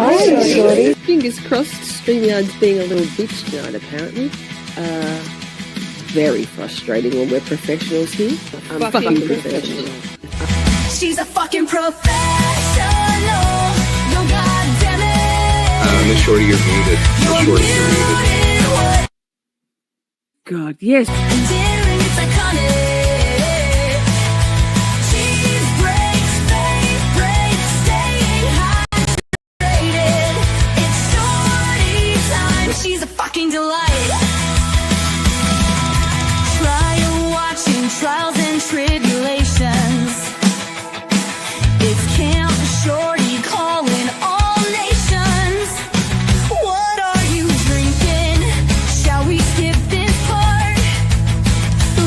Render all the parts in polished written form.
Hi, Shorty. Fingers crossed, StreamYard's being a little bitch tonight, apparently. Very frustrating when we're professionals here. I'm fucking professional. She's a fucking professional. No, goddamn it. Miss Shorty, you're muted. Miss Shorty, you're muted. God, yes. Endearing, it's iconic. Cheese breaks, fake breaks, staying hydrated. It's Shorty time. She's a fucking delight. Trial watching, trials and tribulations. It's Camp Shorty calling all nations. What are you drinking? Shall we skip this part?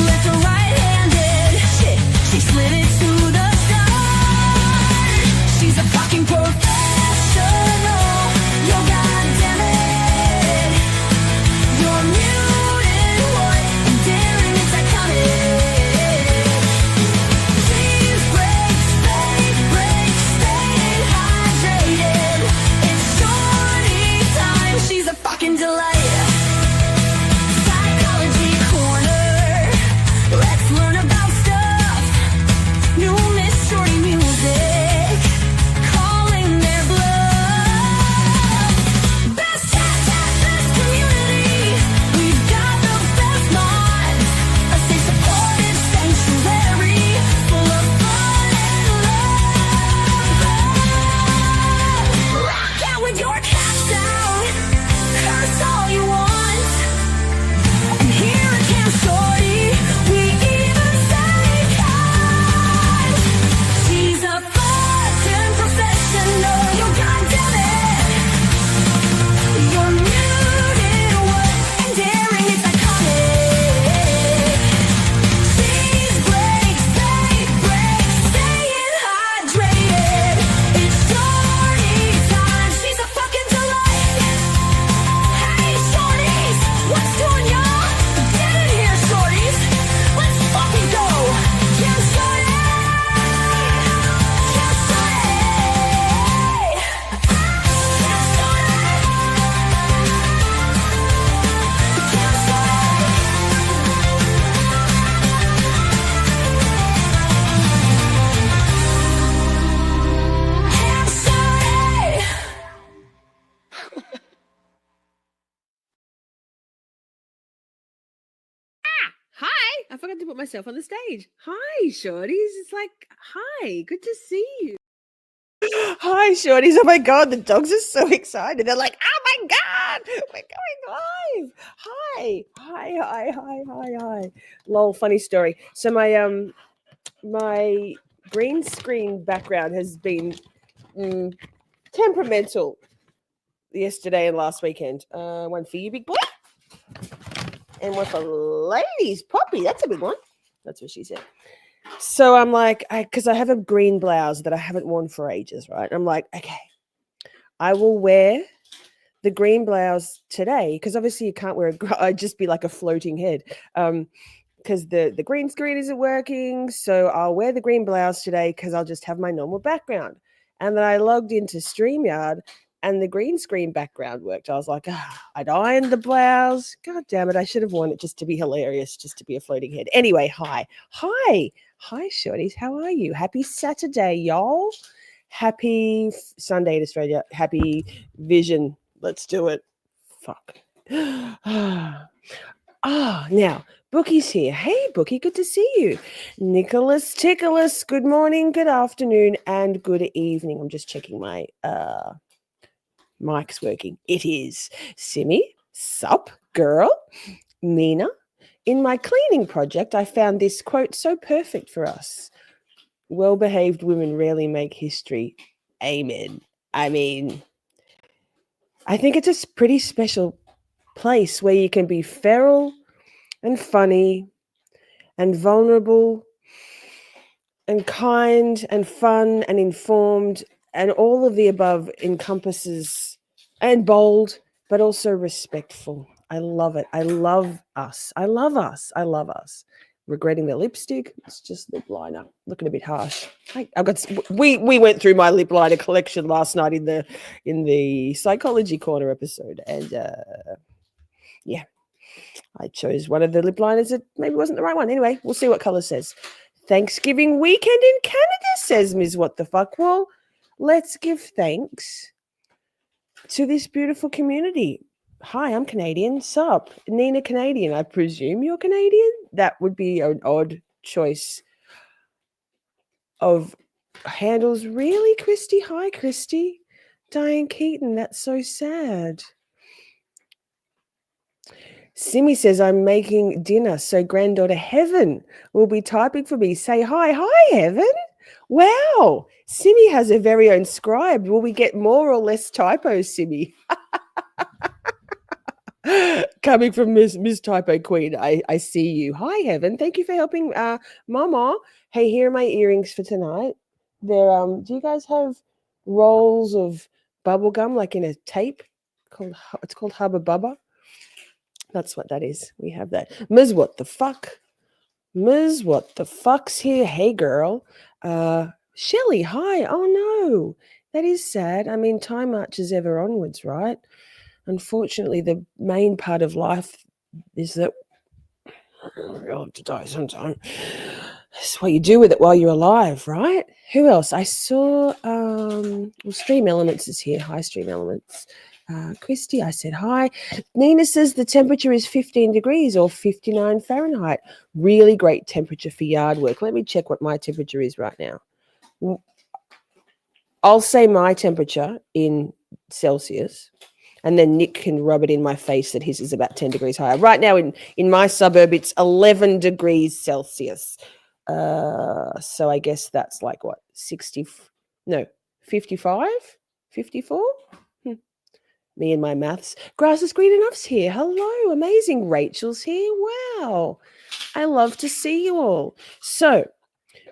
Left or right-handed? Shit, she slid it to the start. She's a fucking professional. Yo, goddammit. You're muted, what? And daring, it's iconic. Cheese breaks, fake breaks, staying hydrated. It's Shorty time. She's a fucking delight. Psychology corner. Let's learn about stuff. New Miss Shorty music. Calling their bluff. Best chat, best community. We've got the best mods. A safe, supportive sanctuary full of fun and love. Rock out with your cats down. Curse all you want. And here at Camp Shorty, we even say God. She's a fucking professional. Yo, goddammit. You're muted, what? And daring, it's iconic. Cheese breaks, fake breaks, staying hydrated. It's Shorty time. She's a fucking delight. Hey, Shorties, what's doing, y'all? Get in here, Shorties. Let's fucking go. Camp Shorty. Camp Shorty. Camp Shorty. Hi! I forgot to put myself on the stage. Hi, Shorties. It's like, hi, good to see you. Hi, Shorties. Oh my God, the dogs are so excited. They're like, oh my God, we're going live. Hi. Lol, funny story. So my green screen background has been temperamental yesterday and last weekend. One for you, big boy. And one for ladies. Poppy, that's a big one. That's what she said. So I'm like, because I have a green blouse that I haven't worn for ages, right? I'm like, okay, I will wear the green blouse today because obviously you can't wear I'd just be like a floating head because the green screen isn't working. So I'll wear the green blouse today because I'll just have my normal background. And then I logged into StreamYard and the green screen background worked. I was like, I'd ironed the blouse. God damn it. I should have worn it just to be hilarious, just to be a floating head. Anyway, hi, Shorties. How are you? Happy Saturday, y'all. Happy Sunday in Australia. Happy Vision. Let's do it. Fuck. Now, Bookie's here. Hey, Bookie, good to see you. Nicholas Ticklus, good morning, good afternoon, and good evening. I'm just checking my mic's working. It is. Simi, sup, girl. Mina, in my cleaning project, I found this quote so perfect for us. Well-behaved women rarely make history. Amen. I mean, I think it's a pretty special place where you can be feral and funny and vulnerable and kind and fun and informed, and all of the above encompasses, and bold, but also respectful. I love it. I love us. regretting the lipstick. It's just lip liner, looking a bit harsh. We went through my lip liner collection last night in the psychology corner episode, and yeah, I chose one of the lip liners that maybe wasn't the right one. Anyway, we'll see what color says. Thanksgiving weekend in Canada, says Ms. What the Fuck. Well, let's give thanks to this beautiful community. Hi, I'm Canadian. Sup? Nina Canadian. I presume you're Canadian? That would be an odd choice of handles. Really, Christy? Hi, Christy. Diane Keaton. That's so sad. Simi says, I'm making dinner, so granddaughter Heaven will be typing for me. Say hi. Hi, Heaven. Wow. Simi has her very own scribe. Will we get more or less typos, Simi? Coming from Miss Typo Queen, I see you. Hi, Heaven. Thank you for helping Mama. Hey, here are my earrings for tonight. They're do you guys have rolls of bubble gum like in a tape? It's called Hubba Bubba. That's what that is. We have that. Ms. What the Fuck? Ms. What the Fuck's here. Hey, girl. Shelley, hi. Oh, no. That is sad. I mean, time marches ever onwards, right? Unfortunately, the main part of life is that you'll have to die sometime. It's what you do with it while you're alive, right? Who else? I saw, Stream Elements is here. Hi, Stream Elements. Christy, I said hi. Nina says the temperature is 15 degrees or 59 Fahrenheit. Really great temperature for yard work. Let me check what my temperature is right now. I'll say my temperature in Celsius, and then Nick can rub it in my face that his is about 10 degrees higher. Right now in my suburb, it's 11 degrees Celsius. So I guess that's like what, 55? 54? Me and my maths. Grass is green enough's here. Hello, amazing. Rachel's here. Wow. I love to see you all. So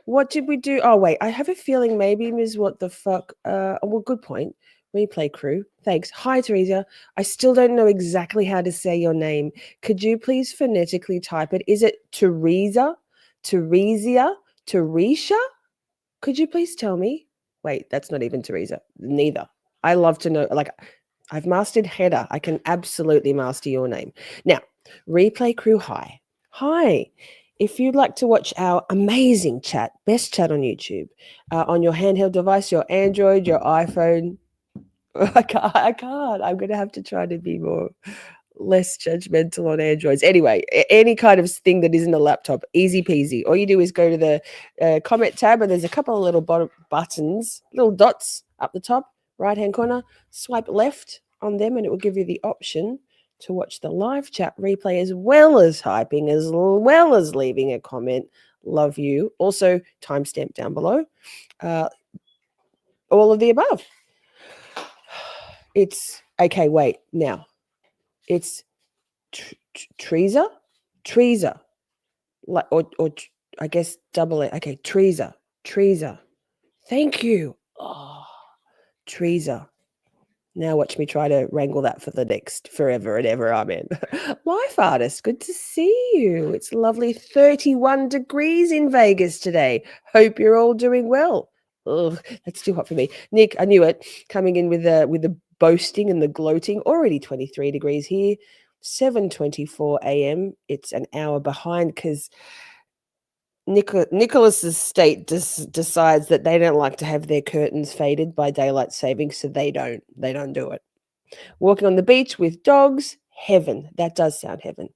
what did we do? Oh, wait, I have a feeling maybe Ms. What the Fuck. Well, good point. Replay crew. Thanks. Hi, Teresa. I still don't know exactly how to say your name. Could you please phonetically type it? Is it Teresa? Teresia? Teresha? Could you please tell me? Wait, that's not even Teresa. Neither. I love to know. Like, I've mastered Heather. I can absolutely master your name. Now, replay crew, hi. Hi. If you'd like to watch our amazing chat, best chat on YouTube, on your handheld device, your Android, your iPhone, I can't. I'm going to have to try to be less judgmental on Androids. Anyway, any kind of thing that isn't a laptop, easy peasy. All you do is go to the comment tab, and there's a couple of little buttons, little dots up the top, right-hand corner. Swipe left on them, and it will give you the option to watch the live chat replay as well as typing, as well as leaving a comment. Love you. Also, timestamp down below. All of the above. It's okay. Wait, now it's Teresa, like or I guess double it. Okay, Teresa. Thank you. Oh, Teresa. Now watch me try to wrangle that for the next forever and ever. Amen. Life artist, good to see you. It's lovely 31 degrees in Vegas today. Hope you're all doing well. Ugh, that's too hot for me. Nick, I knew it. Coming in with the boasting and the gloating. Already 23 degrees here. 7:24 a.m. It's an hour behind because Nicholas's state decides that they don't like to have their curtains faded by daylight saving, so they don't do it. Walking on the beach with dogs, heaven. That does sound heaven.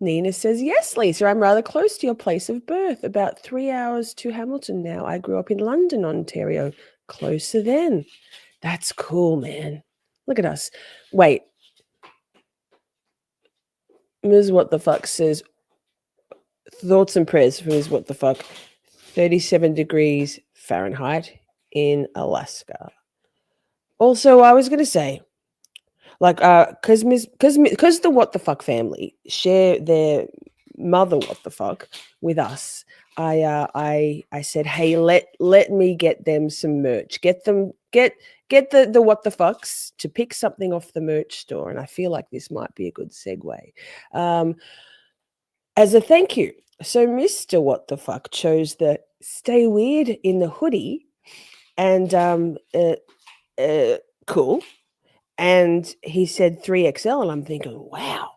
Nina says, yes, Lisa, I'm rather close to your place of birth, about 3 hours to Hamilton now. I grew up in London, Ontario. Closer then. That's cool, man. Look at us. Wait. Ms. What the Fuck says, thoughts and prayers for Ms. What the Fuck. 37 degrees Fahrenheit in Alaska. Also, I was going to say, like, because the What the Fuck family share their mother What the Fuck with us, I said, hey, let me get them some merch. Get the What the Fucks to pick something off the merch store, and I feel like this might be a good segue. As a thank you. So Mr. What the Fuck chose the Stay Weird in the hoodie and cool. And he said 3XL, and I'm thinking, wow,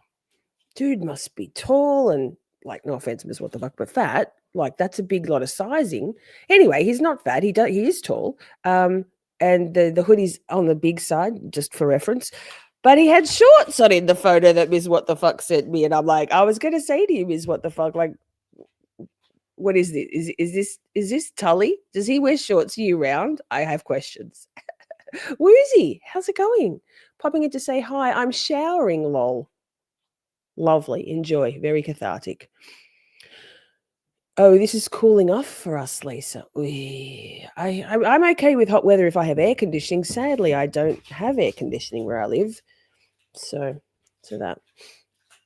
dude must be tall and, like, no offense, Miss What the Fuck, but fat. Like, that's a big lot of sizing. Anyway, he's not fat. He is tall. And the hoodie's on the big side, just for reference. But he had shorts on in the photo that Ms. What the Fuck sent me, and I'm like, I was going to say to you, Ms. What the Fuck, like, what is this? Is this Tully? Does he wear shorts year round? I have questions. Where is he? How's it going? Popping in to say hi. I'm showering, lol. Lovely. Enjoy. Very cathartic. Oh, this is cooling off for us, Lisa. I'm okay with hot weather if I have air conditioning. Sadly, I don't have air conditioning where I live. So that.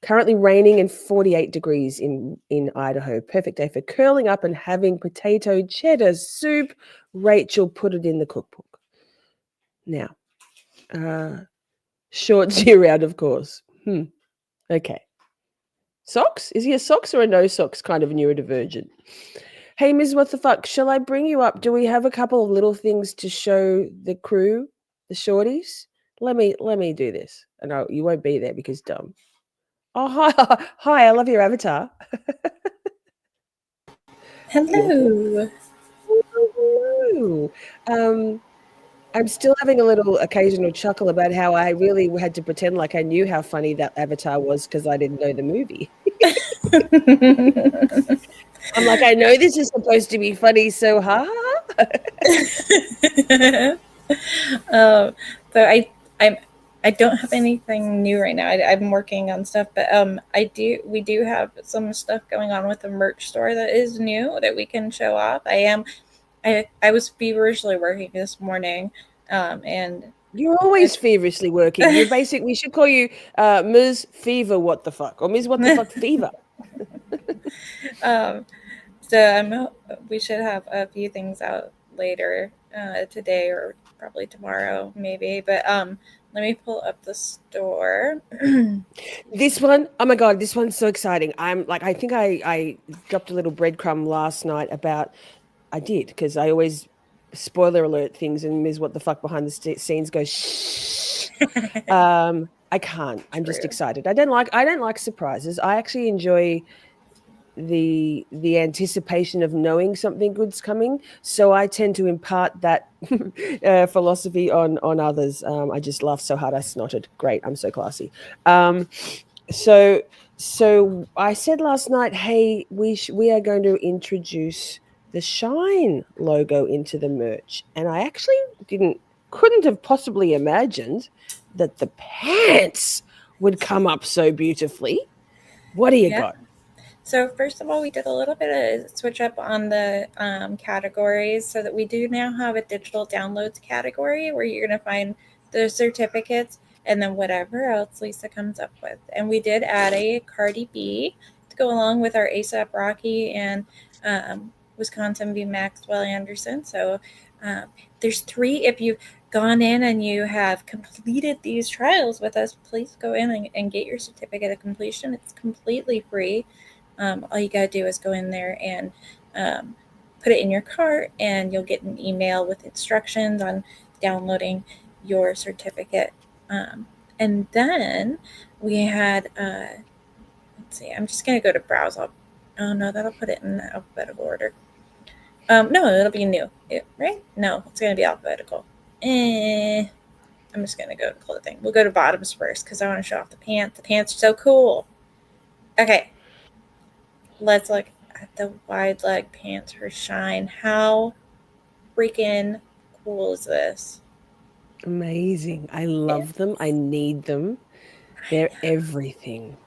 Currently raining and 48 degrees in Idaho. Perfect day for curling up and having potato cheddar soup. Rachel put it in the cookbook. Now, shorts year round, of course. Okay. Socks? Is he a socks or a no socks kind of neurodivergent? Hey, Ms. What the Fuck, shall I bring you up? Do we have a couple of little things to show the crew, the shorties? Let me do this. I know you won't be there because dumb. Oh, hi, I love your avatar. Hello. Hello. I'm still having a little occasional chuckle about how I really had to pretend like I knew how funny that avatar was because I didn't know the movie. I'm like, I know this is supposed to be funny, so So I don't have anything new right now. I'm working on stuff, but we do have some stuff going on with the merch store that is new that we can show off. I was feverishly working this morning, and you're always feverishly working. You're we should call you Ms. Fever What the Fuck or Ms. What the Fuck Fever. So we should have a few things out later today or probably tomorrow, maybe. But let me pull up the store. This one, oh my God, this one's so exciting. I think I dropped a little breadcrumb last night about, I did, because I always spoiler alert things and Ms. What the Fuck behind the scenes goes, shh. I can't. I'm just excited. I don't like surprises. I actually enjoy the anticipation of knowing something good's coming, so I tend to impart that philosophy on others. I just laughed so hard I snotted. Great, I'm so classy. So I said last night, hey, we are going to introduce the Shine logo into the merch, and I actually couldn't have possibly imagined that the pants would come up so beautifully. What do you got? So first of all, we did a little bit of switch up on the categories so that we do now have a digital downloads category where you're going to find the certificates and then whatever else Lisa comes up with. And we did add a Cardi B to go along with our ASAP Rocky and Wisconsin v. Maxwell Anderson. So there's 3. If you've gone in and you have completed these trials with us, please go in and get your certificate of completion. It's completely free. All you got to do is go in there and put it in your cart, and you'll get an email with instructions on downloading your certificate. And then we had, let's see, I'm just going to go to browse. Oh, no, that'll put it in alphabetical order. No, it'll be new, right? No, it's going to be alphabetical. I'm just going to go to clothing. We'll go to bottoms first because I want to show off the pants. The pants are so cool. Okay. Let's look at the wide leg pants for Shine. How freaking cool is this? Amazing. I love them. I need them. They're everything.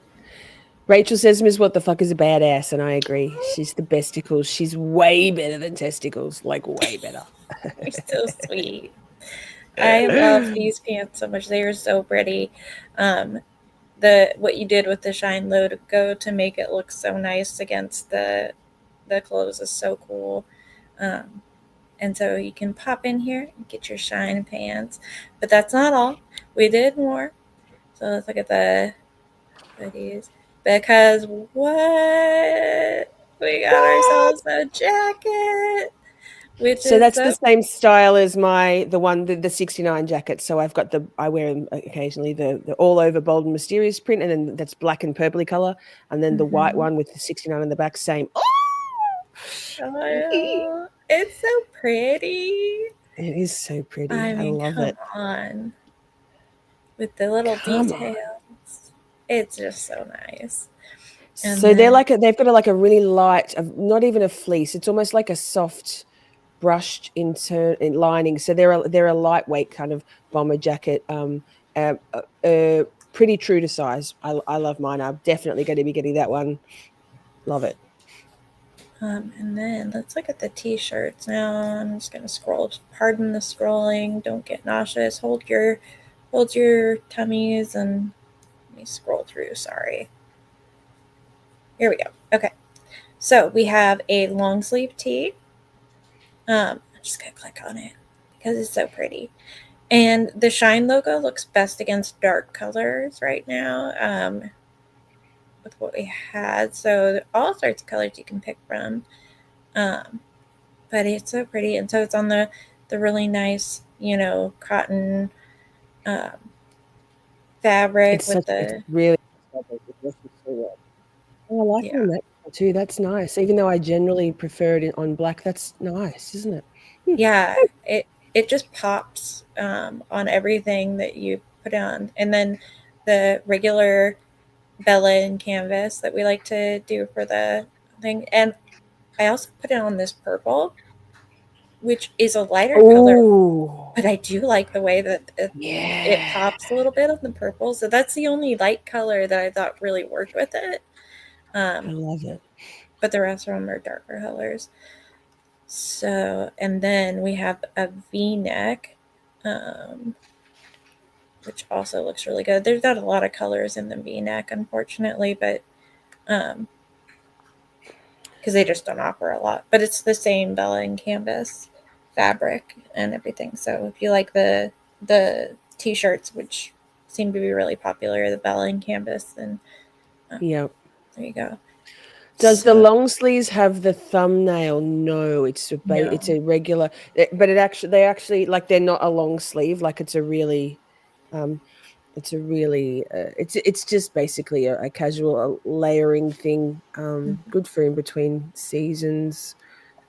Rachel says Ms. What the Fuck is a badass, and I agree. She's the besticles. She's way better than testicles, like way better. They're so sweet. I love these pants so much. They are so pretty. What you did with the Shine logo to make it look so nice against the clothes is so cool. And so you can pop in here and get your Shine pants. But that's not all. We did more. So let's look at the hoodies. because what? We got ourselves a jacket, which So is that's the same style as the 69 jacket. So I've got I wear them occasionally, the all over bold and mysterious print, and then that's black and purpley color, and then the white one with the 69 on the back, same. Oh, it's so pretty. It is so pretty. I I mean, love come it. on. With the little Come on. details. It's just so nice. And So then- they've got a really light, not even a fleece. It's almost like a soft brushed in lining. So they're a lightweight kind of bomber jacket. Pretty true to size. I love mine. I'm definitely going to be getting that one. Love it. And then let's look at the t-shirts now. I'm just gonna scroll. Pardon the scrolling. Don't get nauseous. Hold your tummies and let me scroll through. Sorry. Here we go. Okay. So we have a long sleeve tee. I'm just gonna click on it because it's so pretty. And the Shine logo looks best against dark colors right now. With what we had, so all sorts of colors you can pick from, but it's so pretty, and so it's on the really nice, cotton fabric with It's really. Oh, I like that too. That's nice. Even though I generally prefer it on black, that's nice, isn't it? Yeah, it just pops on everything that you put on, and then the regular Bella and canvas that we like to do for the thing. And I also put it on this purple, which is a lighter color, but I do like the way that it pops a little bit on the purple. So that's the only light color that I thought really worked with it. I love it. But the rest of them are darker colors. So, and then we have a V-neck, which also looks really good. There's not a lot of colors in the V-neck, unfortunately, but because they just don't offer a lot. But it's the same Bella and canvas fabric and everything. So if you like the t-shirts, which seem to be really popular, the Bella and canvas, then there you go. Does the long sleeves have the thumbnail? No, it's a regular, but they're not a long sleeve. Like it's just basically a casual layering thing. Good for in between seasons.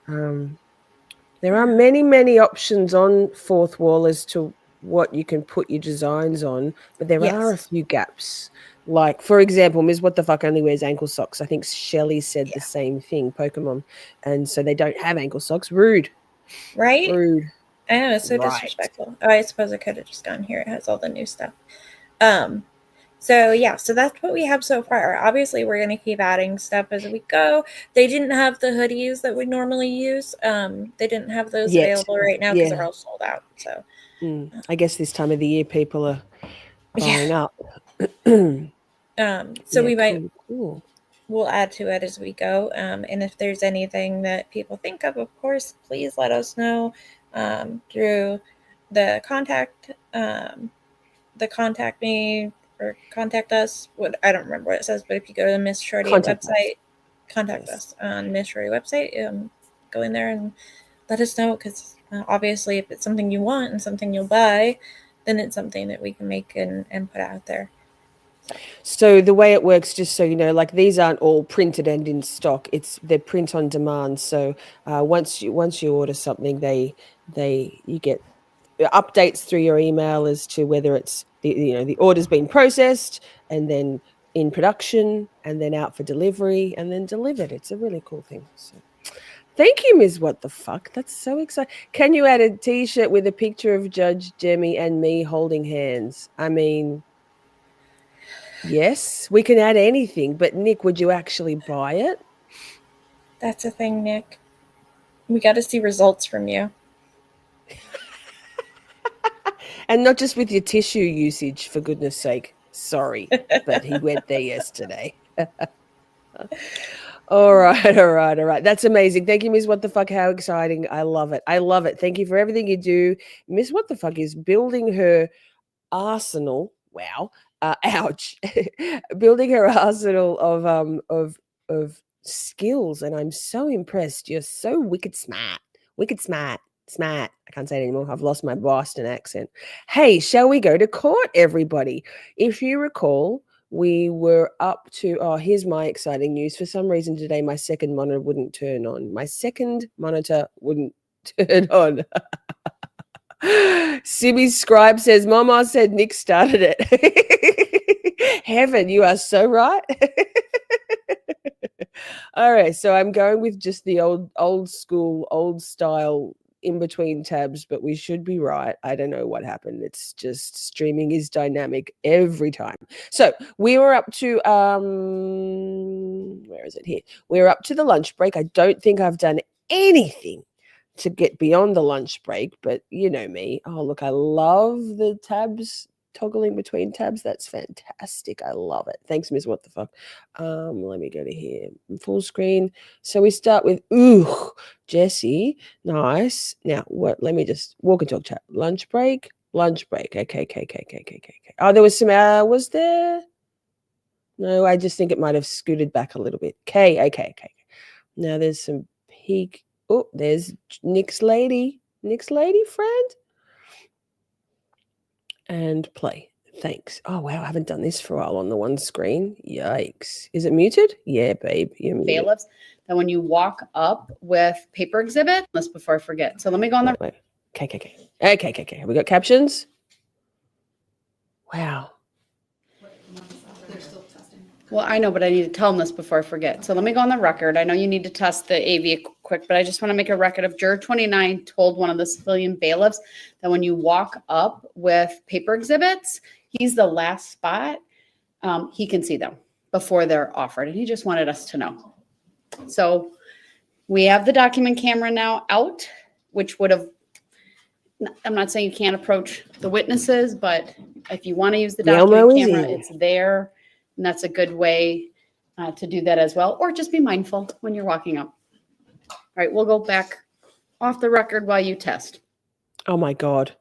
There are many options on Fourth Wall as to what you can put your designs on, but there are a few gaps. Like, for example, Ms. What the Fuck only wears ankle socks. I think Shelley said the same thing, Pokemon. And so they don't have ankle socks. Rude. Right? Rude. I know, it's so disrespectful. Oh, I suppose I could have just gone here. It has all the new stuff. So that's what we have so far. Obviously, we're going to keep adding stuff as we go. They didn't have the hoodies that we normally use. They didn't have those available right now because they're all sold out. So I guess this time of the year people are buying up. We'll add to it as we go. And if there's anything that people think of course, please let us know through the contact me or contact us. I don't remember what it says, but if you go to the Miss Shorty website, contact us on Miss Shorty website. Go in there and let us know, because obviously if it's something you want and something you'll buy, then it's something that we can make and put out there. So the way it works, just so you know, like these aren't all printed and in stock. They're print on demand. So once you order something, you get updates through your email as to whether it's the order's been processed and then in production and then out for delivery and then delivered. It's a really cool thing. So thank you, Ms. What the Fuck. That's so exciting. Can you add a t-shirt with a picture of Judge Jemmy and me holding hands? I mean, yes, we can add anything, but Nick, would you actually buy it? That's a thing, Nick. We got to see results from you. And not just with your tissue usage, for goodness sake. Sorry, but he went there yesterday. All right. That's amazing. Thank you, Ms. What the Fuck. How exciting. I love it. Thank you for everything you do. Ms. What the Fuck is building her arsenal, ouch, building her arsenal of skills, and I'm so impressed. You're so wicked smart. Smart. I can't say it anymore. I've lost my Boston accent. Hey, shall we go to court, everybody? If you recall, we were up to, oh, here's my exciting news. For some reason today, my second monitor wouldn't turn on. Turn on. Sibby's scribe says, Mama said Nick started it. Heaven, you are so right. All right, so I'm going with just the old school, old style in between tabs, but we should be right. I don't know what happened. It's just streaming is dynamic every time. So we were up to where is it here? We're up to the lunch break. I don't think I've done anything to get beyond the lunch break, but you know me. Oh, look, I love the tabs, toggling between tabs. That's fantastic. I love it. Thanks, Miss What the Fuck. Let me go to here. Full screen. So we start with Jessy. Nice. Now what? Let me just walk and talk chat. Lunch break. Okay. Oh, there was some was there? No, I just think it might have scooted back a little bit. Okay. Now there's some peak. Oh, there's Nick's lady friend. And play. Thanks. Oh, wow. I haven't done this for a while on the one screen. Yikes. Is it muted? Yeah, babe. You're muted. Bailiffs that when you walk up with paper exhibit, let's before I forget. So let me go on the. Wait. Okay. Have we got captions? Wow. Well, I know, but I need to tell them this before I forget. So let me go on the record. I know you need to test the AV quick, but I just want to make a record of Juror 29 told one of the civilian bailiffs that when you walk up with paper exhibits, he's the last spot. He can see them before they're offered. And he just wanted us to know. So we have the document camera now out, which would have, I'm not saying you can't approach the witnesses, but if you want to use the document camera, it's there. And that's a good way to do that as well. Or just be mindful when you're walking up. All right, we'll go back off the record while you test. Oh, my God.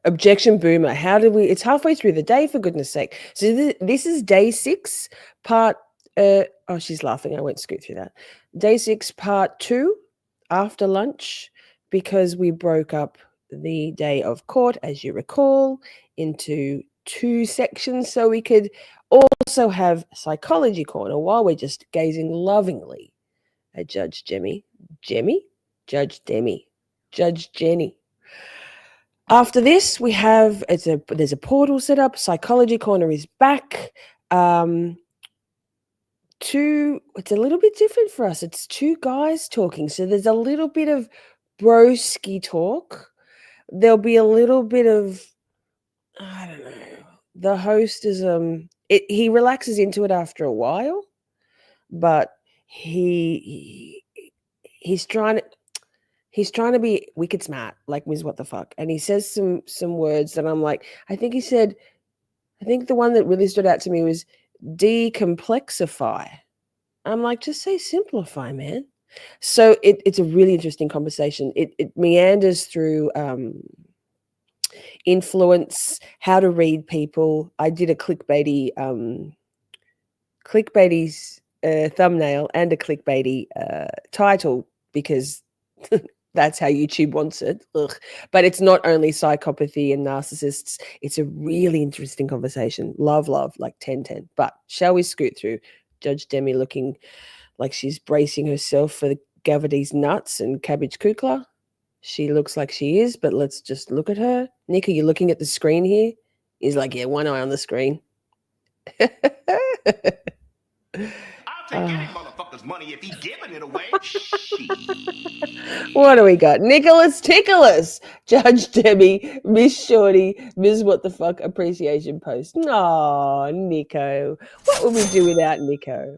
Objection boomer. How did we? It's halfway through the day, for goodness sake. So this is day 6, part. Oh, she's laughing. I won't scoot through that. Day 6, part 2, after lunch, because we broke up the day of court, as you recall, into 2 sections so we could also have psychology corner while we're just gazing lovingly at Judge Judge Jenny. After this, we have there's a portal set up. Psychology corner is back. It's a little bit different for us. It's 2 guys talking, so there's a little bit of broski talk. There'll be a little bit of, I don't know. The host is he relaxes into it after a while, but he's trying to be wicked smart, like Ms. What the Fuck, and he says some words that I'm like, I think the one that really stood out to me was decomplexify. I'm like, just say simplify, man. So it's a really interesting conversation. It meanders through influence, how to read people. I did a clickbaity thumbnail and a clickbaity title because that's how YouTube wants it. Ugh. But it's not only psychopathy and narcissists. It's a really interesting conversation. Love, like 10-10. But shall we scoot through Judge Demi looking like she's bracing herself for the galvindeeznuts and cabbage kukla? She looks like she is, but let's just look at her. Nick, are you looking at the screen here? He's like, yeah, one eye on the screen. I'll take any motherfucker's money if he giving it away. What do we got? Nicholas Ticklus, Judge Debbie, Miss Shorty, Ms. What the Fuck appreciation post. Oh, Nico. What would we do without Nico?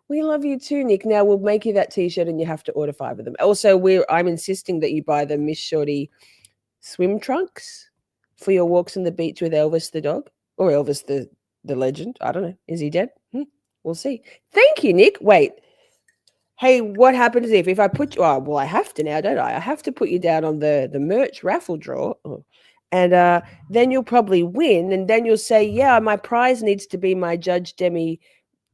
We love you too, Nick. Now we'll make you that t-shirt and you have to order 5 of them. Also, I'm insisting that you buy the Miss Shorty swim trunks for your walks on the beach with Elvis the dog, or Elvis the legend. I don't know. Is he dead? We'll see. Thank you, Nick. Wait. Hey, what happens if I put you? Oh, well, I have to now, don't I? I have to put you down on the merch raffle draw. Oh. And then you'll probably win. And then you'll say, yeah, my prize needs to be my Judge Demi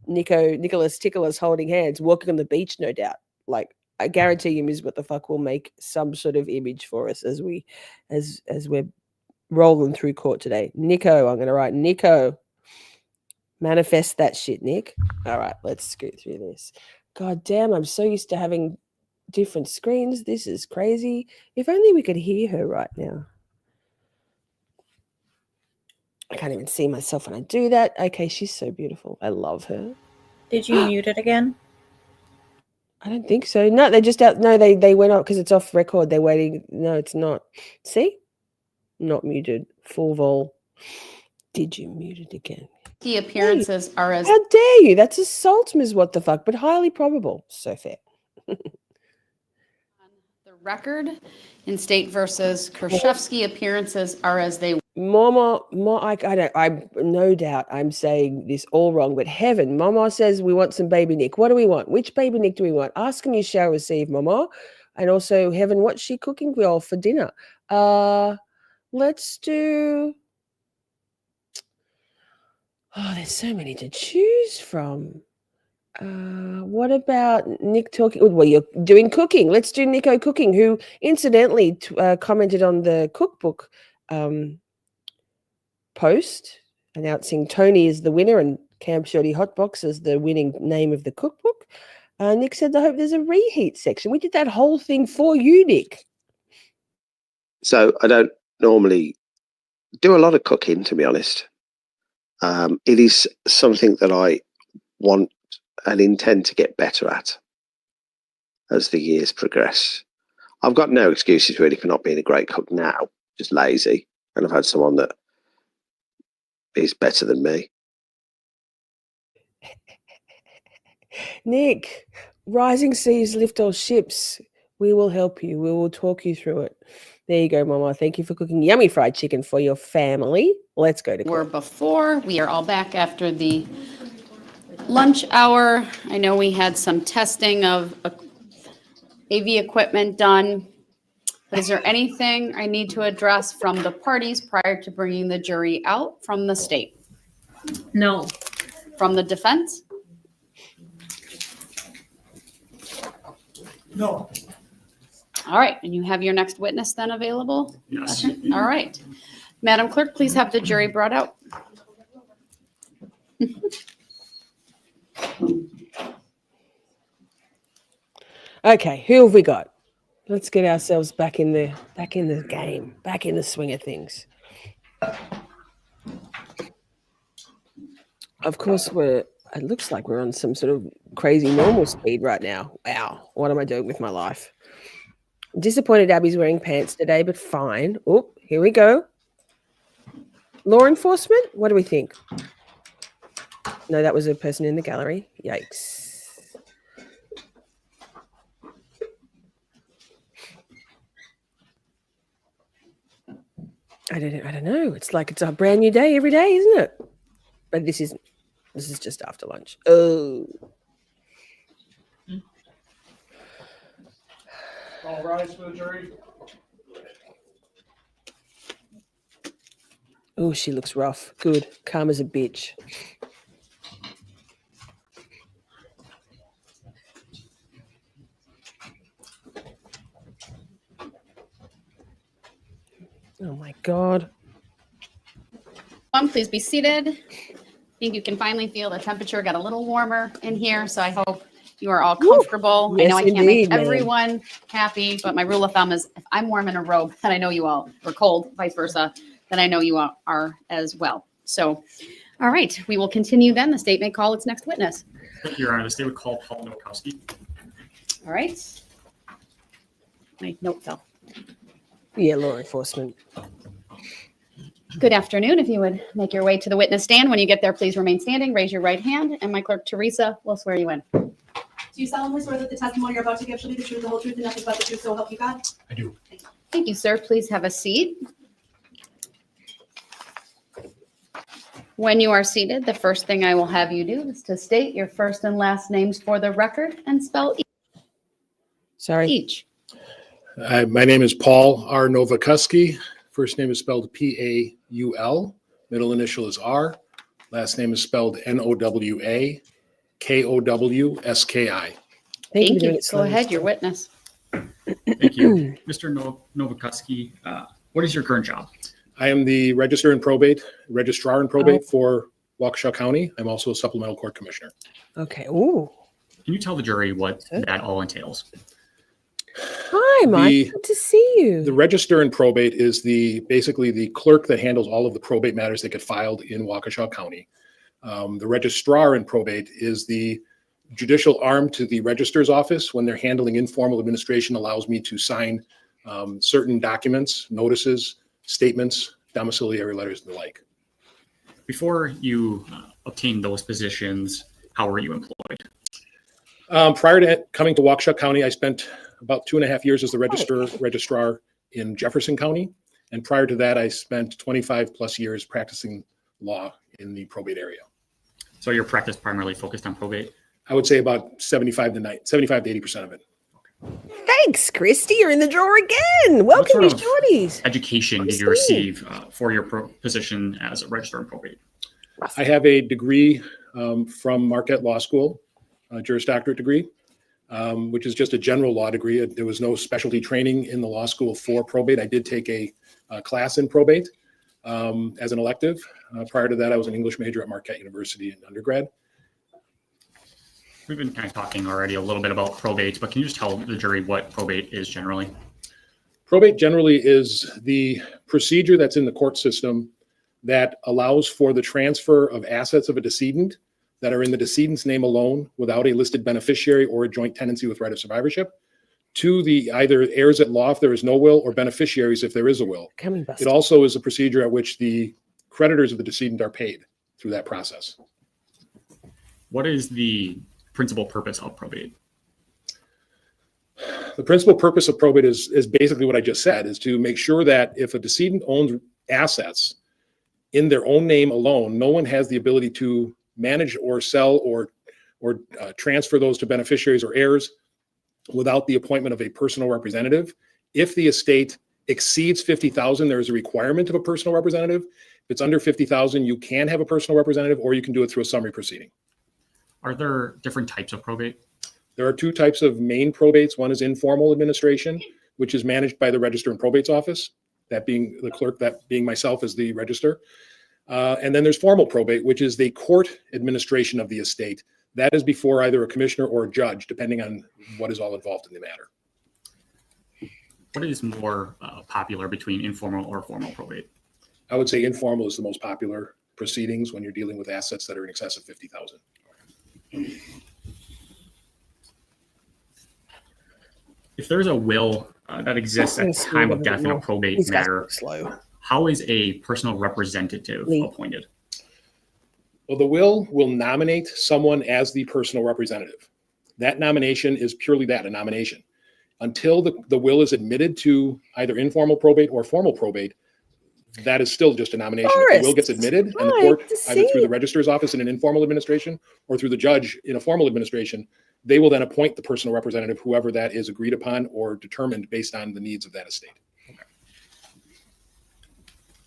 Nicholas Tickler's holding hands, walking on the beach, no doubt. Like, I guarantee you, Ms. What the Fuck will make some sort of image for us as we're rolling through court today. Nico, I'm going to write Nico. Manifest that shit, Nick. All right, let's scoot through this. God damn, I'm so used to having different screens. This is crazy. If only we could hear her right now. I can't even see myself when I do that. Okay, she's so beautiful. I love her. Did you mute it again? I don't think so. No, they're just out. No, they went up because it's off record. They're waiting. No, it's not. See? Not muted. Full vol. Did you mute it again? The appearances are as How dare you? That's assault, Ms. What the Fuck, but highly probable. So fair. the record in State versus Kurczewski. Appearances are as they Mama, I no doubt I'm saying this all wrong, but heaven, Mama says we want some baby Nick. What do we want? Which baby Nick do we want? Ask and you shall receive, Mama. And also, heaven, what's she cooking for for dinner? Let's do. Oh, there's so many to choose from. What about Nick talking? Well, you're doing cooking. Let's do Nico cooking, who incidentally commented on the cookbook post announcing Tony is the winner and Camp Shorty Hotbox is the winning name of the cookbook. Nick said, I hope there's a reheat section. We did that whole thing for you, Nick. So I don't normally do a lot of cooking, to be honest. It is something that I want and intend to get better at as the years progress. I've got no excuses really for not being a great cook now, just lazy. And I've had someone that is better than me. Nick, rising seas lift all ships. We will help you. We will talk you through it. There you go, Mama. Thank you for cooking yummy fried chicken for your family. Let's go to were court. before. We are all back after the lunch hour. I know we had some testing of AV equipment done. But is there anything I need to address from the parties prior to bringing the jury out from the state? No. From the defense? No. All right, and you have your next witness then available? Yes. All right. Madam Clerk, please have the jury brought out. Okay, who have we got? Let's get ourselves back in the game, back in the swing of things. Of course, it looks like we're on some sort of crazy normal speed right now. Wow, what am I doing with my life? Disappointed Abby's wearing pants today, but fine. Oh, here we go. Law enforcement, what do we think? No, that was a person in the gallery. Yikes. I don't know. It's like it's a brand new day every day, isn't it? But this isn't. This is just after lunch. Oh. All rise for the jury. Oh, she looks rough. Good. Calm as a bitch. Oh my God. Please be seated. I think you can finally feel the temperature got a little warmer in here, so I hope you are all comfortable. Yes, I know I can't indeed, make ma'am. everyone happy, but my rule of thumb is if I'm warm in a robe, then I know you all, or cold, vice versa, then I know you all are as well. So, all right, we will continue then. The state may call its next witness. Your Honor, the state would call Paul Nowakowski. All right. My note fell. Yeah, law enforcement. Good afternoon. If you would make your way to the witness stand. When you get there, please remain standing. Raise your right hand, and my clerk, Teresa, will swear you in. Do you solemnly swear that the testimony you're about to give shall be the truth, the whole truth, and nothing but the truth, so help you God? I do. Thank you, sir. Please have a seat. When you are seated, the first thing I will have you do is to state your first and last names for the record and spell Sorry. each. My name is Paul R. Nowakowski. First name is spelled Paul. Middle initial is R. Last name is spelled Nowakowski. Thank you. Thank for doing you. it Go slowly. ahead, your witness. Thank you. Mr. Nowakowski, what is your current job? I am the registrar in probate for Waukesha County. I'm also a supplemental court commissioner. Okay. Ooh. Can you tell the jury what that all entails? Hi, Mike. Good to see you. The register in probate is basically the clerk that handles all of the probate matters that get filed in Waukesha County. The registrar in probate is the judicial arm to the registrar's office when they're handling informal administration, allows me to sign certain documents, notices, statements, domiciliary letters, and the like. Before you obtained those positions, how were you employed? Prior to coming to Waukesha County, I spent about 2.5 years as the registrar in Jefferson County. And prior to that, I spent 25 plus years practicing law in the probate area. So your practice primarily focused on probate? I would say about 75 to 80% of it. Thanks, Christy. You're in the drawer again. Welcome, What you sort of shorties. education did you receive for your position as a registrar in probate? I have a degree from Marquette Law School, a Juris Doctorate degree, which is just a general law degree. There was no specialty training in the law school for probate. I did take a class in probate as an elective. Prior to that, I was an English major at Marquette University in undergrad. We've been kind of talking already a little bit about probate, but can you just tell the jury what probate is generally? Probate generally is the procedure that's in the court system that allows for the transfer of assets of a decedent that are in the decedent's name alone without a listed beneficiary or a joint tenancy with right of survivorship to the either heirs at law if there is no will or beneficiaries if there is a will. It also is a procedure at which the creditors of the decedent are paid through that process. What is the principal purpose of probate? The principal purpose of probate is basically what I just said, is to make sure that if a decedent owns assets in their own name alone, no one has the ability to manage or sell or transfer those to beneficiaries or heirs without the appointment of a personal representative. If the estate exceeds $50,000, there is a requirement of a personal representative. If it's under $50,000, you can have a personal representative, or you can do it through a summary proceeding. Are there different types of probate? There are two types of main probates. One is informal administration, which is managed by the Register and Probate's office, that being the clerk, that being myself as the register. And then there's formal probate, which is the court administration of the estate. That is before either a commissioner or a judge, depending on what is all involved in the matter. What is more popular between informal or formal probate? I would say informal is the most popular proceedings when you're dealing with assets that are in excess of $50,000. If there's a will that exists at the time of death in a probate matter, how is a personal representative appointed? Well, the will nominate someone as the personal representative. That nomination is purely that, a nomination. Until the will is admitted to either informal probate or formal probate, that is still just a nomination. If the will gets admitted and the court, either through the registrar's office in an informal administration or through the judge in a formal administration, they will then appoint the personal representative, whoever that is agreed upon or determined based on the needs of that estate. Okay.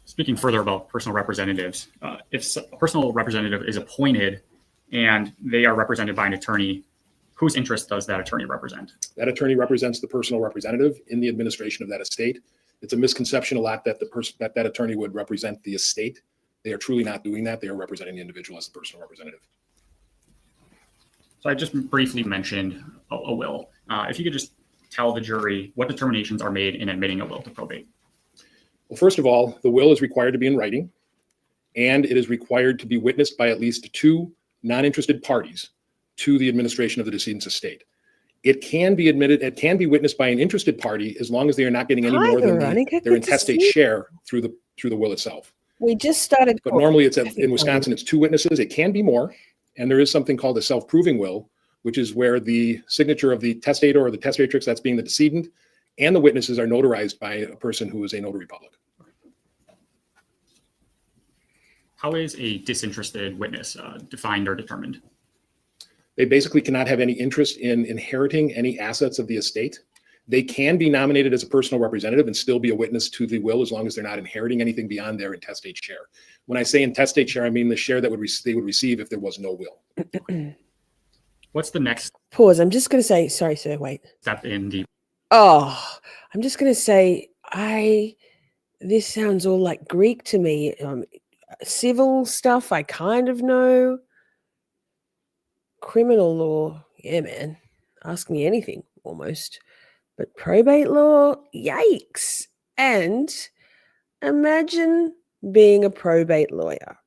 Speaking further about personal representatives, if a personal representative is appointed and they are represented by an attorney, whose interest does that attorney represent? That attorney represents the personal representative in the administration of that estate. It's a misconception a lot that that attorney would represent the estate. They are truly not doing that. They are representing the individual as the personal representative. So I just briefly mentioned a will. If you could just tell the jury what determinations are made in admitting a will to probate. Well, first of all, the will is required to be in writing, and it is required to be witnessed by at least two non-interested parties to the administration of the decedent's estate. It can be admitted, it can be witnessed by an interested party as long as they are not getting any more than their intestate share through the will itself. We just started. But normally it's in Wisconsin, it's two witnesses. It can be more. And there is something called a self-proving will, which is where the signature of the testator or the testatrix, that's being the decedent, and the witnesses are notarized by a person who is a notary public. How is a disinterested witness defined or determined? They basically cannot have any interest in inheriting any assets of the estate. They can be nominated as a personal representative and still be a witness to the will as long as they're not inheriting anything beyond their intestate share. When I say intestate share, I mean the share that they would receive if there was no will. What's the next Pause. I'm just going to say, sorry, sir, wait. step in the Oh, I'm just going to say, this sounds all like Greek to me. Civil stuff, I kind of know. Criminal law, yeah, man. Ask me anything, almost. But probate law, yikes. And imagine being a probate lawyer.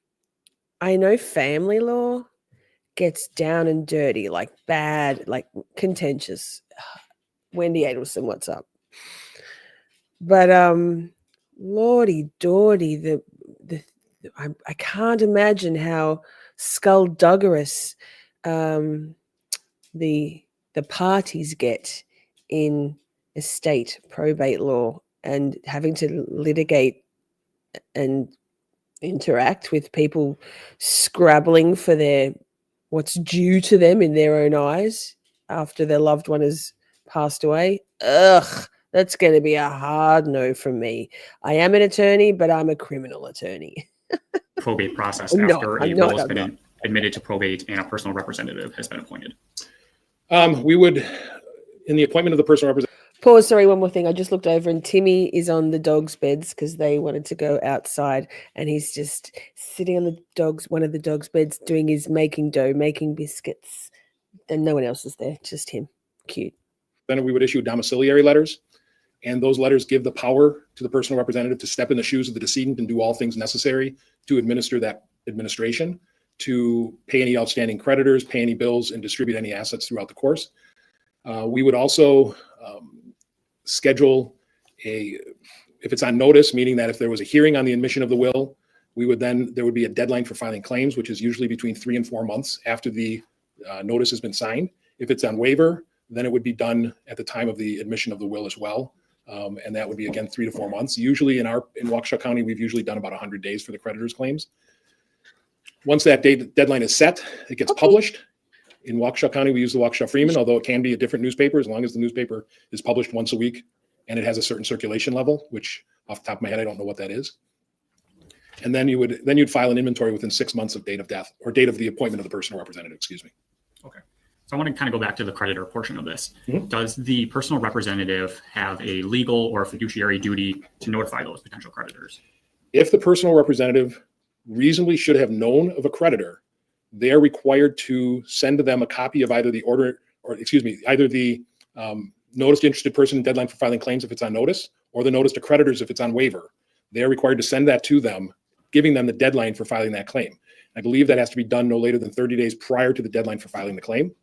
I know family law gets down and dirty, like bad, like contentious. Wendy Adelson, what's up? But lordy dordy, I can't imagine how skullduggerous the parties get in estate probate law and having to litigate and interact with people scrabbling for what's due to them in their own eyes after their loved one has passed away. Ugh, that's going to be a hard no from me. I am an attorney, but I'm a criminal attorney. probate process I'm after not, a I'm will not, has I'm been not. admitted to probate and a personal representative has been appointed? We would, in the appointment of the personal representative, Pause, sorry, one more thing. I just looked over and Timmy is on the dog's beds because they wanted to go outside and he's just sitting on one of the dog's beds doing his making dough, making biscuits. And no one else is there, just him. Cute. then we would issue domiciliary letters. And those letters give the power to the personal representative to step in the shoes of the decedent and do all things necessary to administer that administration, to pay any outstanding creditors, pay any bills, and distribute any assets throughout the course. We would also schedule if it's on notice, meaning that if there was a hearing on the admission of the will, there would be a deadline for filing claims, which is usually between 3 and 4 months after the notice has been signed. If it's on waiver, then it would be done at the time of the admission of the will as well. And that would be, again, 3 to 4 months. Usually in Waukesha County, we've usually done about 100 days for the creditors' claims. Once that deadline is set, it gets published. In Waukesha County, we use the Waukesha Freeman, although it can be a different newspaper as long as the newspaper is published once a week and it has a certain circulation level, which off the top of my head, I don't know what that is. And then you'd file an inventory within 6 months of date of death or date of the appointment of the personal representative, excuse me. Okay. So I want to kind of go back to the creditor portion of this. Mhm. Does the personal representative have a legal or fiduciary duty to notify those potential creditors? If the personal representative reasonably should have known of a creditor, they are required to send to them a copy of either the notice to interested person and deadline for filing claims if it's on notice, or the notice to creditors if it's on waiver. They are required to send that to them, giving them the deadline for filing that claim. I believe that has to be done no later than 30 days prior to the deadline for filing the claim.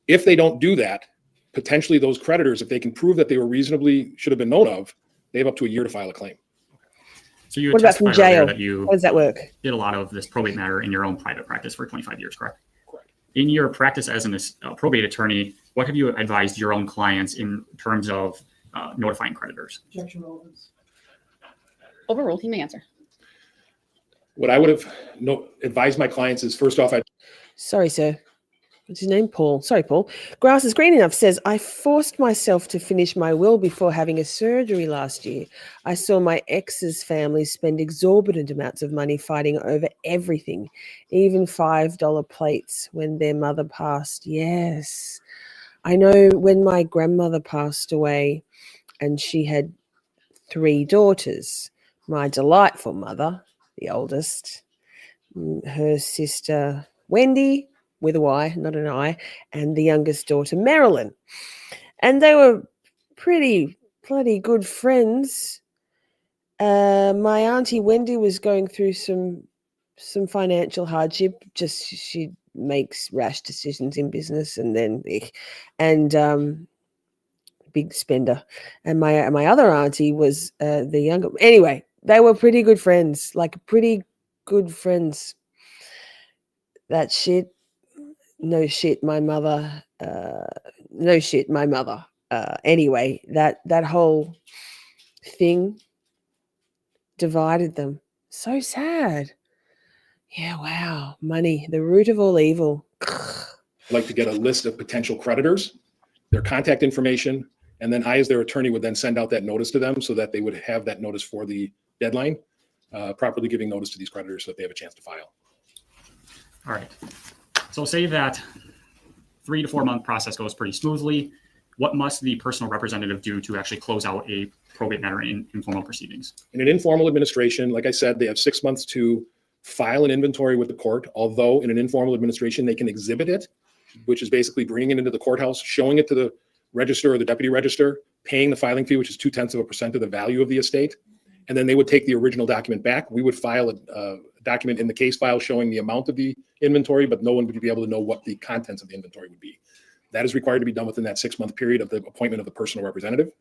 If they don't do that, potentially those creditors, if they can prove that they should have been known of, they have up to a year to file a claim. So you What about from testified earlier jail? that you How does that work? did a lot of this probate matter in your own private practice for 25 years, correct? Correct. In your practice as a probate attorney, what have you advised your own clients in terms of notifying creditors? Overruled. He may answer. What I would have advised my clients is, first off, Sorry, sir. What's his name? Paul. Sorry, Paul. Grass is green enough says, I forced myself to finish my will before having a surgery last year. I saw my ex's family spend exorbitant amounts of money fighting over everything, even $5 plates when their mother passed. Yes. I know when my grandmother passed away and she had 3 daughters, my delightful mother, the oldest, her sister Wendy, with a Y, not an I, and the youngest daughter, Marilyn. And they were pretty bloody good friends. My auntie Wendy was going through some financial hardship. Just she makes rash decisions in business, and then big spender. And my other auntie was the younger. Anyway, they were pretty good friends, like pretty good friends. That shit. No shit, my mother. No shit, my mother. Anyway, that whole thing divided them. So sad. Yeah, wow. Money, the root of all evil. like to get a list of potential creditors, their contact information, And then I, as their attorney, would then send out that notice to them so that they would have that notice for the deadline, properly giving notice to these creditors so that they have a chance to file. All right. So say that 3 to 4 month process goes pretty smoothly. What must the personal representative do to actually close out a probate matter in informal proceedings? In an informal administration, like I said, they have 6 months to file an inventory with the court. Although in an informal administration, they can exhibit it, which is basically bringing it into the courthouse, showing it to the register or the deputy register, paying the filing fee, which is 0.2% of the value of the estate. And then they would take the original document back. We would file a document in the case file showing the amount of the inventory, but no one would be able to know what the contents of the inventory would be. That is required to be done within that 6 month period of the appointment of the personal representative.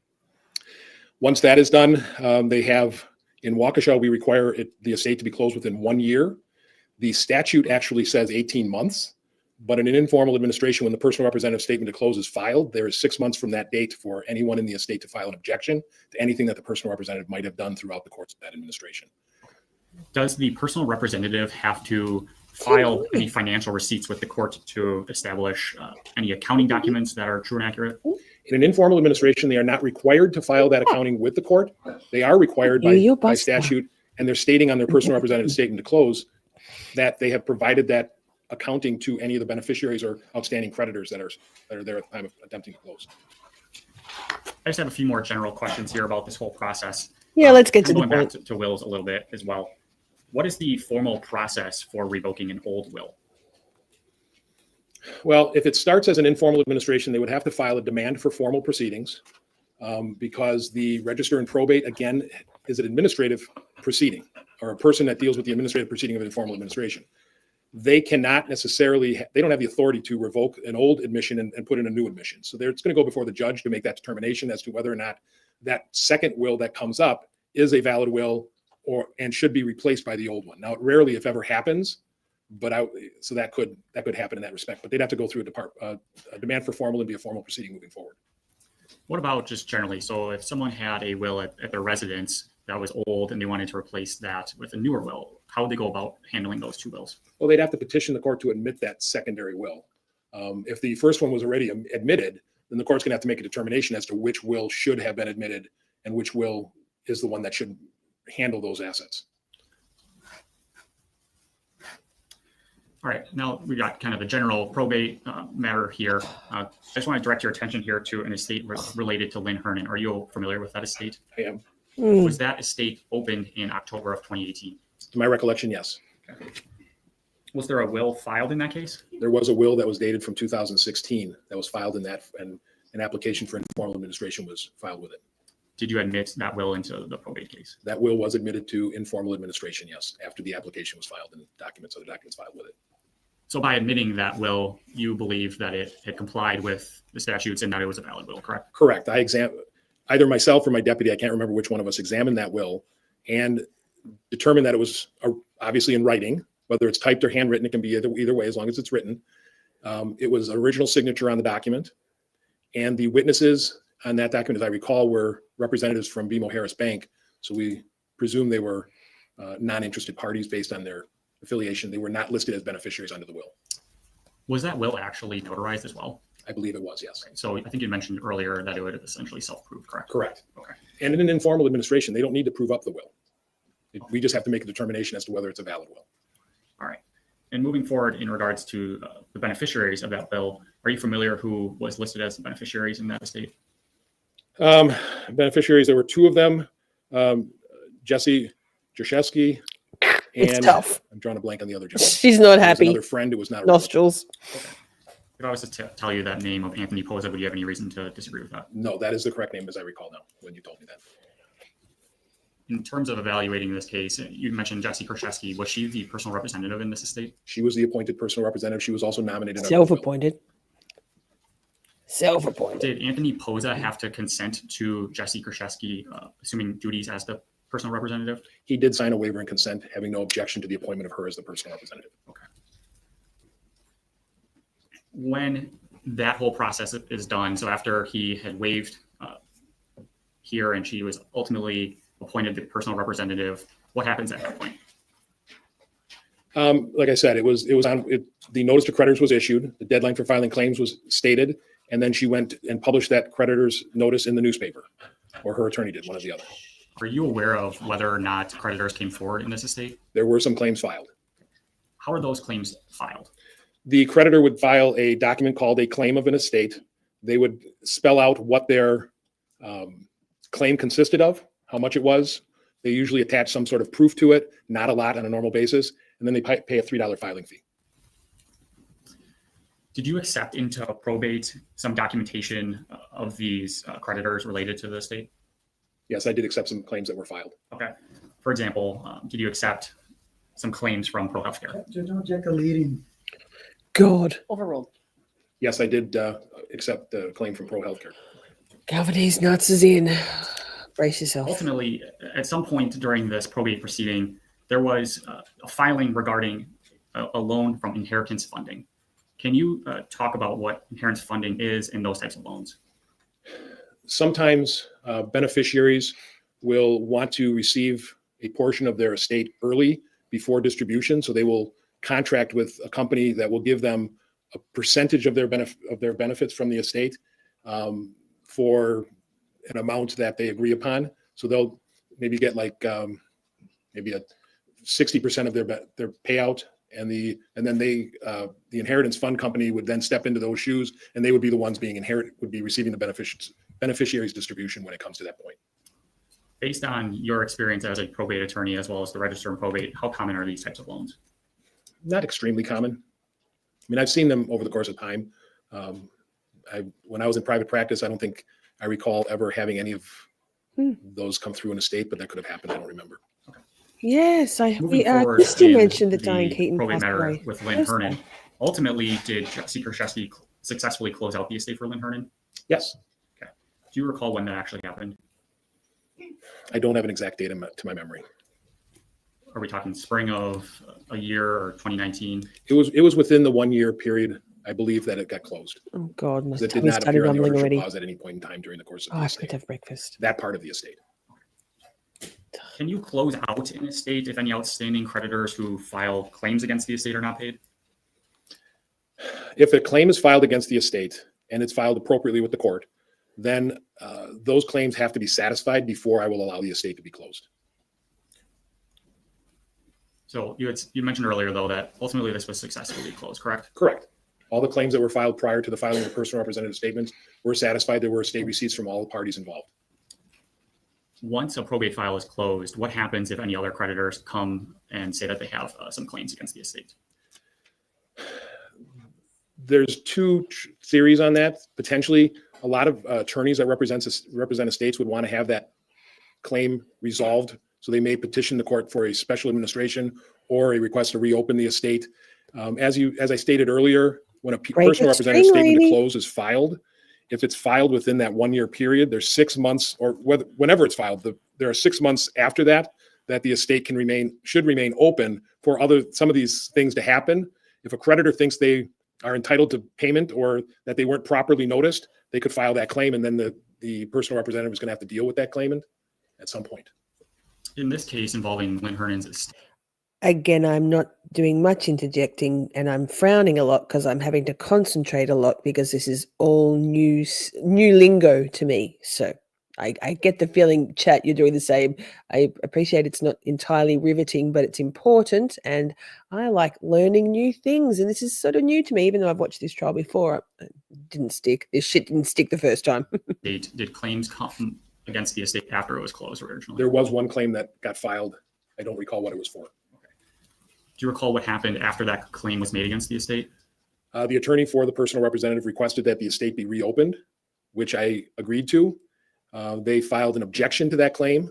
Once that is done, they have, in Waukesha, we require the estate to be closed within 1 year. The statute actually says 18 months, but in an informal administration, when the personal representative statement to close is filed, there is 6 months from that date for anyone in the estate to file an objection to anything that the personal representative might have done throughout the course of that administration. Does the personal representative have to file any financial receipts with the court to establish any accounting documents that are true and accurate? In an informal administration, they are not required to file that accounting with the court. They are required by statute, and they're stating on their personal representative statement to close that they have provided that accounting to any of the beneficiaries or outstanding creditors that are there at the time of attempting to close. I just have a few more general questions here about this whole process. Yeah, let's get to the going back point. to wills a little bit as well. What is the formal process for revoking an old will? Well, if it starts as an informal administration, they would have to file a demand for formal proceedings because the register and probate, again, is an administrative proceeding or a person that deals with the administrative proceeding of an informal administration. They cannot necessarily, they don't have the authority to revoke an old admission and put in a new admission. So it's going to go before the judge to make that determination as to whether or not that second will that comes up is a valid will and should be replaced by the old one. Now, it rarely, if ever, happens, but so that could happen in that respect. But they'd have to go through a demand for formal and be a formal proceeding moving forward. What about just generally? So if someone had a will at their residence that was old and they wanted to replace that with a newer will, how would they go about handling those two wills? Well, they'd have to petition the court to admit that secondary will. If the first one was already admitted, then the court's going to have to make a determination as to which will should have been admitted and which will is the one that should handle those assets. All right, now we got kind of the general probate matter here. I just want to direct your attention here to an estate related to Lynn Hernan. Are you familiar with that estate? I am. Was that estate opened in October of 2018? To my recollection, yes. Okay. Was there a will filed in that case? There was a will that was dated from 2016 that was filed in that, and an application for informal administration was filed with it. Did you admit that will into the probate case? That will was admitted to informal administration, yes, after the application was filed and other documents filed with it. So by admitting that will, you believe that it had complied with the statutes and that it was a valid will, correct? Correct. Either myself or my deputy, I can't remember which one of us, examined that will and determined that it was obviously in writing, whether it's typed or handwritten, it can be either way as long as it's written. It was an original signature on the document, and the witnesses on that document, as I recall, were representatives from BMO Harris Bank. So we presume they were non-interested parties based on their affiliation. They were not listed as beneficiaries under the will. Was that will actually notarized as well? I believe it was, yes. Okay. So I think you mentioned earlier that it would essentially self-prove, correct? Correct. Okay. And in an informal administration, they don't need to prove up the will. We just have to make a determination as to whether it's a valid will. All right. And moving forward in regards to the beneficiaries of that will, are you familiar who was listed as the beneficiaries in that estate? Beneficiaries, there were two of them, Jessy Kurczewski, It's and tough. I'm drawing a blank on the other gentleman. She's not There was happy. another friend who was not a Nostrils. Okay. If I was to tell you that name of Anthony Poza, would you have any reason to disagree with that? No, that is the correct name as I recall now when you told me that. In terms of evaluating this case, you mentioned Jessy Kurczewski. Was she the personal representative in this estate? She was the appointed personal representative. She was also nominated. under the will. Self-appointed. Self-appointed. Did Anthony Poza have to consent to Jessy Kurczewski assuming duties as the personal representative? He did sign a waiver and consent, having no objection to the appointment of her as the personal representative. Okay. When that whole process is done, so after he had waived here and she was ultimately appointed the personal representative, what happens at that point? Like I said, the notice to creditors was issued. The deadline for filing claims was stated, and then she went and published that creditor's notice in the newspaper, or her attorney did, one or the other. Are you aware of whether or not creditors came forward in this estate? There were some claims filed. How are those claims filed? The creditor would file a document called a claim of an estate. They would spell out what their claim consisted of, how much it was. They usually attach some sort of proof to it, not a lot on a normal basis, and then they pay a $3 filing fee. Did you accept into probate some documentation of these creditors related to the estate? Yes, I did accept some claims that were filed. Okay. For example, did you accept some claims from Pro Healthcare? God. Overruled. Yes, I did accept the claim from Pro Healthcare. Galvindeeznuts is in. Brace yourself. Ultimately, at some point during this probate proceeding, there was a filing regarding a loan from inheritance funding. Can you talk about what inheritance funding is and those types of loans? Sometimes beneficiaries will want to receive a portion of their estate early before distribution, so they will contract with a company that will give them a percentage of their benefits from the estate for an amount that they agree upon. So they'll maybe get like maybe a 60% of their payout, and then the inheritance fund company would then step into those shoes, and they would be the ones would be receiving the beneficiary's distribution when it comes to that point. Based on your experience as a probate attorney, as well as the register in probate, how common are these types of loans? Not extremely common. I mean, I've seen them over the course of time. When I was in private practice, I don't think I recall ever having any of those come through an estate, but that could have happened. I don't remember. Yes, Moving forward Christy in mentioned that Diane the Keaton probate passed matter away. with Lynn Hernan. Ultimately, did Jessy Kurczewski successfully close out the estate for Lynn Hernan? Yes. Okay. Do you recall when that actually happened? I don't have an exact date to my memory. Are we talking spring of a year or 2019? It was within the 1 year period, I believe, that it got closed. Oh God, my It did tummy not started appear on the rumbling ownership already. laws at any point in time during the course of Oh, the I estate. could have breakfast. That part of the estate. Can you close out an estate if any outstanding creditors who file claims against the estate are not paid? If a claim is filed against the estate and it's filed appropriately with the court, then those claims have to be satisfied before I will allow the estate to be closed. So you mentioned earlier, though, that ultimately this was successfully closed, correct? Correct. All the claims that were filed prior to the filing of the personal representative statements were satisfied. There were estate receipts from all the parties involved. Once a probate file is closed, what happens if any other creditors come and say that they have some claims against the estate? There's two theories on that. Potentially, a lot of attorneys that represent estates would want to have that claim resolved. So they may petition the court for a special administration or a request to reopen the estate. As I stated earlier, when a personal representative statement to close is filed, if it's filed within that 1 year period, there's 6 months, or whenever it's filed, there are 6 months after that the estate should remain open for some of these things to happen. If a creditor thinks they are entitled to payment or that they weren't properly noticed, they could file that claim, and then the personal representative is going to have to deal with that claimant at some point. In this case involving Lynn Hernan's estate, Again, I'm not doing much interjecting, and I'm frowning a lot because I'm having to concentrate a lot because this is all new lingo to me. So I get the feeling, chat, you're doing the same. I appreciate it's not entirely riveting, but it's important, and I like learning new things. And this is sort of new to me, even though I've watched this trial before. It didn't stick. This shit didn't stick the first time. did claims come against the estate after it was closed originally? There was one claim that got filed. I don't recall what it was for. Do you recall what happened after that claim was made against the estate? The attorney for the personal representative requested that the estate be reopened, which I agreed to. They filed an objection to that claim,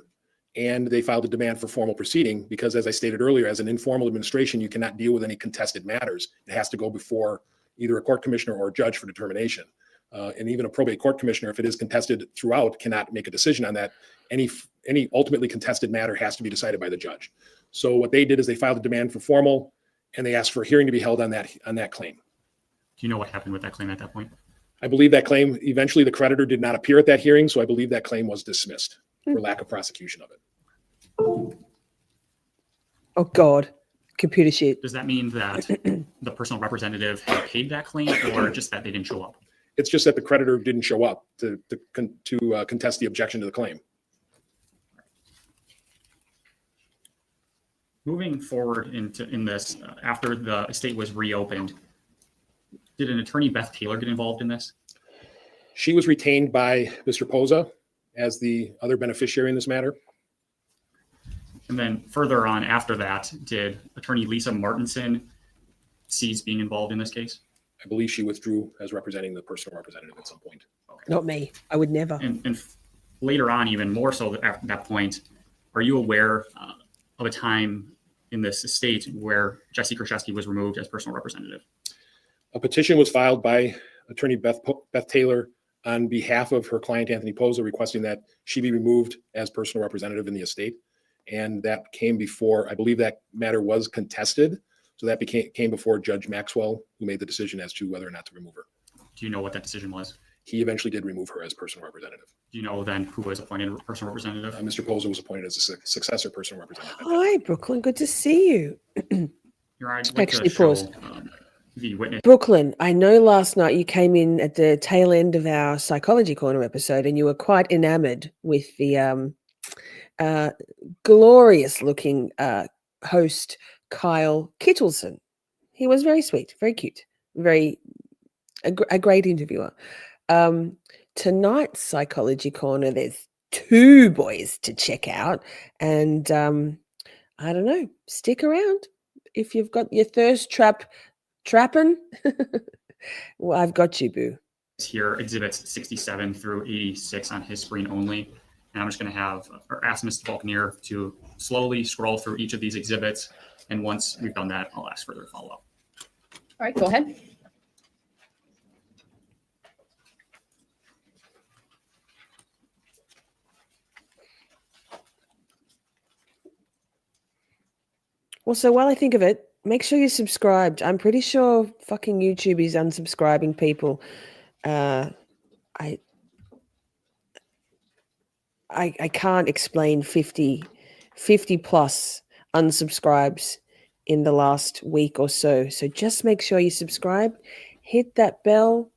and they filed a demand for formal proceeding because, as I stated earlier, as an informal administration, you cannot deal with any contested matters. It has to go before either a court commissioner or a judge for determination. And even a probate court commissioner, if it is contested throughout, cannot make a decision on that. Any ultimately contested matter has to be decided by the judge. So what they did is they filed a demand for formal, and they asked for a hearing to be held on that claim. Do you know what happened with that claim at that point? I believe that claim, eventually the creditor did not appear at that hearing, so I believe that claim was dismissed for lack of prosecution of it. Oh God, computer shit. Does that mean that the personal representative had paid that claim, or just that they didn't show up? It's just that the creditor didn't show up to contest the objection to the claim. Moving forward in this, after the estate was reopened, did an attorney, Beth Taylor, get involved in this? She was retained by Mr. Posa as the other beneficiary in this matter. And then further on after that, did attorney Lisa Martinson cease being involved in this case? I believe she withdrew as representing the personal representative at some point. Okay. Not me. I would never. And later on, even more so at that point, are you aware of a time in this estate where Jessy Kurczewski was removed as personal representative? A petition was filed by attorney Beth Taylor on behalf of her client, Anthony Posa, requesting that she be removed as personal representative in the estate. And that came before, I believe that matter was contested. So that came before Judge Maxwell, who made the decision as to whether or not to remove her. Do you know what that decision was? He eventually did remove her as personal representative. Do you know then who was appointed personal representative? Mr. Posa was appointed as a successor personal representative. Hi, Brooklyn. Good to see you. Your Honor, I'd like Actually, to show, pause. The witness. Brooklyn, I know last night you came in at the tail end of our Psychology Corner episode and you were quite enamored with the glorious looking host, Kyle Kittleson. He was very sweet, very cute, a great interviewer. Tonight's Psychology Corner, there's 2 boys to check out. And I don't know, stick around. If you've got your thirst trapping, well, I've got you, boo. Here, exhibits 67 through 86 on his screen only. And I'm just going to ask Mr. Falconer to slowly scroll through each of these exhibits. And once we've done that, I'll ask further follow-up. All right, go ahead. Well, so while I think of it, make sure you're subscribed. I'm pretty sure fucking YouTube is unsubscribing people. I can't explain 50 plus unsubscribes in the last week or so. So just make sure you subscribe, hit that bell.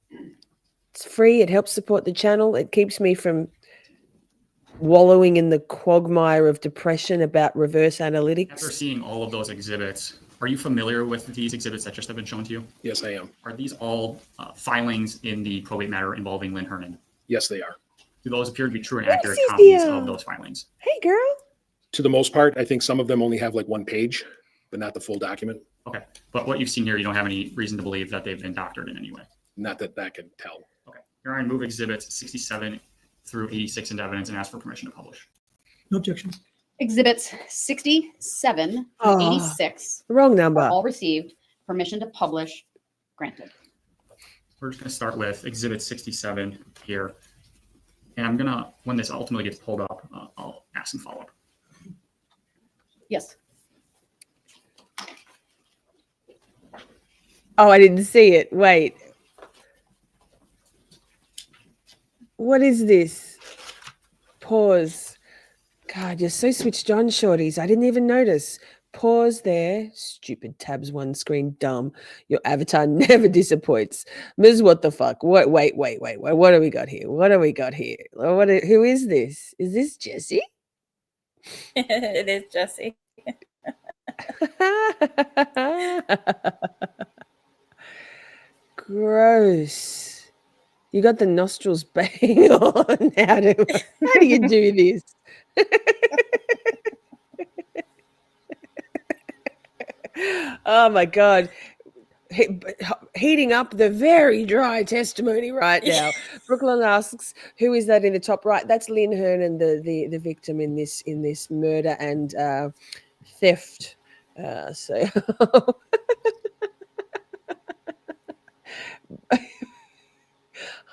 It's free. It helps support the channel. It keeps me from wallowing in the quagmire of depression about reverse analytics. After seeing all of those exhibits, are you familiar with these exhibits that just have been shown to you? Yes, I am. Are these all filings in the probate matter involving Lynn Hernan? Yes, they are. Do those appear to be true and accurate is copies the, of those filings? Hey, girl. To the most part, I think some of them only have like 1 page, but not the full document. Okay. But what you've seen here, you don't have any reason to believe that they've been doctored in any way? Not that I can tell. Okay. Your Honor, move exhibits 67 through 86 into evidence and ask for permission to publish. No objections. Exhibits 67 through Oh, 86 wrong number. all received. Permission to publish granted. We're just going to start with exhibit 67 here. And I'm going to, when this ultimately gets pulled up, I'll ask some follow-up. Yes. Oh, I didn't see it. Wait. What is this? Pause. God, you're so switched on, Shorties. I didn't even notice. Pause there. Stupid tabs one screen. Dumb. Your avatar never disappoints. Ms. What the fuck? Wait. What do we got here? Who is this? Is this Jessy? It is Jessy. Gross. You got the nostrils bang on. How do you do this? Oh my God. Heating up the very dry testimony right now. Brooklyn asks, who is that in the top right? That's Lynn Hernan, the victim in this murder and theft.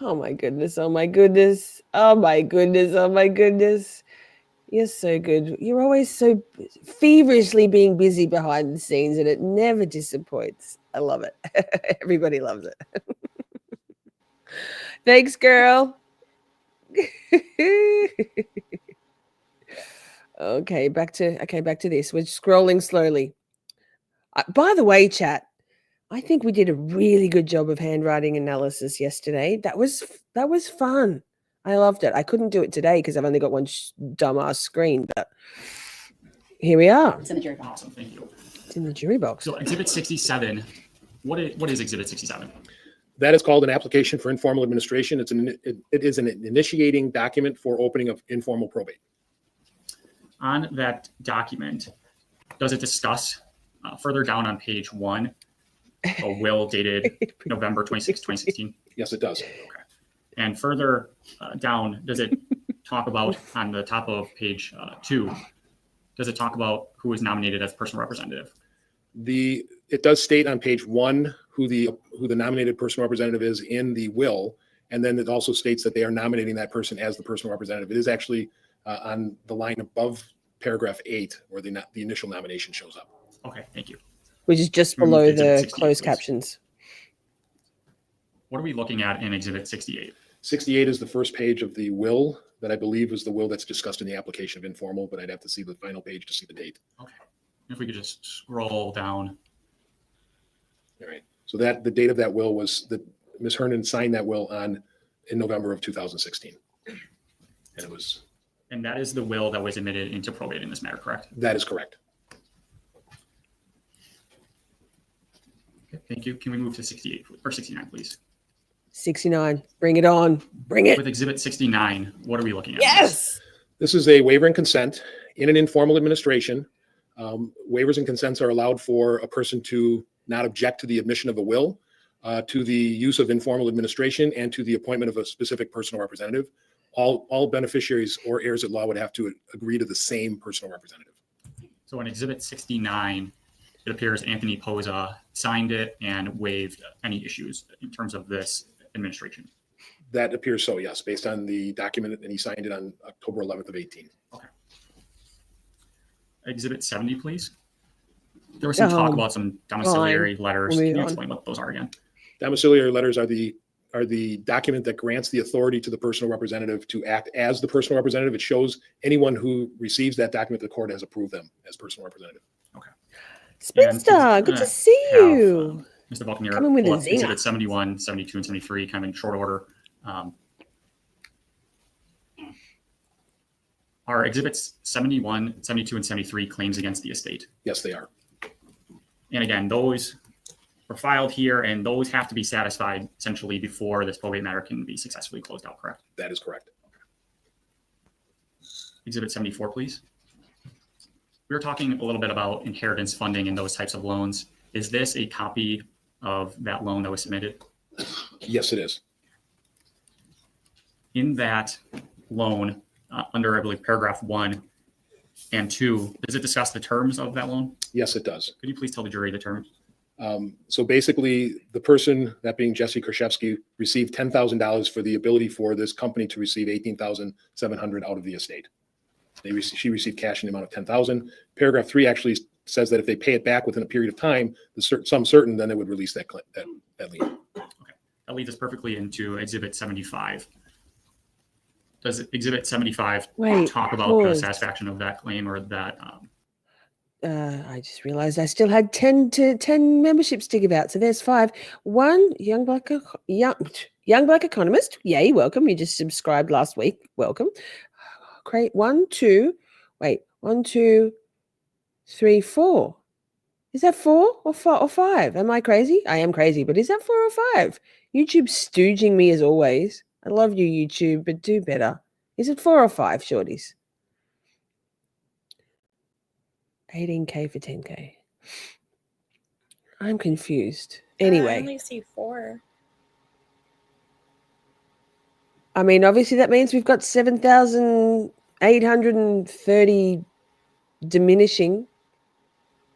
Oh my goodness. You're so good. You're always so feverishly being busy behind the scenes and it never disappoints. I love it. Everybody loves it. Thanks, girl. Okay, back to this. We're scrolling slowly. By the way, chat, I think we did a really good job of handwriting analysis yesterday. That was fun. I loved it. I couldn't do it today because I've only got one dumbass screen, but here we are. It's in the jury box. Awesome, thank you. It's in the jury box. So Exhibit 67, what is Exhibit 67? That is called an application for informal administration. It is an initiating document for opening of informal probate. On that document, does it discuss further down on page 1 a will dated November 26, 2016? Yes, it does. Okay. And further down, does it talk about, on the top of page 2, does it talk about who is nominated as personal representative? It does state on page 1 who the nominated personal representative is in the will, and then it also states that they are nominating that person as the personal representative. It is actually on the line above paragraph 8 where the initial nomination shows up. Okay, thank you. Which is just Can we move below to Exhibit the 68, closed please? captions. What are we looking at in Exhibit 68? 68 is the first page of the will that I believe was the will that's discussed in the application of informal, but I'd have to see the final page to see the date. Okay. If we could just scroll down. All right. So that the date of that will was that Ms. Hernan signed that will in November of 2016. And it was. And that is the will that was admitted into probate in this matter, correct? That is correct. Okay, thank you. Can we move to 68 or 69, please? 69. Bring it on. Bring it. With Exhibit 69, what are we looking at? Yes. This is a waiver and consent in an informal administration. Waivers and consents are allowed for a person to not object to the admission of a will, to the use of informal administration, and to the appointment of a specific personal representative. All beneficiaries or heirs at law would have to agree to the same personal representative. So in Exhibit 69, it appears Anthony Poza signed it and waived any issues in terms of this administration. That appears so, yes, based on the document, and he signed it on October 11th of 18. Okay. Exhibit 70, please. There was some talk about some domiciliary letters. Can you explain what those are again? Domiciliary letters are the document that grants the authority to the personal representative to act as the personal representative. It shows anyone who receives that document, the court has approved them as personal representative. Okay. Spencer, good to see you. Mr. Buccaneer, Coming with pull a up zinger. Exhibit 71, 72, and 73, kind of in short order. Are Exhibits 71, 72, and 73 claims against the estate? Yes, they are. And again, those were filed here, and those have to be satisfied essentially before this probate matter can be successfully closed out, correct? That is correct. Exhibit 74, please. We were talking a little bit about inheritance funding and those types of loans. Is this a copy of that loan that was submitted? Yes, it is. In that loan, under, I believe, paragraph 1 and 2, does it discuss the terms of that loan? Yes, it does. Could you please tell the jury the terms? So basically, the person, that being Jessy Kurczewski, received $10,000 for the ability for this company to receive $18,700 out of the estate. She received cash in the amount of $10,000. Paragraph 3 actually says that if they pay it back within a period of time, some certain, then they would release that lien. Okay, that leads us perfectly into Exhibit 75. Does Exhibit 75 talk about the satisfaction of that claim or that? I just realized I still had 10 memberships to give out. So there's 5. 1 young black economist. Yay, welcome. You just subscribed last week. Welcome. Great. 1, 2. Wait. 1, 2, 3, 4. Is that 4 or 5? Am I crazy? I am crazy, but is that 4 or 5? YouTube's stooging me as always. I love you, YouTube, but do better. Is it 4 or 5, shorties? 18K for 10K. I'm confused. Anyway. I only see 4. I mean, obviously that means we've got 7,830 diminishing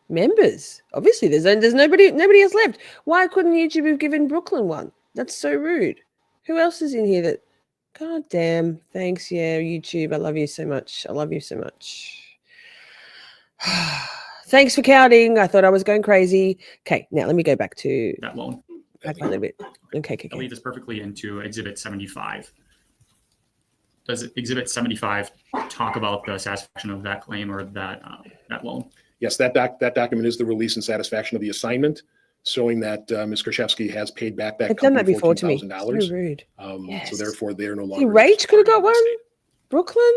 members. Obviously, there's nobody else left. Why couldn't YouTube have given Brooklyn one? That's so rude. Who else is in here that? God damn. Thanks, yeah, YouTube. I love you so much. I love you so much. Thanks for counting. I thought I was going crazy. Okay, now let me go back to that loan. Back a little bit. Okay. That leads us perfectly into Exhibit 75. Does Exhibit 75 talk about the satisfaction of that claim or that loan? Yes, that document is the release and satisfaction of the assignment. showing that Ms. Kurczewski has paid back that I've done that company before to me. $14,000. So rude. So Yes. therefore, they are no See, longer. Rach could have got one. estate. Brooklyn.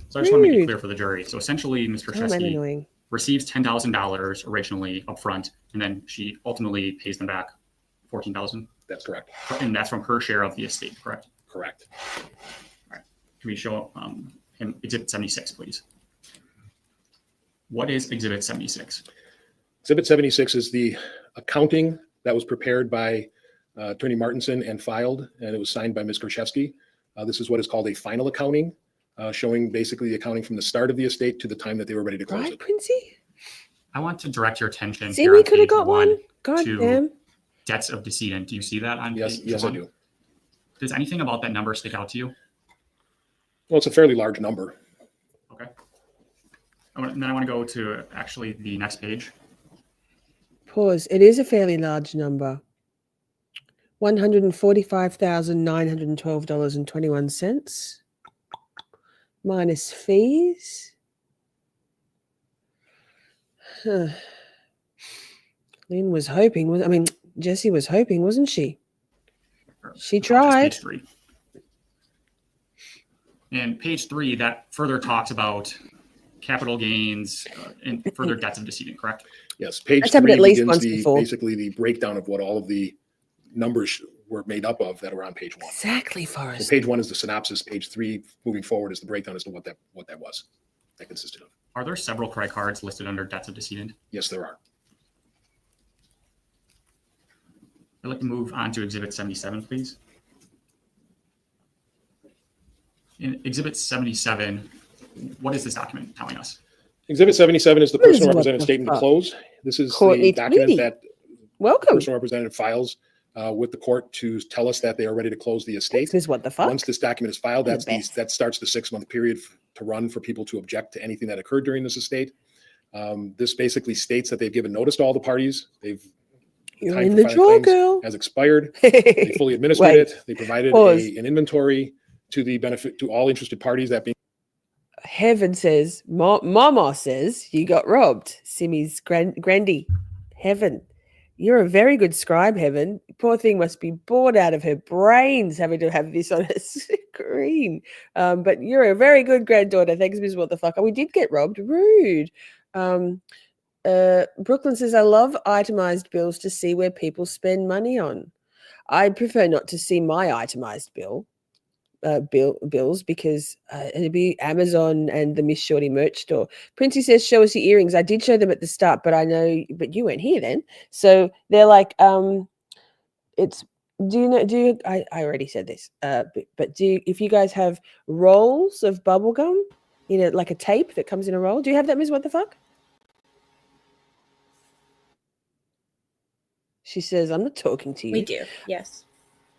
So I just want to make it Rude. clear for the jury. So essentially, Ms. Oh, I'm Kurczewski annoying. receives $10,000 originally upfront, and then she ultimately pays them back $14,000, That's correct. and that's from her share of the estate, correct? Correct. Can we show him Exhibit 76, please? What is Exhibit 76? Exhibit 76 is the accounting that was prepared by Attorney Martinson and filed, and it was signed by Ms. Kurczewski. This is what is called a final accounting, showing basically the accounting from the start of the estate to the time that they were ready to close Right, it. Princey? I want to direct your attention See, here we on could have page got one. God to damn. debts of decedent. Do you see that on Yes, page yes, I 1? do. Does anything about that number stick out to you? Well, it's a fairly large number. Okay. And then I want to go to actually the next page. Pause. It is a fairly large number. $145,912.21 minus fees. Huh. Lynn was hoping. I mean, Jessy was hoping, wasn't she? She That's tried. Page 3. And page 3, that further talks about capital gains and further debts of decedent, correct? Yes, page That's happened 3 at least begins once the, before. basically the breakdown of what all of the numbers were made up of that are on page 1. Exactly, So Forrest. page 1 is the synopsis. Page 3, moving forward, is the breakdown as to what that was. That consisted of. Are there several credit cards listed under debts of decedent? Yes, there are. I'd like to move on to Exhibit 77, please. In Exhibit 77, what is this document telling us? Exhibit 77 is the What is personal what representative the statement to fuck? close. This is Courtney the document Tweedy. that the Welcome. personal representative files with the court to tell us that they are ready to close the estate. This is what the fuck. Once this document is filed, You're the best. that starts the 6-month period to run for people to object to anything that occurred during this estate. This basically states that they've given notice to all the parties. They've You're time in for the filing draw, claims girl. has expired. They fully administered Wait. it. They provided Pause. an inventory to the benefit to all interested parties. That being Heaven says, Mama says you got robbed. Simmy's Grandy. Heaven. You're a very good scribe, Heaven. Poor thing must be bored out of her brains having to have this on a screen. But you're a very good granddaughter. Thanks, Miss What the Fuck. We did get robbed. Rude. Brooklyn says, I love itemized bills to see where people spend money on. I prefer not to see my itemized bills because it'd be Amazon and the Miss Shorty merch store. Princey says, show us your earrings. I did show them at the start, but you weren't here then. So they're like, I already said this, but if you guys have rolls of bubble gum, like a tape that comes in a roll, do you have that, Miss What the Fuck? She says, I'm not talking to you. We do, yes.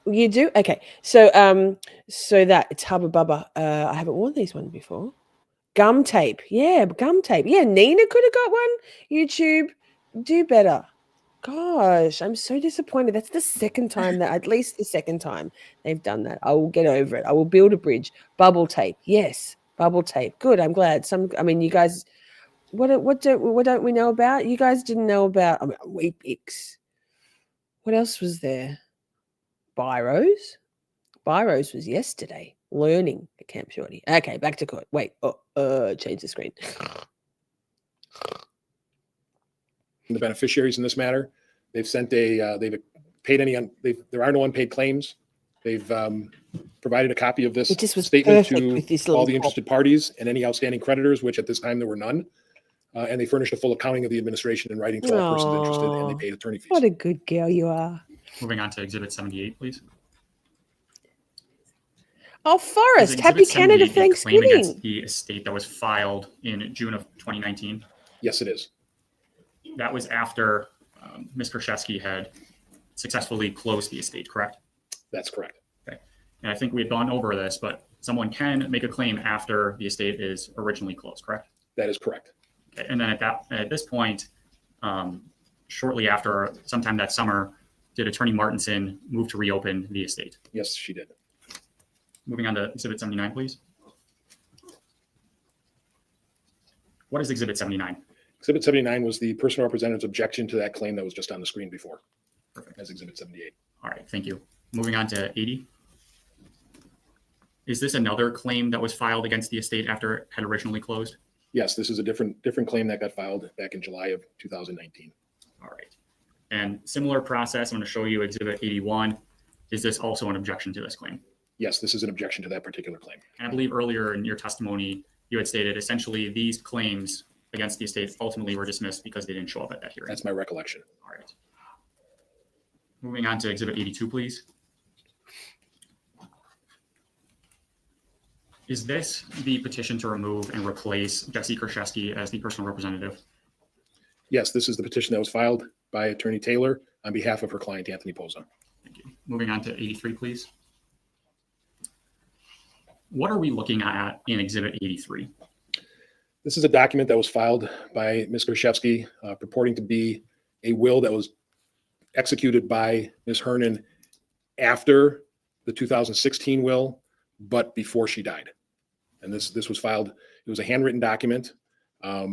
You do? Okay. So that it's Hubba Bubba. I haven't worn these ones before. Gum tape. Yeah, gum tape. Yeah, Nina could have got one. YouTube, do better. Gosh, I'm so disappointed. That's the second time at least the second time they've done that. I will get over it. I will build a bridge. Bubble tape. Yes, bubble tape. Good. I'm glad. You guys, what don't we know about? You guys didn't know about Weet-Bix. What else was there? Biros. Biros was yesterday. Learning at Camp Shorty. Okay, back to court. Wait. Change the screen. the beneficiaries in this matter, they've sent they've paid there are no unpaid claims. They've provided a copy of this statement to all the interested parties and any outstanding creditors, which at this time there were none. And they furnished a full accounting of the administration in writing to all persons interested, and they paid attorney fees. What a good girl you are. Moving on to Exhibit 78, please. Oh, Forrest, happy Canada Thanksgiving. Claim against the estate that was filed in June of 2019. Yes, it is. That was after Ms. Kurczewski had successfully closed the estate, correct? That's correct. Okay. And I think we had gone over this, but someone can make a claim after the estate is originally closed, correct? That is correct. Okay. And then at this point, shortly after, sometime that summer, did Attorney Martinson move to reopen the estate? Yes, she did. Moving on to Exhibit 79, please. What is Exhibit 79? Exhibit 79 was the personal representative's objection to that claim that was just on the screen before. Perfect. As Exhibit 78. All right, thank you. Moving on to 80. Is this another claim that was filed against the estate after it had originally closed? Yes, this is a different claim that got filed back in July of 2019. All right. And similar process, I'm going to show you Exhibit 81. Is this also an objection to this claim? Yes, this is an objection to that particular claim. And I believe earlier in your testimony, you had stated essentially these claims against the estate ultimately were dismissed because they didn't show up at that hearing. That's my recollection. All right. Moving on to Exhibit 82, please. Is this the petition to remove and replace Jessy Kurczewski as the personal representative? Yes, this is the petition that was filed by Attorney Taylor on behalf of her client, Anthony Poza. Thank you. Moving on to 83, please. What are we looking at in Exhibit 83? This is a document that was filed by Ms. Kurczewski purporting to be a will that was executed by Ms. Hernan after the 2016 will, but before she died. And this was filed, it was a handwritten document. I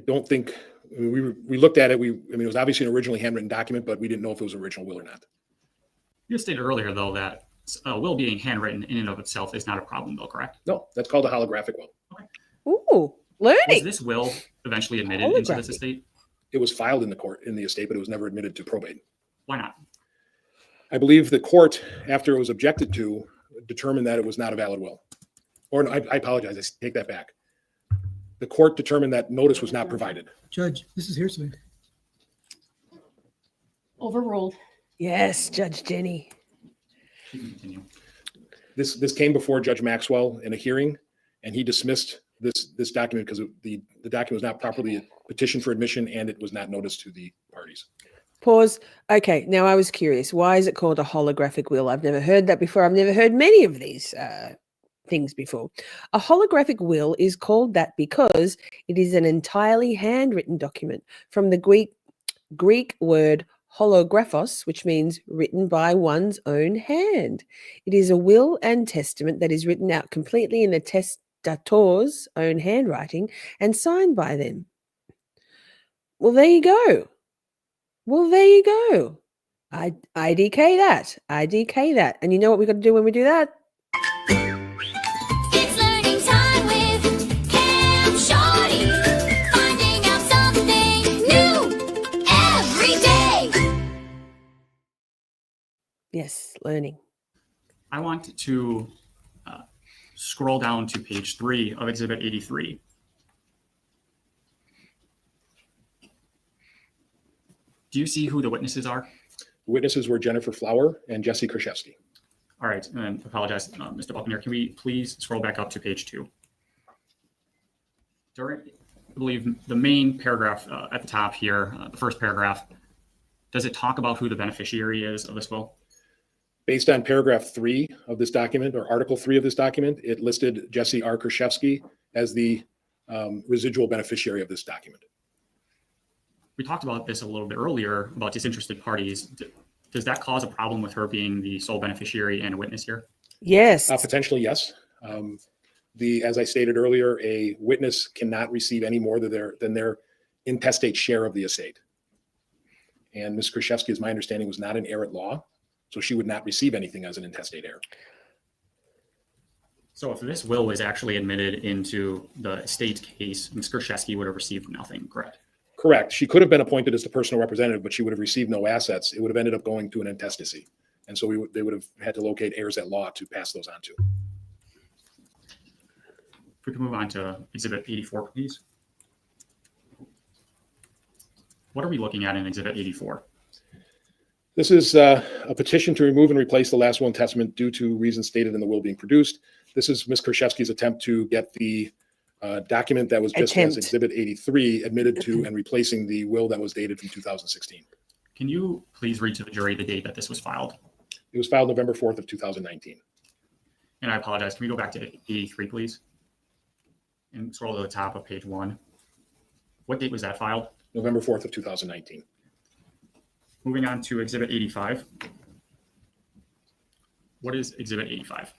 don't think, we looked at it, it was obviously an originally handwritten document, but we didn't know if it was an original will or not. You stated earlier, though, that a will being handwritten in and of itself is not a problem, though, correct? No, that's called a holographic will. Okay. Ooh, learning. Was this will eventually admitted into this estate? It was filed in the estate, but it was never admitted to probate. Why not? I believe the court, after it was objected to, determined that it was not a valid will. Or no, I apologize, I take that back. The court determined that notice was not provided. Judge, this is hearsay. Overruled. Yes, Judge Jenny. Continue. This came before Judge Maxwell in a hearing, and he dismissed this document because the document was not properly petitioned for admission and it was not noticed to the parties. Pause. Okay, now I was curious. Why is it called a holographic will? I've never heard that before. I've never heard many of these things before. A holographic will is called that because it is an entirely handwritten document from the Greek word holographos, which means written by one's own hand. It is a will and testament that is written out completely in the testator's own handwriting and signed by them. Well, there you go. I DK that. And you know what we got to do when we do that? It's learning time with Cam Shorty. Finding out something new every day. Yes, learning. I want to scroll down to page 3 of Exhibit 83. Do you see who the witnesses are? The witnesses were Jennifer Flower and Jessy Kurczewski. All right, and I apologize, Mr. Buckner. Can we please scroll back up to page 2? I believe the main paragraph at the top here, the first paragraph, does it talk about who the beneficiary is of this will? Based on paragraph 3 of this document, or article 3 of this document, it listed Jessy R. Kurczewski as the residual beneficiary of this document. We talked about this a little bit earlier about disinterested parties. Does that cause a problem with her being the sole beneficiary and a witness here? Yes. Potentially, yes. As I stated earlier, a witness cannot receive any more than their intestate share of the estate. And Ms. Kurczewski, as my understanding, was not an heir at law, so she would not receive anything as an intestate heir. So if this will is actually admitted into the estate case, Ms. Kurczewski would have received nothing, correct? Correct. She could have been appointed as the personal representative, but she would have received no assets. It would have ended up going to an intestacy. And so they would have had to locate heirs at law to pass those on to. If we can move on to Exhibit 84, please. What are we looking at in Exhibit 84? This is a petition to remove and replace the last will and testament due to reasons stated in the will being produced. This is Ms. Kurczewski's attempt to get the document that was just as Exhibit 83 admitted to and replacing the will that was dated from 2016. Can you please read to the jury the date that this was filed? It was filed November 4th of 2019. And I apologize. Can we go back to 83, please? And scroll to the top of page 1. What date was that filed? November 4th of 2019. Moving on to Exhibit 85. What is Exhibit 85?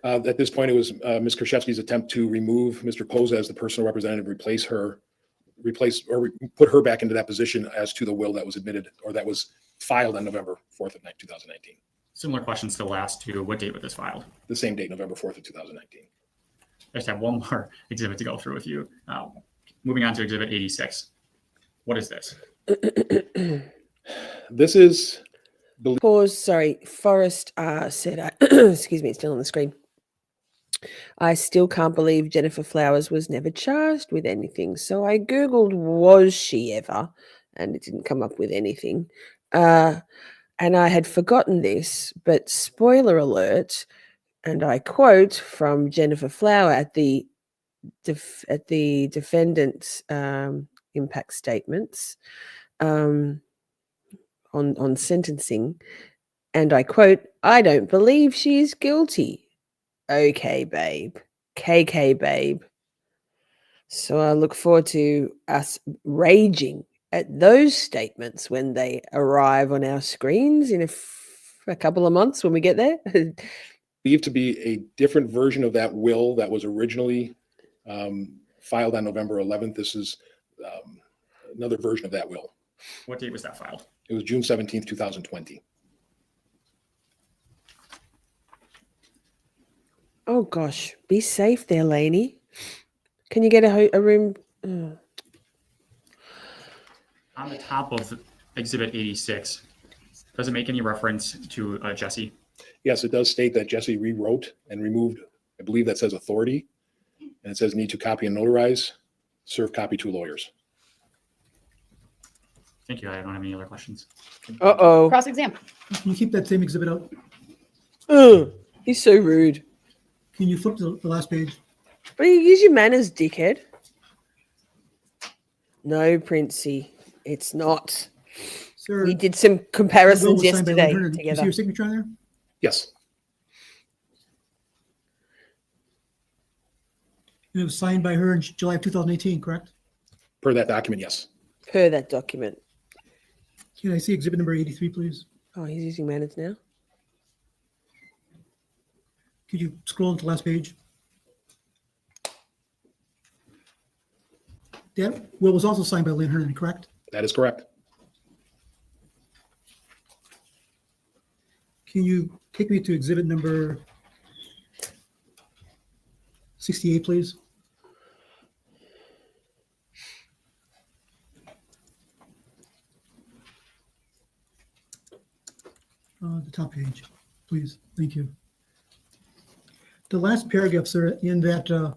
At this point, it was Ms. Kurczewski's attempt to remove Mr. Poza as the personal representative, put her back into that position as to the will that was admitted or that was filed on November 4th of 2019. Similar questions to the last two. What date was this filed? The same date, November 4th of 2019. I just have one more exhibit to go through with you. Moving on to exhibit 86. What is this? This is Pause. Sorry. Forrest said, excuse me, it's still on the screen. I still can't believe Jennifer Flowers was never charged with anything. So I Googled, was she ever? And it didn't come up with anything. And I had forgotten this, but spoiler alert, and I quote from Jennifer Flower at the defendant's impact statements on sentencing, and I quote, "I don't believe she's guilty." Okay, babe. KK, babe. So I look forward to us raging at those statements when they arrive on our screens in a couple of months when we get there. believed to be a different version of that will that was originally filed on November 11th. This is another version of that will. What date was that filed? It was June 17th, 2020. Oh gosh, be safe there, Lainey. Can you get a room? On the top of Exhibit 86, does it make any reference to Jessy? Yes, it does state that Jessy rewrote and removed, I believe that says authority, and it says need to copy and notarize, serve copy to lawyers. Thank you. I don't have any other questions. Uh-oh. Cross exam. Can you keep that same exhibit out? He's so rude. Can you flip to the last page? But you use your manners, dickhead. No, Princey, it's not. Sir, We did some the will comparisons was signed by Lynn yesterday Hernan. You see together. your signature on there? Yes, And it was signed by her in July of 2018, correct? per that document, yes. Per that document. Can I see exhibit number 83, please? Oh, he's using manners now. Could you scroll to the last page? That will was also signed by Lynn Hernan, correct? That is correct. Can you take me to exhibit number 68, please? The top page, please. Thank you. The last paragraph, sir, in that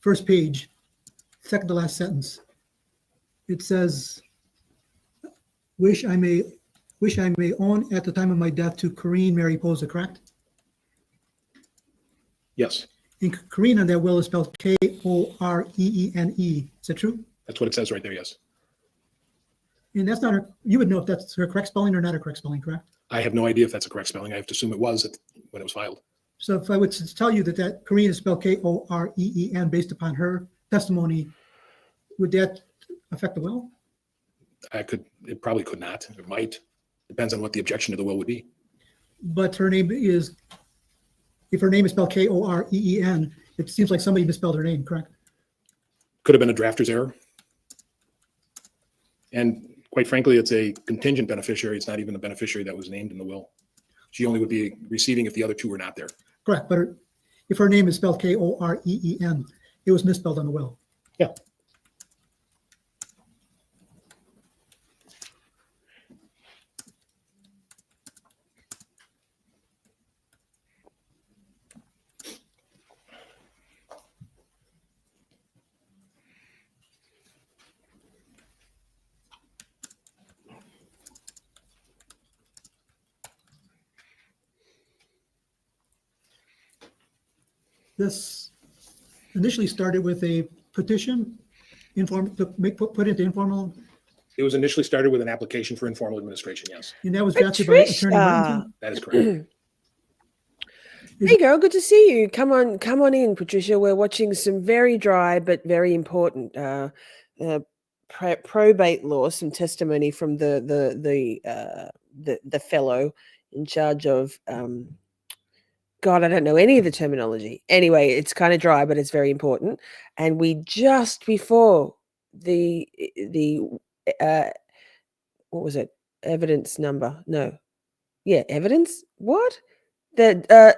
first page, second to last sentence, it says, wish I may own at the time of my death to Corrine Mary Poza, correct? Yes, And Corrine on that will is spelled K-O-R-E-E-N-E. Is that true? that's what it says right there, yes. And that's not her, you would know if that's her correct spelling or not her correct spelling, correct? I have no idea if that's a correct spelling. I have to assume it was when it was filed. So if I would tell you that Corrine is spelled K-O-R-E-E-N based upon her testimony, would that affect the will? It probably could not. It might. Depends on what the objection to the will would be. But her name is, if her name is spelled K-O-R-E-E-N, it seems like somebody misspelled her name, correct? Could have been a drafter's error. And quite frankly, it's a contingent beneficiary. It's not even the beneficiary that was named in the will. She only would be receiving if the other two were not there. Correct, but if her name is spelled K-O-R-E-E-N, it was misspelled on the will. Yeah. This initially started with a petition, put into informal, It was initially started with an application for informal administration, yes. and that was drafted by Attorney Burnington. That is correct. Hey girl, good to see you. Come on in, Patricia. We're watching some very dry but very important probate law, some testimony from the fellow in charge of God, I don't know any of the terminology. Anyway, it's kind of dry, but it's very important. And we just before the what was it? Evidence number? No. Yeah, evidence? What? The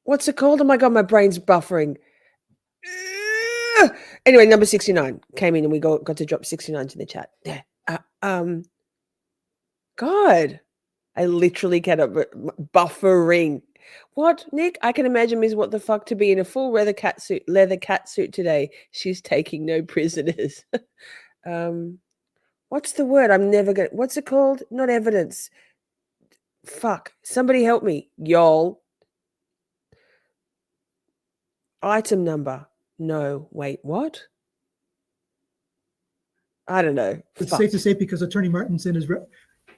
what's it called? Oh my God, my brain's buffering. Anyway, number 69 came in and we got to drop 69 to the chat. Yeah. God, I literally cannot buffering. What, Nick? I can imagine Ms. What the fuck to be in a full leather cat suit today. She's taking no prisoners. What's the word? I'm never gonna. What's it called? Not evidence. Fuck. Somebody help me, y'all. Item number. No. Wait. What? I don't know. It's Fuck. safe to say because Attorney Martinson is,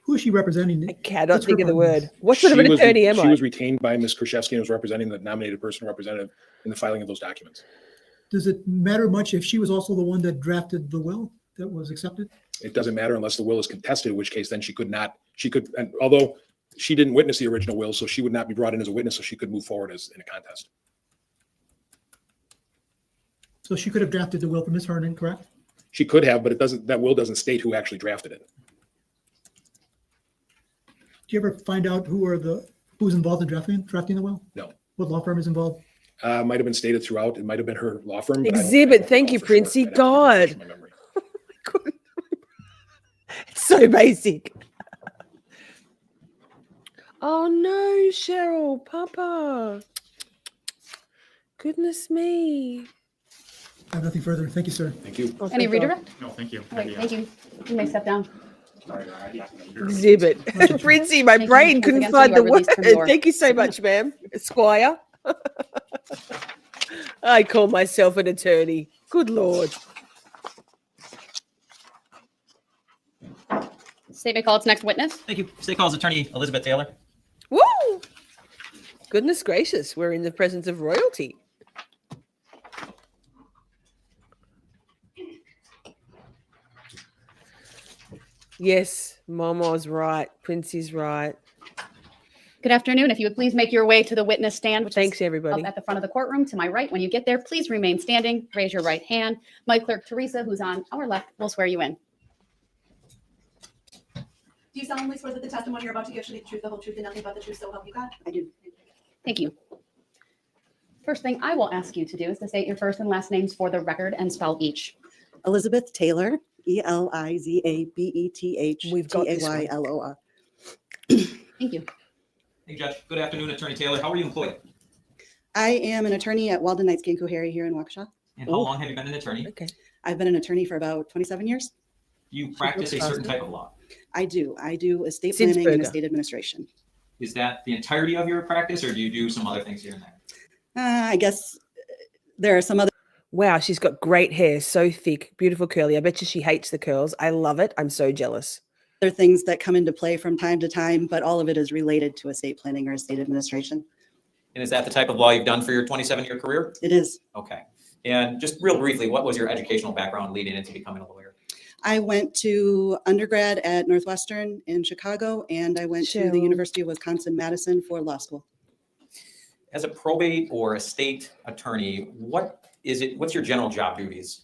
who is she representing? I cannot What's her think of the purpose? word. What sort of an attorney am She I? was retained by Ms. Kurczewski and was representing the nominated person representative in the filing of those documents. Does it matter much if she was also the one that drafted the will that was accepted? It doesn't matter unless the will is contested, in which case then she could, and although she didn't witness the original will, so she would not be brought in as a witness, so she could move forward as in a contest. So she could have drafted the will for Ms. Hernan, correct? She could have, but that will doesn't state who actually drafted it. Do you ever find out who's involved in drafting the will? No. What law firm is involved? Might have been stated throughout. It might have been her law firm. But I Exhibit. don't Thank recall you, for sure. Princey. I'd have to refresh God. my memory. It's so basic. Oh no, Cheryl, Papa. Goodness me. I have nothing further. Thank you, sir. Thank you. Oh, Any thank God. redirect? No, thank you. All right, thank you. You may step down. Exhibit. Princey, my Thank you brain once couldn't again, so find you the are word. released from your Thank you so much, ma'am. Squire. I call myself an attorney. Good Lord. State may call its next witness. Thank you. State calls attorney Elizabeth Taylor. Woo! Goodness gracious, we're in the presence of royalty. Yes, Momo's right. Princey's right. Good afternoon. If you would please make your way to the witness stand, which Thanks, is everybody. up at the front of the courtroom to my right. When you get there, please remain standing. Raise your right hand. My clerk, Teresa, who's on our left, will swear you in. Do you solemnly swear that the testimony you're about to give should be the truth, the whole truth, and nothing but the truth, so help you God? I do. Thank you. First thing I will ask you to do is to state your first and last names for the record and spell each. Elizabeth Taylor, Elizabeth We've got this one. Taylor. Thank you. Hey, Judge. Good afternoon, Attorney Taylor. How are you employed? I am an attorney at Walden Knights Ginkgo here in Waukesha. And how long have you been an attorney? Okay. I've been an attorney for about 27 years. Do you practice a certain type of law? I do. I do estate Since planning and Berger. estate administration. Is that the entirety of your practice, or do you do some other things here and there? I guess there are some other Wow, she's got great hair, so thick, beautiful curly. I bet you she hates the curls. I love it. I'm so jealous. things that come into play from time to time, but all of it is related to estate planning or estate administration. And is that the type of law you've done for your 27-year career? It is. Okay. And just real briefly, what was your educational background leading into becoming a lawyer? I went to undergrad at Northwestern in Chicago, and I went to the Cheryl. University of Wisconsin-Madison for law school. As a probate or estate attorney, what's your general job duties?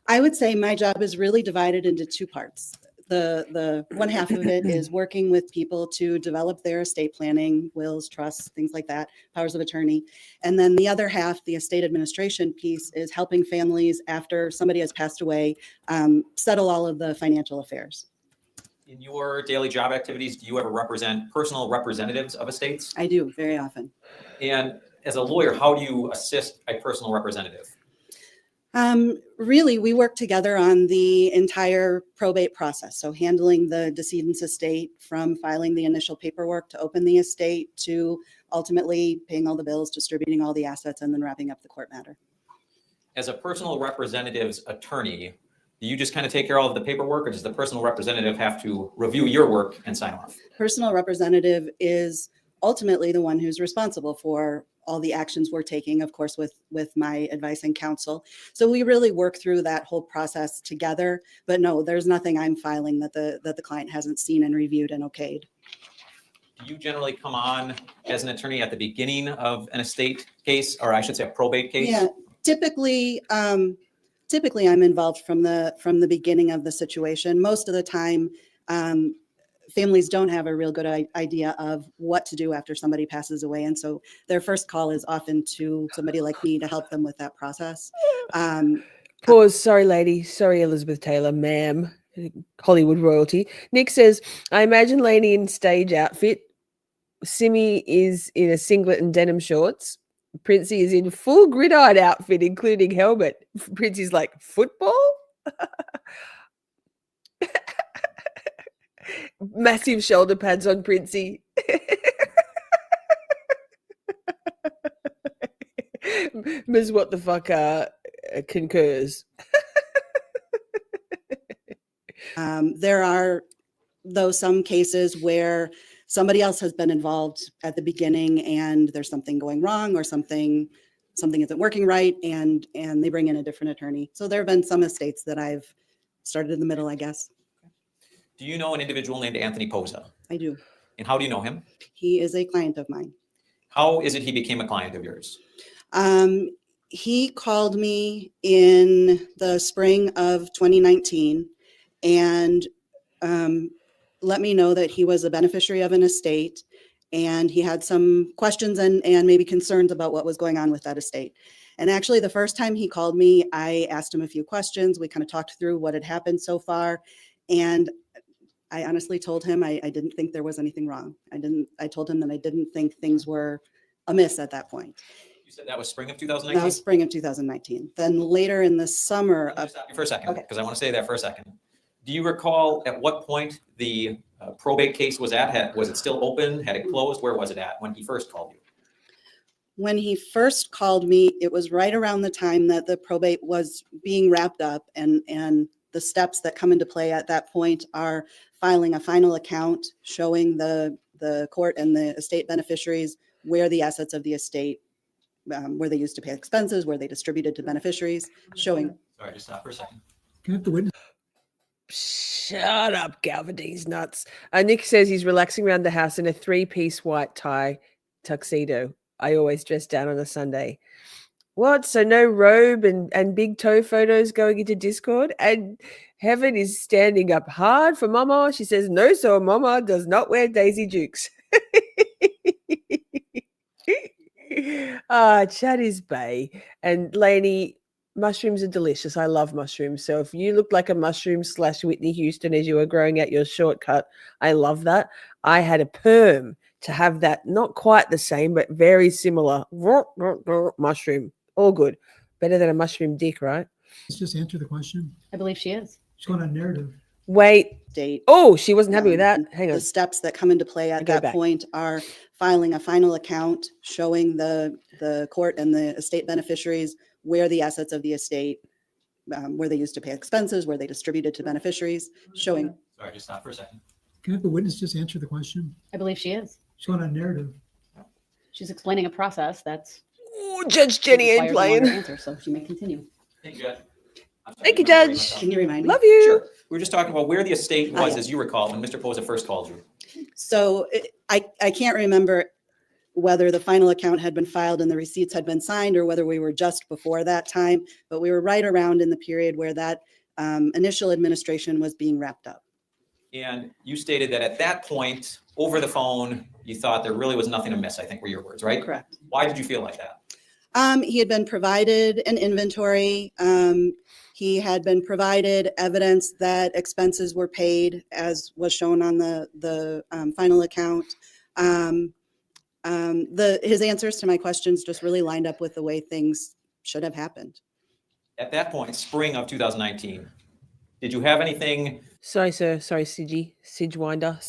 I would say my job is really divided into two parts. The one half of it is working with people to develop their estate planning, wills, trusts, things like that, powers of attorney. And then the other half, the estate administration piece, is helping families after somebody has passed away, settle all of the financial affairs. In your daily job activities, do you ever represent personal representatives of estates? I do, very often. And as a lawyer, how do you assist a personal representative? Really, we work together on the entire probate process. So handling the decedent's estate from filing the initial paperwork to open the estate to ultimately paying all the bills, distributing all the assets, and then wrapping up the court matter. As a personal representative's attorney, do you just kind of take care of all of the paperwork, or does the personal representative have to review your work and sign off? Personal representative is ultimately the one who's responsible for all the actions we're taking, of course, with my advice and counsel. So we really work through that whole process together. But no, there's nothing I'm filing that the client hasn't seen and reviewed and okayed. you generally come on as an attorney at the beginning of an estate case, or I should say a probate case? Yeah, typically, typically I'm involved from the beginning of the situation. Most of the time, families don't have a real good idea of what to do after somebody passes away. And so their first call is often to somebody like me to help them with that process. Pause. Sorry, lady. Sorry, Elizabeth Taylor, ma'am. Hollywood royalty. Nick says, I imagine Lainey in stage outfit. Simi is in a singlet and denim shorts. Princey is in full gridiron outfit, including helmet. Princey's like, football? Massive shoulder pads on Princey. Ms. What the fuck concurs. There are, though, some cases where somebody else has been involved at the beginning and there's something going wrong or something isn't working right, and they bring in a different attorney. So there have been some estates that I've started in the middle, I guess. Do you know an individual named Anthony Posa? I do. And how do you know him? He is a client of mine. How is it he became a client of yours? He called me in the spring of 2019 and let me know that he was a beneficiary of an estate and he had some questions and maybe concerns about what was going on with that estate. And actually, the first time he called me, I asked him a few questions. We kind of talked through what had happened so far. And I honestly told him I didn't think there was anything wrong. I told him that I didn't think things were amiss at that point. You said that was spring of 2019? That was spring of 2019. Then later in the summer of... Stop you for a second, because I want to say that for a second. Do you recall at what point the probate case was at? Was it still open? Had it closed? Where was it at when he first called you? When he first called me, it was right around the time that the probate was being wrapped up, and the steps that come into play at that point are filing a final account showing the court and the estate beneficiaries where the assets of the estate, were they used to pay expenses, were they distributed to beneficiaries, showing. Sorry, just stop for a second. Can I have the witness? Shut up, galvindeeznuts. Nick says he's relaxing around the house in a 3-piece white tie tuxedo. I always dress down on a Sunday. What? So no robe and big toe photos going into Discord? And Heaven is standing up hard for Mama. She says, no, so Mama does not wear Daisy Dukes. Chat is bae. And Lainey, mushrooms are delicious. I love mushrooms. So if you look like a mushroom / Whitney Houston as you were growing out your shortcut, I love that. I had a perm to have that, not quite the same, but very similar mushroom. All good. Better than a mushroom dick, right? Let's just answer the question. I believe she is. She's going on narrative. Wait. Date. Oh, she wasn't happy with that. Hang on. The steps that come into play at that point are filing a final account showing the court and the estate beneficiaries where the assets of the estate, were they used to pay expenses, were they distributed to beneficiaries, showing. Sorry, just stop for a second. Can I have the witness just answer the question? I believe she is. She's going on narrative. She's explaining a process that's. Oh, Judge Jenny ain't playing. Answer, so she may continue. Thank you, Judge. Thank you, Judge. Can you remind me? Love you. Sure. We were just talking about where the estate was, as you recall, when Mr. Posa first called you. So I can't remember whether the final account had been filed and the receipts had been signed or whether we were just before that time, but we were right around in the period where that initial administration was being wrapped up. And you stated that at that point, over the phone, you thought there really was nothing amiss, I think were your words, right? Correct. Why did you feel like that? He had been provided an inventory. He had been provided evidence that expenses were paid, as was shown on the final account. His answers to my questions just really lined up with the way things should have happened. At that point, spring of 2019, did you have anything? Sorry, sir. Sorry, Sidewinder,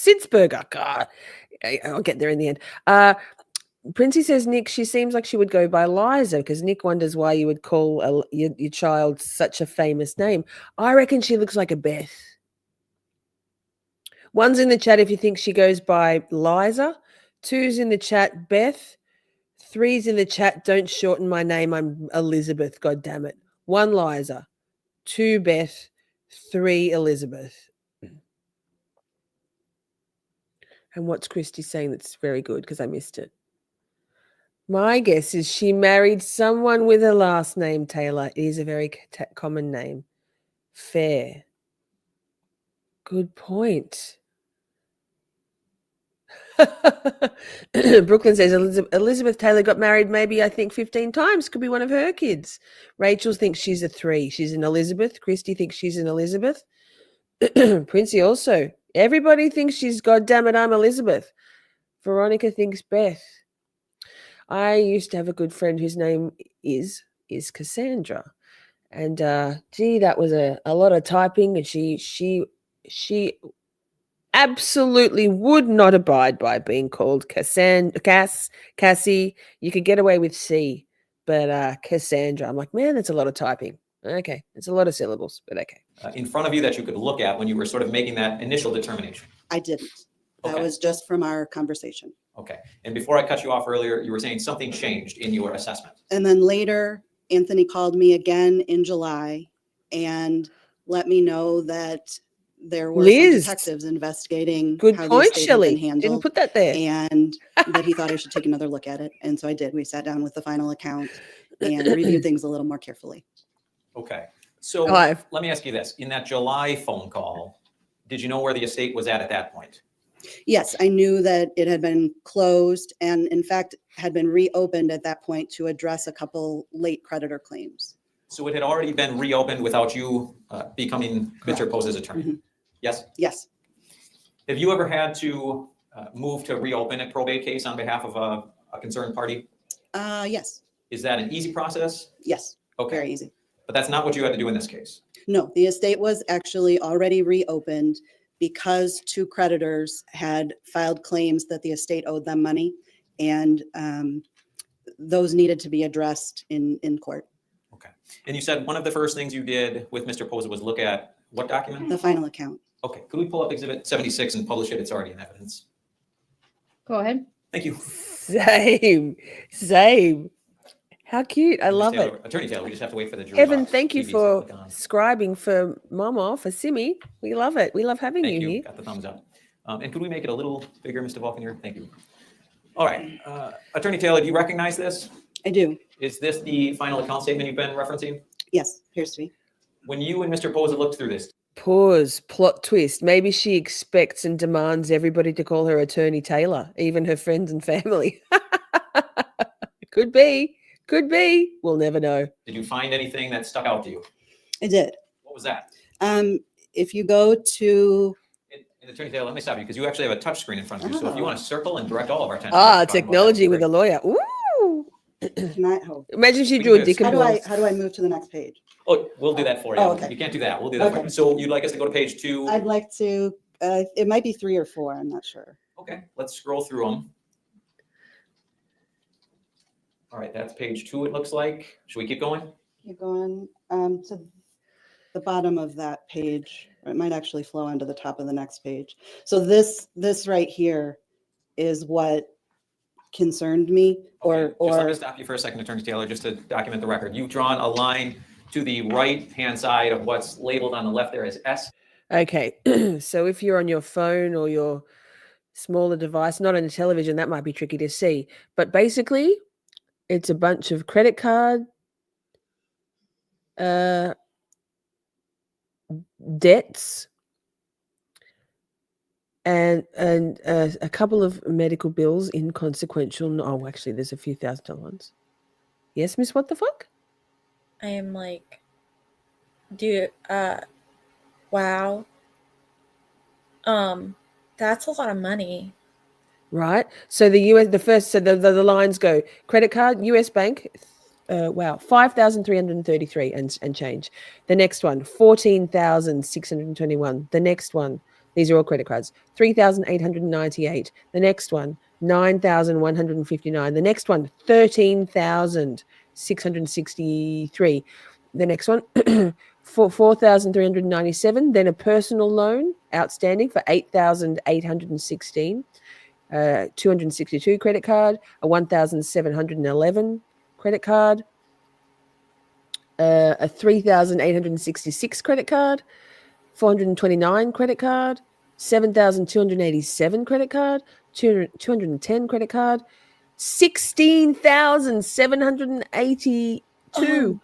Sidsberger. God, I'll get there in the end. Princey says, Nick, she seems like she would go by Liza because Nick wonders why you would call your child such a famous name. I reckon she looks like a Beth. One's in the chat if you think she goes by Liza. 2's in the chat, Beth. 3's in the chat, don't shorten my name, I'm Elizabeth, God damn it. 1 Liza, 2 Beth, 3 Elizabeth. And what's Christy saying that's very good? Because I missed it. My guess is she married someone with a last name Taylor. It is a very common name. Fair. Good point. Brooklyn says Elizabeth Taylor got married maybe, I think, 15 times. Could be one of her kids. Rachel thinks she's a 3. She's an Elizabeth. Christy thinks she's an Elizabeth. Princey also. Everybody thinks she's, God damn it, I'm Elizabeth. Veronica thinks Beth. I used to have a good friend whose name is Cassandra. And gee, that was a lot of typing, and she absolutely would not abide by being called Cassie. You could get away with C, but Cassandra. I'm like, man, that's a lot of typing. Okay, it's a lot of syllables, but okay. In front of you that you could look at when you were sort of making that initial determination? I didn't. That Okay. was just from our conversation. Okay. And before I cut you off earlier, you were saying something changed in your assessment. And then later, Anthony called me again in July and let me know that there were some Liz. detectives investigating Good how the point, estate had been Shelley. handled. Didn't put that there. And that he thought I should take another look at it. And so I did. We sat down with the final account and reviewed things a little more carefully. Okay. So Five. let me ask you this. In that July phone call, did you know where the estate was at that point? Yes, I knew that it had been closed and in fact had been reopened at that point to address a couple late creditor claims. So it had already been reopened without you becoming Mr. Pose's attorney? Mhm. Yes? Yes. Have you ever had to move to reopen a probate case on behalf of a concerned party? Yes. Is that an easy process? Yes. Okay. Very easy. But that's not what you had to do in this case. No, the estate was actually already reopened because 2 creditors had filed claims that the estate owed them money, and those needed to be addressed in court. Okay. And you said one of the first things you did with Mr. Pose was look at what document? The final account. Okay. Could we pull up Exhibit 76 and publish it? It's already in evidence. Go ahead. Thank you. Same. How cute. I love it. Attorney Taylor, we just have to wait for the jury. Evan, box thank you TVs to for click on. scribing for Mama, for Simi. We love it. We love having Thank you you. here. Got the thumbs up. And could we make it a little bigger, Mr. Vulcan? Thank you. All right. Attorney Taylor, do you recognize this? I do. Is this the final account statement you've been referencing? Yes, appears to be. When you and Mr. Pose looked through this, Pause. Plot twist. Maybe she expects and demands everybody to call her Attorney Taylor, even her friends and family. Could be. Could be. We'll never know. did you find anything that stuck out to you? I did. What was that? If you go to, And Attorney Taylor, let me stop you because you actually have a touch screen in front of you. So if you want to circle and direct all of our attention. Technology with a lawyer. Ooh. can I, oh, Imagine she We drew can a do dick and how balls. do I move to the next page? Oh, we'll do that for you. Oh, okay. You can't do that. We'll do that for Okay. you. So you'd like us to go to page 2? I'd like to, it might be 3 or 4, I'm not sure. Okay, let's scroll through them. All right, that's page 2, it looks like. Should we keep going? Keep going to the bottom of that page. Or it might actually flow onto the top of the next page. So this right here is what concerned me, Okay, just let me or stop you for a second, Attorney Taylor, just to document the record. You've drawn a line to the right-hand side of what's labeled on the left there as S. Okay. So if you're on your phone or your smaller device, not on a television, that might be tricky to see. But basically, it's a bunch of credit card debts and a couple of medical bills, inconsequential. Oh, actually, there's a few $1,000 ones. Yes, Miss What the Fuck? I am like, wow. That's a lot of money. Right. So the lines go credit card, US bank. Wow, 5,333 and change. The next one, 14,621. The next one, these are all credit cards. 3,898. The next one, 9,159. The next one, 13,663. The next one, 4,397. Then a personal loan outstanding for 8,816. 262 credit card, a 1,711 credit card, a 3,866 credit card, 429 credit card, 7,287 credit card, 210 credit card, 16,782.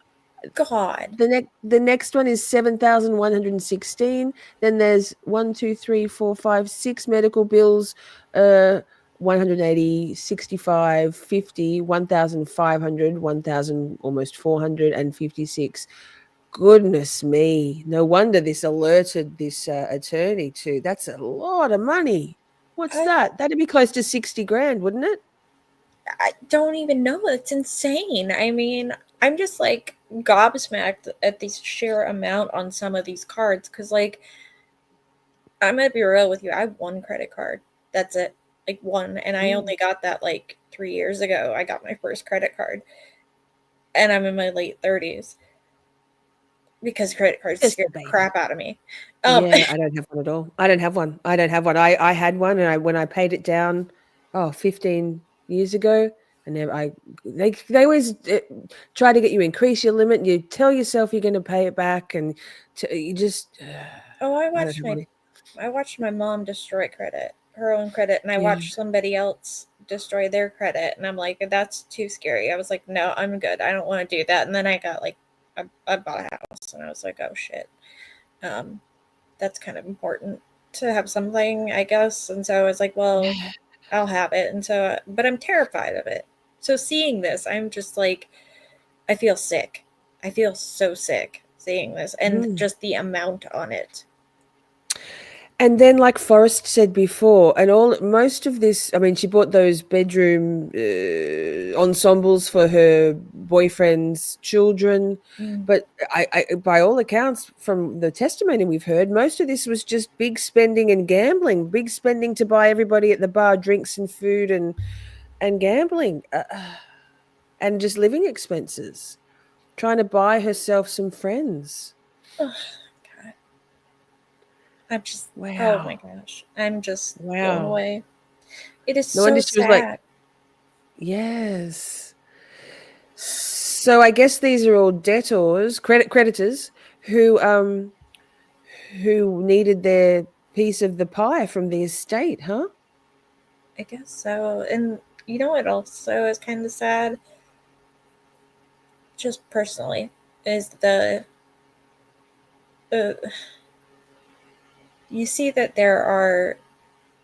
God. The next one is 7,116. Then there's 1, 2, 3, 4, 5, 6 medical bills, 180, 65, 50, 1,500, 1,000, almost 456. Goodness me. No wonder this alerted this attorney to. That's a lot of money. What's that? That'd be close to 60 grand, wouldn't it? I don't even know. It's insane. I mean, I'm just like gobsmacked at the sheer amount on some of these cards. Cause like, I'm gonna be real with you. I have one credit card. That's it. Like one. And I only got that like 3 years ago. I got my first credit card. And I'm in my late 30s. Because credit cards scared the crap out of me. Yeah, I don't have one at all. I don't have one. I had one, and when I paid it down, 15 years ago, and they always try to get you increase your limit. And you tell yourself you're going to pay it back, and you just. I watched my mom destroy her own credit, and I watched somebody else destroy their credit, and I'm like, that's too scary. I was like, no, I'm good. I don't want to do that. And then I got like. I bought a house and I was like, oh shit. That's kind of important to have something, I guess. And so I was like, well, I'll have it. And so, but I'm terrified of it. So seeing this, I'm just like, I feel sick. I feel so sick seeing this and just the amount on it. And then, like Forrest said before, and most of this, I mean, she bought those bedroom ensembles for her boyfriend's children. But I, by all accounts, from the testimony we've heard, most of this was just big spending and gambling, big spending to buy everybody at the bar drinks and food and gambling and just living expenses, trying to buy herself some friends. I'm just, oh my gosh. I'm just blown away. It is No so wonder she was sad. like, yes. So I guess these are all debtors, creditors who needed their piece of the pie from the estate, huh? I guess so. And you know what also is kind of sad? Just personally, is you see that there are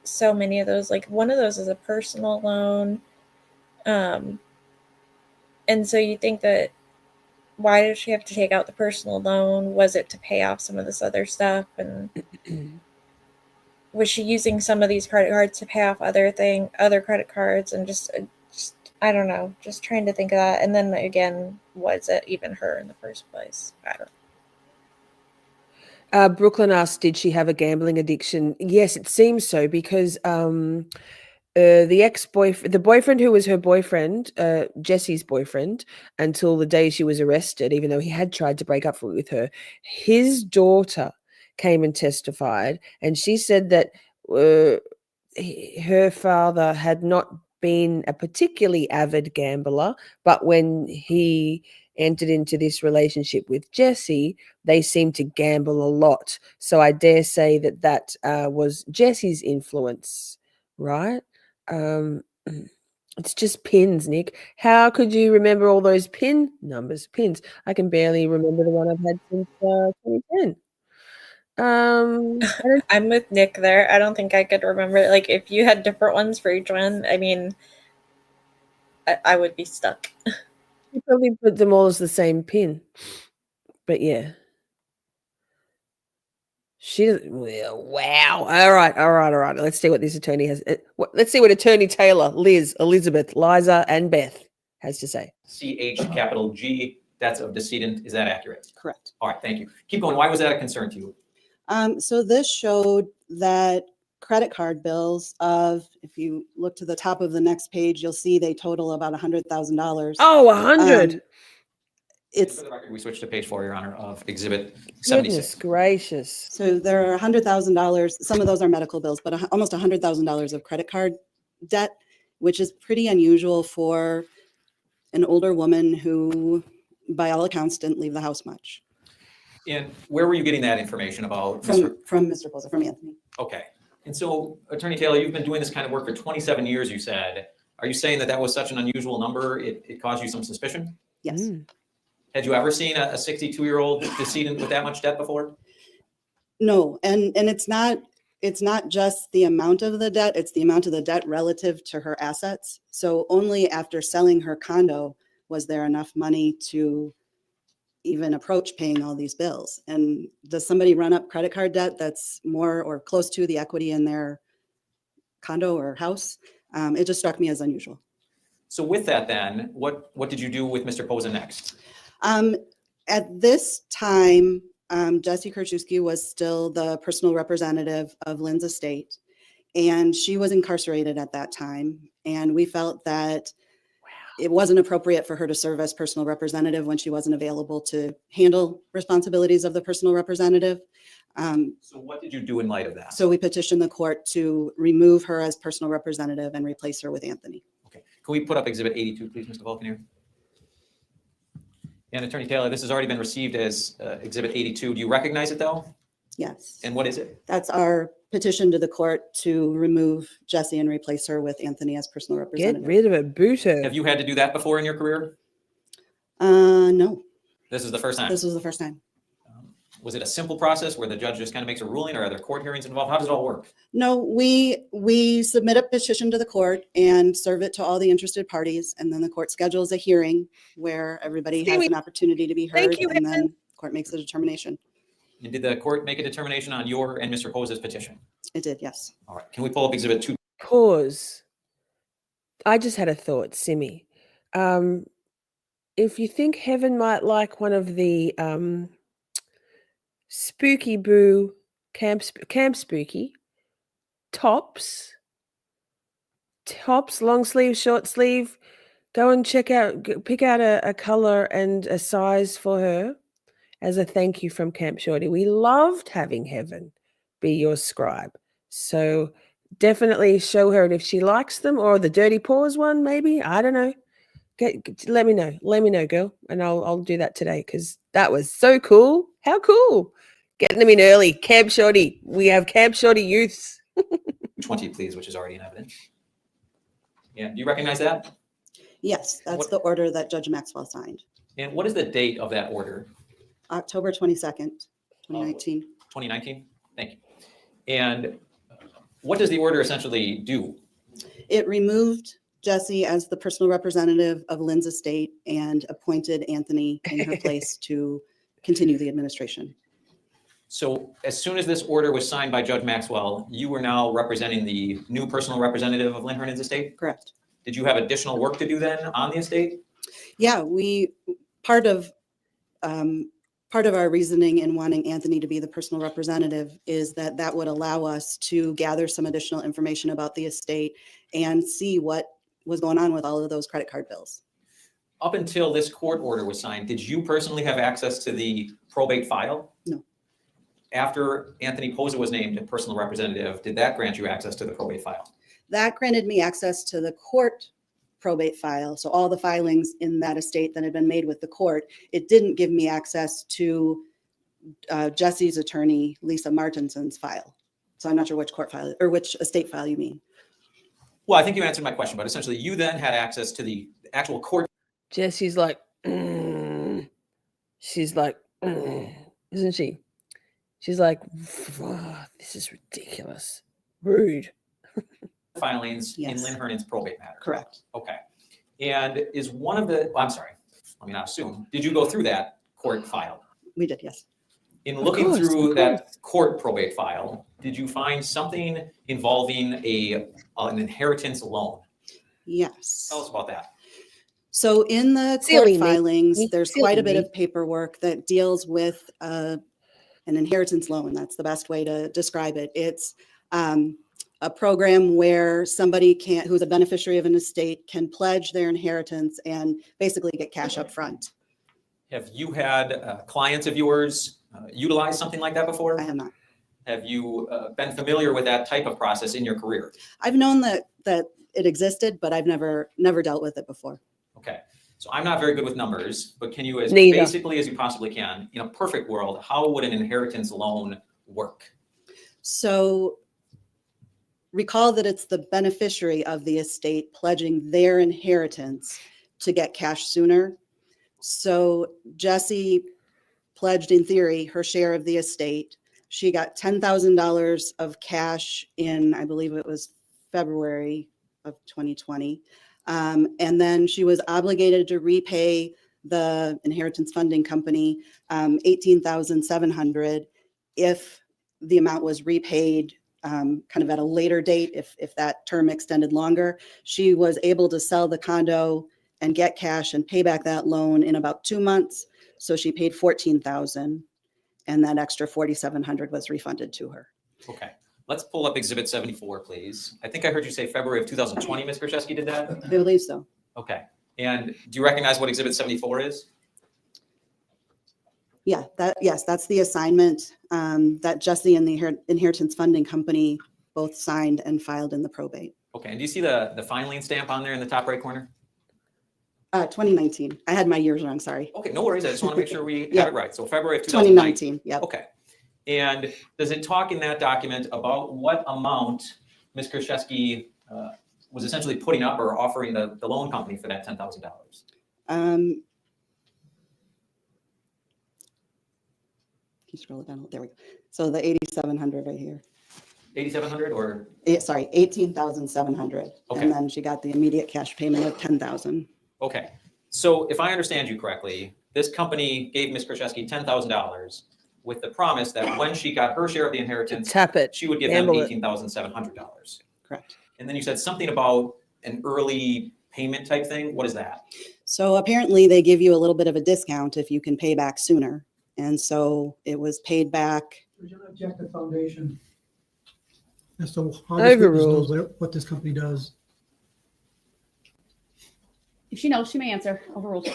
so many of those. Like one of those is a personal loan. And so you think that why did she have to take out the personal loan? Was it to pay off some of this other stuff? And was she using some of these credit cards to pay off other credit cards? And just I don't know, just trying to think of that. And then again, was it even her in the first place? I don't know. Brooklyn asked, did she have a gambling addiction? Yes, it seems so, because the ex-boyfriend, the boyfriend who was her boyfriend, Jessy's boyfriend, until the day she was arrested, even though he had tried to break up with her, his daughter came and testified, and she said that her father had not been a particularly avid gambler, but when he entered into this relationship with Jessy, they seemed to gamble a lot. So I dare say that was Jessy's influence, right? It's just pins, Nick. How could you remember all those pins? I can barely remember the one I've had since 2010. I'm with Nick there. I don't think I could remember. Like if you had different ones for each one, I mean, I would be stuck. You probably put them all as the same pin, but yeah. She doesn't. Well, wow. All right. Let's see what this attorney has. Let's see what Attorney Taylor, Liz, Elizabeth, Liza, and Beth has to say. CH capital G. That's of decedent. Is that accurate? Correct. All right. Thank you. Keep going. Why was that a concern to you? So this showed that credit card bills of, if you look to the top of the next page, you'll see they total about $100,000. Oh, 100. It's for the record, we switched to page 4, Your Honor, of Exhibit 76. Goodness gracious. So there are $100,000. Some of those are medical bills, but almost $100,000 of credit card debt, which is pretty unusual for an older woman who, by all accounts, didn't leave the house much. And where were you getting that information about? From Mr. Posa, from Anthony. Okay. And so, Attorney Taylor, you've been doing this kind of work for 27 years, you said. Are you saying that that was such an unusual number, it caused you some suspicion? Yes. Had you ever seen a 62-year-old decedent with that much debt before? No, and it's not just the amount of the debt, it's the amount of the debt relative to her assets. So only after selling her condo was there enough money to even approach paying all these bills. And does somebody run up credit card debt that's more or close to the equity in their condo or house? It just struck me as unusual. So with that then, what did you do with Mr. Posa next? At this time, Jessy Kurczewski was still the personal representative of Lynn's estate, and she was incarcerated at that time. And we felt that it wasn't appropriate for her to serve as personal representative when she wasn't available to handle responsibilities of the personal representative. So what did you do in light of that? So we petitioned the court to remove her as personal representative and replace her with Anthony. Okay. Can we put up Exhibit 82, please, Mr. Vulcanier? And Attorney Taylor, this has already been received as Exhibit 82. Do you recognize it, though? Yes. And what is it? That's our petition to the court to remove Jessy and replace her with Anthony as personal representative. Get rid of it, boot her. Have you had to do that before in your career? No. This is the first time? This was the first time. Was it a simple process where the judge just kind of makes a ruling, or are there court hearings involved? How does it all work? No, we submit a petition to the court and serve it to all the interested parties, and then the court schedules a hearing where everybody has an opportunity to be heard, and then the court makes a determination. And did the court make a determination on your and Mr. Posa's petition? It did, yes. All right. Can we pull up Exhibit 2? Pause. I just had a thought, Simi. If you think Heaven might like one of the Spooky Boo Camp Spooky tops, long sleeve, short sleeve, go and pick out a color and a size for her as a thank you from Camp Shorty. We loved having Heaven be your scribe. So definitely show her, and if she likes them, or the Dirty Paws one, maybe, I don't know. Let me know, girl, and I'll do that today, because that was so cool. How cool. Getting them in early. Camp Shorty. We have Camp Shorty youths. 20, please, which is already in evidence. Yeah. Do you recognize that? Yes, that's the order that Judge Maxwell signed. And what is the date of that order? October 22nd, 2019. 2019? Thank you. And what does the order essentially do? It removed Jessy as the personal representative of Lynn's estate and appointed Anthony in her place to continue the administration. So as soon as this order was signed by Judge Maxwell, you were now representing the new personal representative of Lynn Hernan's estate? Correct. Did you have additional work to do then on the estate? Yeah, part of our reasoning in wanting Anthony to be the personal representative is that would allow us to gather some additional information about the estate and see what was going on with all of those credit card bills. Up until this court order was signed, did you personally have access to the probate file? No. After Anthony Posa was named a personal representative, did that grant you access to the probate file? That granted me access to the court probate file. So all the filings in that estate that had been made with the court. It didn't give me access to Jessy's attorney, Lisa Martinson's file. So I'm not sure which court file or which estate file you mean. Well, I think you answered my question, but essentially you then had access to the actual court. Jessy's like, she's like, isn't she? She's like, oh, this is ridiculous. Rude. Filings in Lynn Hernan's probate matter. Correct. Okay. And is one of the, I'm sorry, let me not assume, did you go through that court file? We did, yes. In looking through that court probate file, did you find something involving an inheritance loan? Yes. Tell us about that. So in the court filings, there's quite a bit of paperwork that deals with an inheritance loan. That's the best way to describe it. It's a program where somebody who's a beneficiary of an estate can pledge their inheritance and basically get cash up front. Have you had clients of yours utilize something like that before? I have not. Have you been familiar with that type of process in your career? I've known that it existed, but I've never dealt with it before. Okay. So I'm not very good with numbers, but can you, as Neither. basically as you possibly can, in a perfect world, how would an inheritance loan work? So recall that it's the beneficiary of the estate pledging their inheritance to get cash sooner. So Jessy pledged, in theory, her share of the estate. She got $10,000 of cash in, I believe it was February of 2020. And then she was obligated to repay the inheritance funding company $18,700 if the amount was repaid kind of at a later date, if that term extended longer. She was able to sell the condo and get cash and pay back that loan in about 2 months. So she paid $14,000, and that extra $4,700 was refunded to her. Okay. Let's pull up Exhibit 74, please. I think I heard you say February of 2020, Ms. Kurczewski did that? I believe so. Okay. And do you recognize what Exhibit 74 is? Yeah, yes, that's the assignment that Jessy and the inheritance funding company both signed and filed in the probate. Okay. And do you see the filing stamp on there in the top right corner? 2019. I had my years wrong, sorry. Okay, no worries. I just want to make sure we Yeah. have it right. So February of 2019. 2019, yep. Okay. And does it talk in that document about what amount Ms. Kurczewski was essentially putting up or offering the loan company for that $10,000? Can you scroll it down? There we go. So the 8,700 right here. 8,700 or? Sorry, 18,700. Okay. And then she got the immediate cash payment of 10,000. Okay. So if I understand you correctly, this company gave Ms. Kurczewski $10,000 with the promise that when she got her share of the inheritance, Tap it. she would give them Gamble it. $18,700. Correct. And then you said something about an early payment type thing. What is that? So apparently they give you a little bit of a discount if you can pay back sooner. And so it was paid back. There's an objective foundation as to how this witness knows what this company does. If she knows, she may answer. Overruled.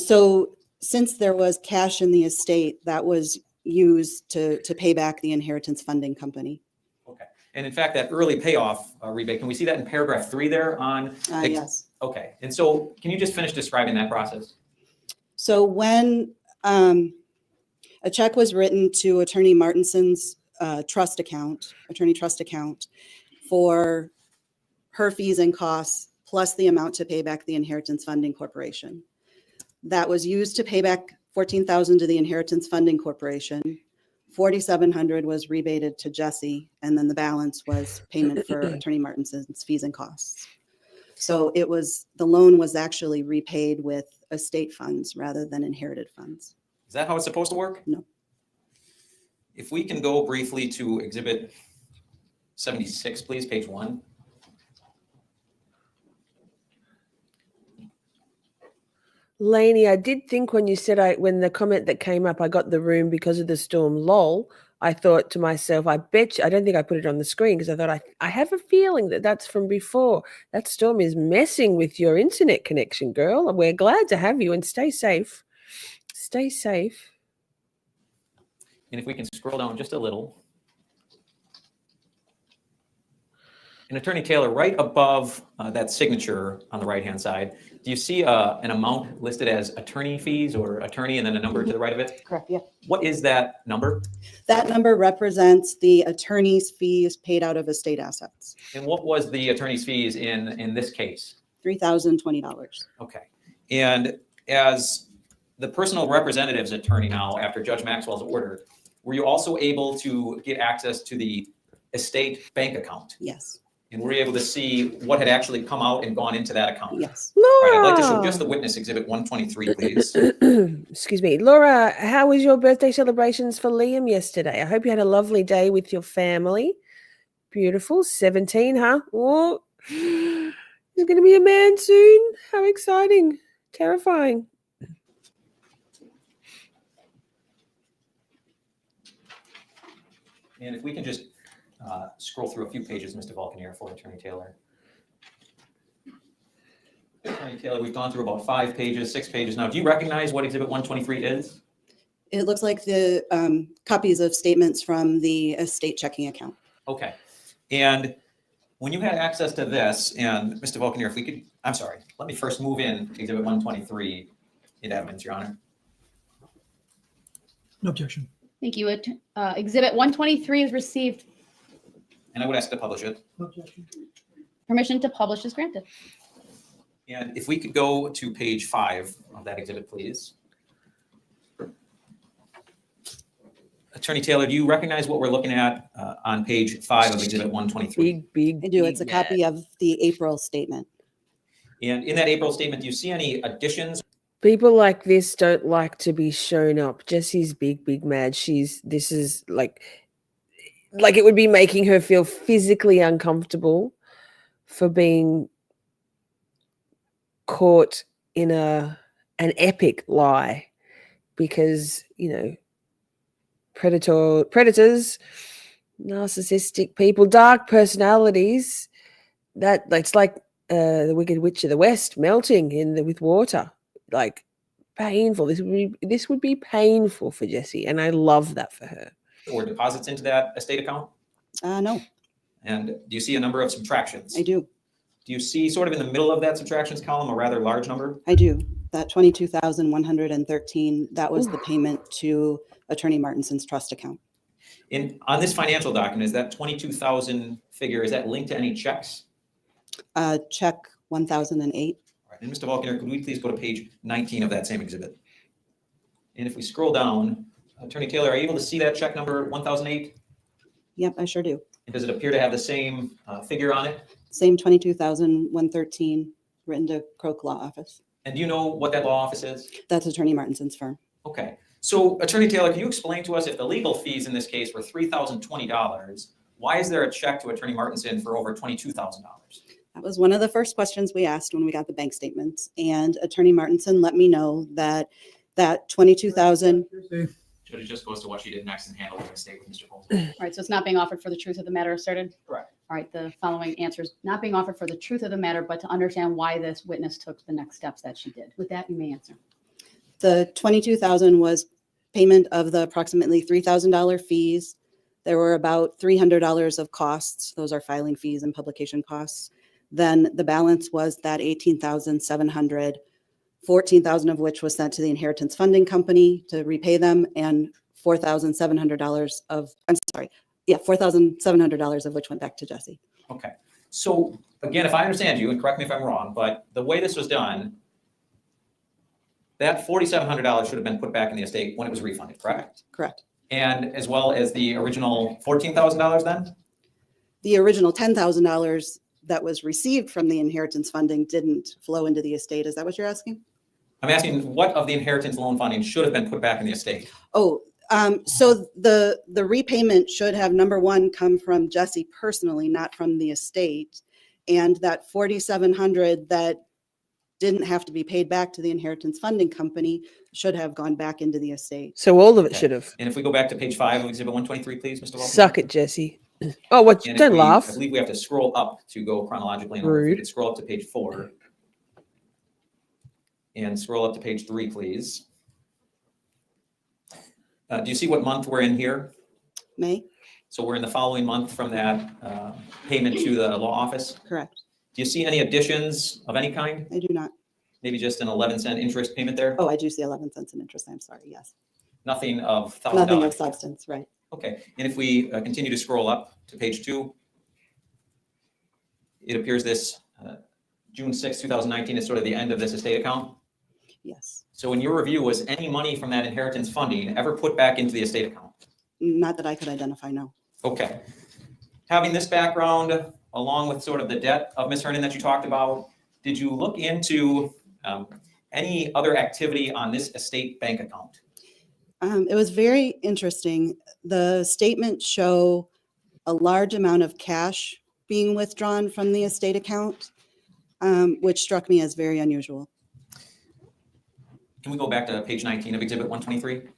So since there was cash in the estate, that was used to pay back the inheritance funding company. Okay. And in fact, that early payoff rebate, can we see that in paragraph 3 there on? Yes. Okay. And so can you just finish describing that process? So when a check was written to Attorney Martinson's attorney trust account for her fees and costs, plus the amount to pay back the Inheritance Funding Corporation. That was used to pay back $14,000 to the Inheritance Funding Corporation. $4,700 was rebated to Jessy, and then the balance was payment for Attorney Martinson's fees and costs. So the loan was actually repaid with estate funds rather than inherited funds. Is that how it's supposed to work? No. If we can go briefly to Exhibit 76, please, page 1. Lainey, I did think when you said when the comment that came up, I got the room because of the storm, lol, I thought to myself, I bet you, I don't think I put it on the screen because I thought I have a feeling that that's from before. That storm is messing with your internet connection, girl. We're glad to have you and stay safe. Stay safe. And if we can scroll down just a little. And Attorney Taylor, right above that signature on the right-hand side, do you see an amount listed as attorney fees or attorney and then a number to the right of it? Correct, yeah. What is that number? That number represents the attorney's fees paid out of estate assets. And what was the attorney's fees in this case? $3,020. Okay. And as the personal representative's attorney now, after Judge Maxwell's order, were you also able to get access to the estate bank account? Yes. And were you able to see what had actually come out and gone into that account? Yes. All right, I'd Laura. like to show just the witness exhibit 123, please. Excuse me. Laura, how was your birthday celebrations for Liam yesterday? I hope you had a lovely day with your family. Beautiful. 17, huh? Oh, he's going to be a man soon. How exciting. Terrifying. And if we can just scroll through a few pages, Mr. Vulcanier, for Attorney Taylor. Attorney Taylor, we've gone through about 5 pages, 6 pages now. Do you recognize what Exhibit 123 is? It looks like the copies of statements from the estate checking account. Okay. And when you had access to this, and Mr. Vulcanier, if we could, I'm sorry, let me first move in Exhibit 123 in evidence, Your Honor. No objection. Thank you. Exhibit 123 is received. And I would ask to publish it. Permission to publish is granted. And if we could go to page 5 of that exhibit, please. Attorney Taylor, do you recognize what we're looking at on page 5 of exhibit 123? I do. It's a copy of the April statement. And in that April statement, do you see any additions? People like this don't like to be shown up. Jessy's big mad. This is like it would be making her feel physically uncomfortable for being caught in an epic lie, because, you know, predators, narcissistic people, dark personalities, that it's like the Wicked Witch of the West melting with water, like painful. This would be painful for Jessy, and I love that for her. Or deposits into that estate account? No. And do you see a number of subtractions? I do. Do you see sort of in the middle of that subtractions column a rather large number? I do. That 22,113, that was the payment to Attorney Martinson's trust account. On this financial document, is that 22,000 figure, is that linked to any checks? Check 1008. All right. And Mr. Volkner, could we please go to page 19 of that same exhibit? And if we scroll down, Attorney Taylor, are you able to see that check number 1008? Yep, I sure do. And does it appear to have the same figure on it? Same 22,113 written to Croak Law Office. And do you know what that law office is? That's Attorney Martinson's firm. Okay. So Attorney Taylor, can you explain to us, if the legal fees in this case were $3,020, why is there a check to Attorney Martinson for over $22,000? That was one of the first questions we asked when we got the bank statements. And Attorney Martinson let me know that 22,000. Judge, it just goes to what she did next and handle the mistake with Mr. Polson. All right, so it's not being offered for the truth of the matter asserted? Correct. All right, the following answers, not being offered for the truth of the matter, but to understand why this witness took the next steps that she did. With that, you may answer. The 22,000 was payment of the approximately $3,000 fees. There were about $300 of costs. Those are filing fees and publication costs. Then the balance was that $18,700, $14,000 of which was sent to the inheritance funding company to repay them, and $4,700 of which went back to Jessy. Okay. So again, if I understand you, and correct me if I'm wrong, but the way this was done, that $4,700 should have been put back in the estate when it was refunded, correct? Correct. And as well as the original $14,000 then? The original $10,000 that was received from the inheritance funding didn't flow into the estate. Is that what you're asking? I'm asking what of the inheritance loan funding should have been put back in the estate? Oh, so the repayment should have, number one, come from Jessy personally, not from the estate. And that $4,700 that didn't have to be paid back to the inheritance funding company should have gone back into the estate. So all of it should have. And if we go back to page 5 of exhibit 123, please, Mr. Walton. Suck it, Jessy. Oh, what? And Don't I laugh. believe we have to scroll up to go chronologically. And Rude. we could scroll up to page 4. And scroll up to page 3, please. Do you see what month we're in here? May. So we're in the following month from that payment to the law office? Correct. Do you see any additions of any kind? I do not. Maybe just an 11-cent interest payment there? Oh, I do see 11 cents in interest. I'm sorry. Yes. Nothing of $1,000? Nothing of substance, right. Okay. And if we continue to scroll up to page 2, it appears this June 6, 2019 is sort of the end of this estate account? Yes. So in your review, was any money from that inheritance funding ever put back into the estate account? Not that I could identify, no. Okay. Having this background, along with sort of the debt of Ms. Hernan that you talked about, did you look into any other activity on this estate bank account? It was very interesting. The statements show a large amount of cash being withdrawn from the estate account, which struck me as very unusual. Can we go back to page 19 of exhibit 123?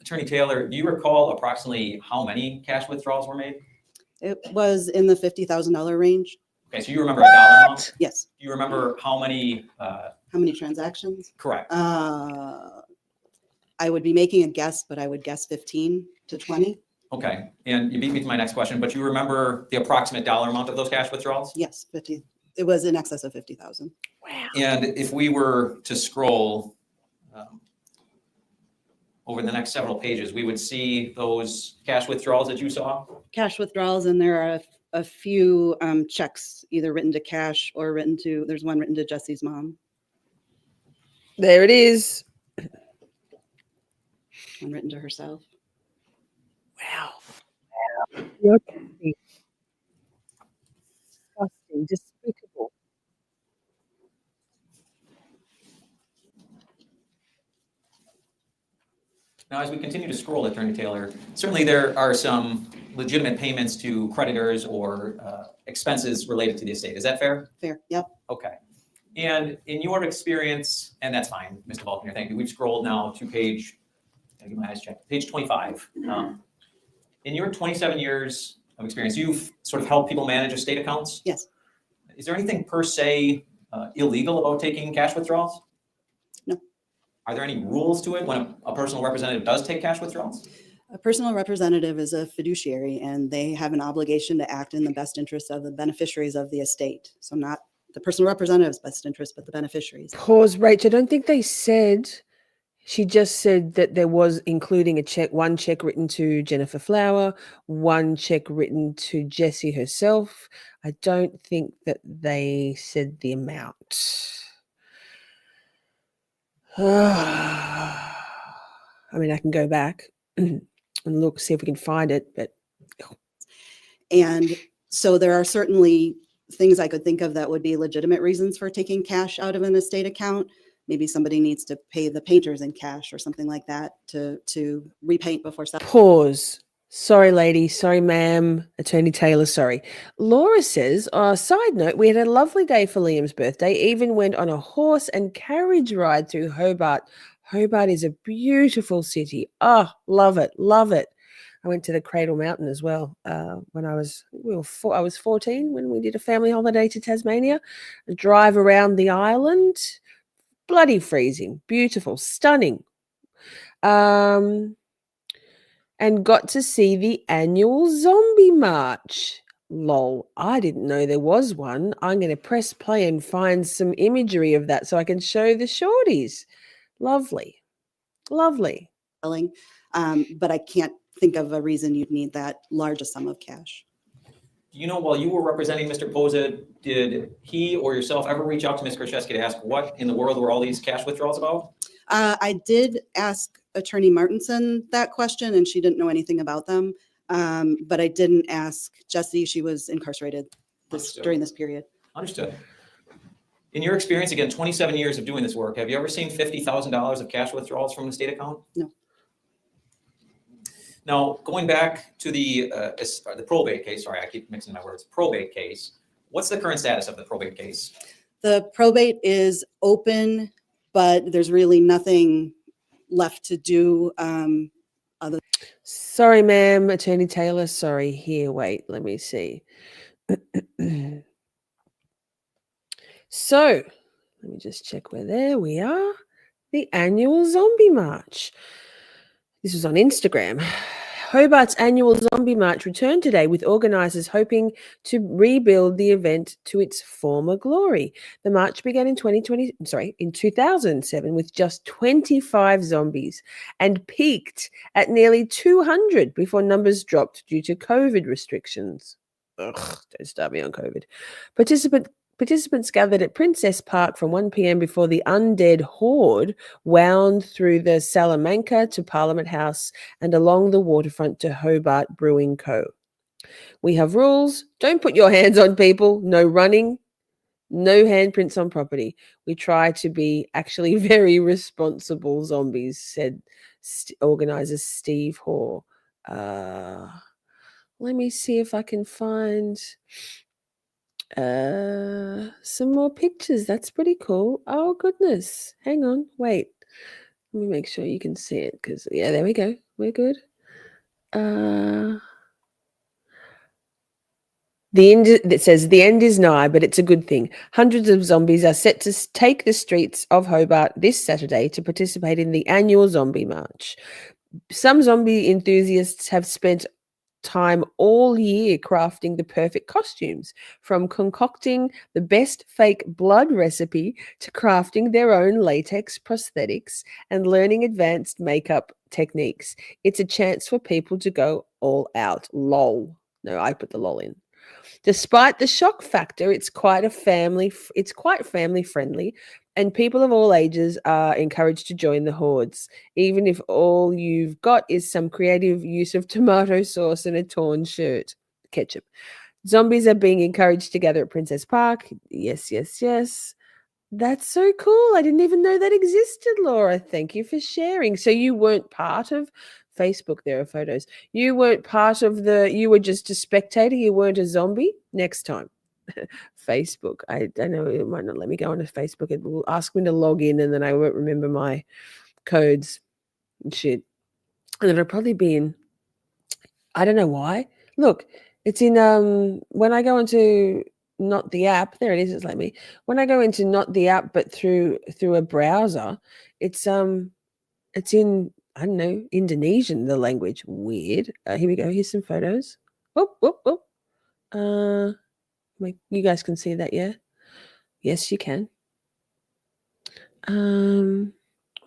Attorney Taylor, do you recall approximately how many cash withdrawals were made? It was in the $50,000 range. Okay, so you remember a dollar amount? Yes. Do you remember how many? How many transactions? Correct. I would be making a guess, but I would guess 15 to 20. Okay, and you beat me to my next question, but you remember the approximate dollar amount of those cash withdrawals? Yes, 50. It was in excess of 50,000. And if we were to scroll over the next several pages, we would see those cash withdrawals that you saw. Cash withdrawals, and there are a few checks either written to cash or written to, there's one written to Jesse's mom. There it is. One written to herself. Wow. You're disgusting, despicable. Now, as we continue to scroll, Attorney Taylor, certainly there are some legitimate payments to creditors or expenses related to the estate. Is that fair? Fair, yep. Okay. And in your experience, and that's fine, Mr. Vulcan, thank you. We've scrolled now to page, gotta get my eyes checked, page 25. In your 27 years of experience, you've sort of helped people manage estate accounts? Yes. Is there anything per se illegal about taking cash withdrawals? No. Are there any rules to it when a personal representative does take cash withdrawals? A personal representative is a fiduciary, and they have an obligation to act in the best interest of the beneficiaries of the estate. So not the personal representative's best interest, but the beneficiaries. Pause, Rach. I don't think they said, she just said that there was including a check, one check written to Jennifer Flower, one check written to Jessy herself. I don't think that they said the amount. I mean, I can go back and look, see if we can find it, but. And so there are certainly things I could think of that would be legitimate reasons for taking cash out of an estate account. Maybe somebody needs to pay the painters in cash or something like that to repaint before selling. Pause. Sorry, lady. Sorry, ma'am. Attorney Taylor, sorry. Laura says, side note, we had a lovely day for Liam's birthday, even went on a horse and carriage ride through Hobart. Hobart is a beautiful city. Oh, love it. Love it. I went to the Cradle Mountain as well when I was 14 when we did a family holiday to Tasmania. A drive around the island. Bloody freezing. Beautiful. Stunning. And got to see the annual zombie march. Lol, I didn't know there was one. I'm going to press play and find some imagery of that so I can show the shorties. Lovely. Lovely. But I can't think of a reason you'd need that large a sum of cash. Do you know, while you were representing Mr. Posa, did he or yourself ever reach out to Ms. Kurczewski to ask what in the world were all these cash withdrawals about? I did ask Attorney Martinson that question, and she didn't know anything about them. But I didn't ask Jessy. She was incarcerated during this period. Understood. In your experience, again, 27 years of doing this work, have you ever seen $50,000 of cash withdrawals from an estate account? No. Now, going back to the probate case, sorry, I keep mixing my words, probate case, what's the current status of the probate case? The probate is open, but there's really nothing left to do. Sorry, ma'am. Attorney Taylor, sorry. Here, wait, let me see. So, let me just check where there we are. The annual zombie march. This was on Instagram. Hobart's annual zombie march returned today with organisers hoping to rebuild the event to its former glory. The march began in 2007 with just 25 zombies and peaked at nearly 200 before numbers dropped due to COVID restrictions. Ugh, don't start me on COVID. Participants gathered at Princess Park from 1 p.m. before the undead horde wound through the Salamanca to Parliament House and along the waterfront to Hobart Brewing Co. We have rules. Don't put your hands on people. No running. No handprints on property. We try to be actually very responsible zombies, said organizer Steve Hoare. Let me see if I can find some more pictures. That's pretty cool. Oh goodness, hang on, wait, let me make sure you can see it, because yeah, there we go, we're good. It says the end is nigh, but it's a good thing. Hundreds of zombies are set to take the streets of Hobart this Saturday to participate in the annual zombie march. Some zombie enthusiasts have spent time all year crafting the perfect costumes, from concocting the best fake blood recipe to crafting their own latex prosthetics and learning advanced makeup techniques. It's a chance for people to go all out. Lol. No, I put the lol in. Despite the shock factor, it's quite family friendly, and people of all ages are encouraged to join the hordes, even if all you've got is some creative use of tomato sauce and a torn shirt. Ketchup. Zombies are being encouraged to gather at Princess Park. Yes, yes, yes. That's so cool. I didn't even know that existed, Laura. Thank you for sharing. So you weren't part of Facebook. There are photos. You weren't part of you were just a spectator. You weren't a zombie. Next time. Facebook. I don't know. It might not let me go onto Facebook. It will ask me to log in and then I won't remember my codes and shit. And it'll probably be in, I don't know why. Look, it's in, when I go into not the app, there it is. It's like me. When I go into not the app, but through a browser, it's in, I don't know, Indonesian, the language. Weird. Here we go. Here's some photos. Whoop, whoop, whoop. You guys can see that, yeah? Yes, you can. What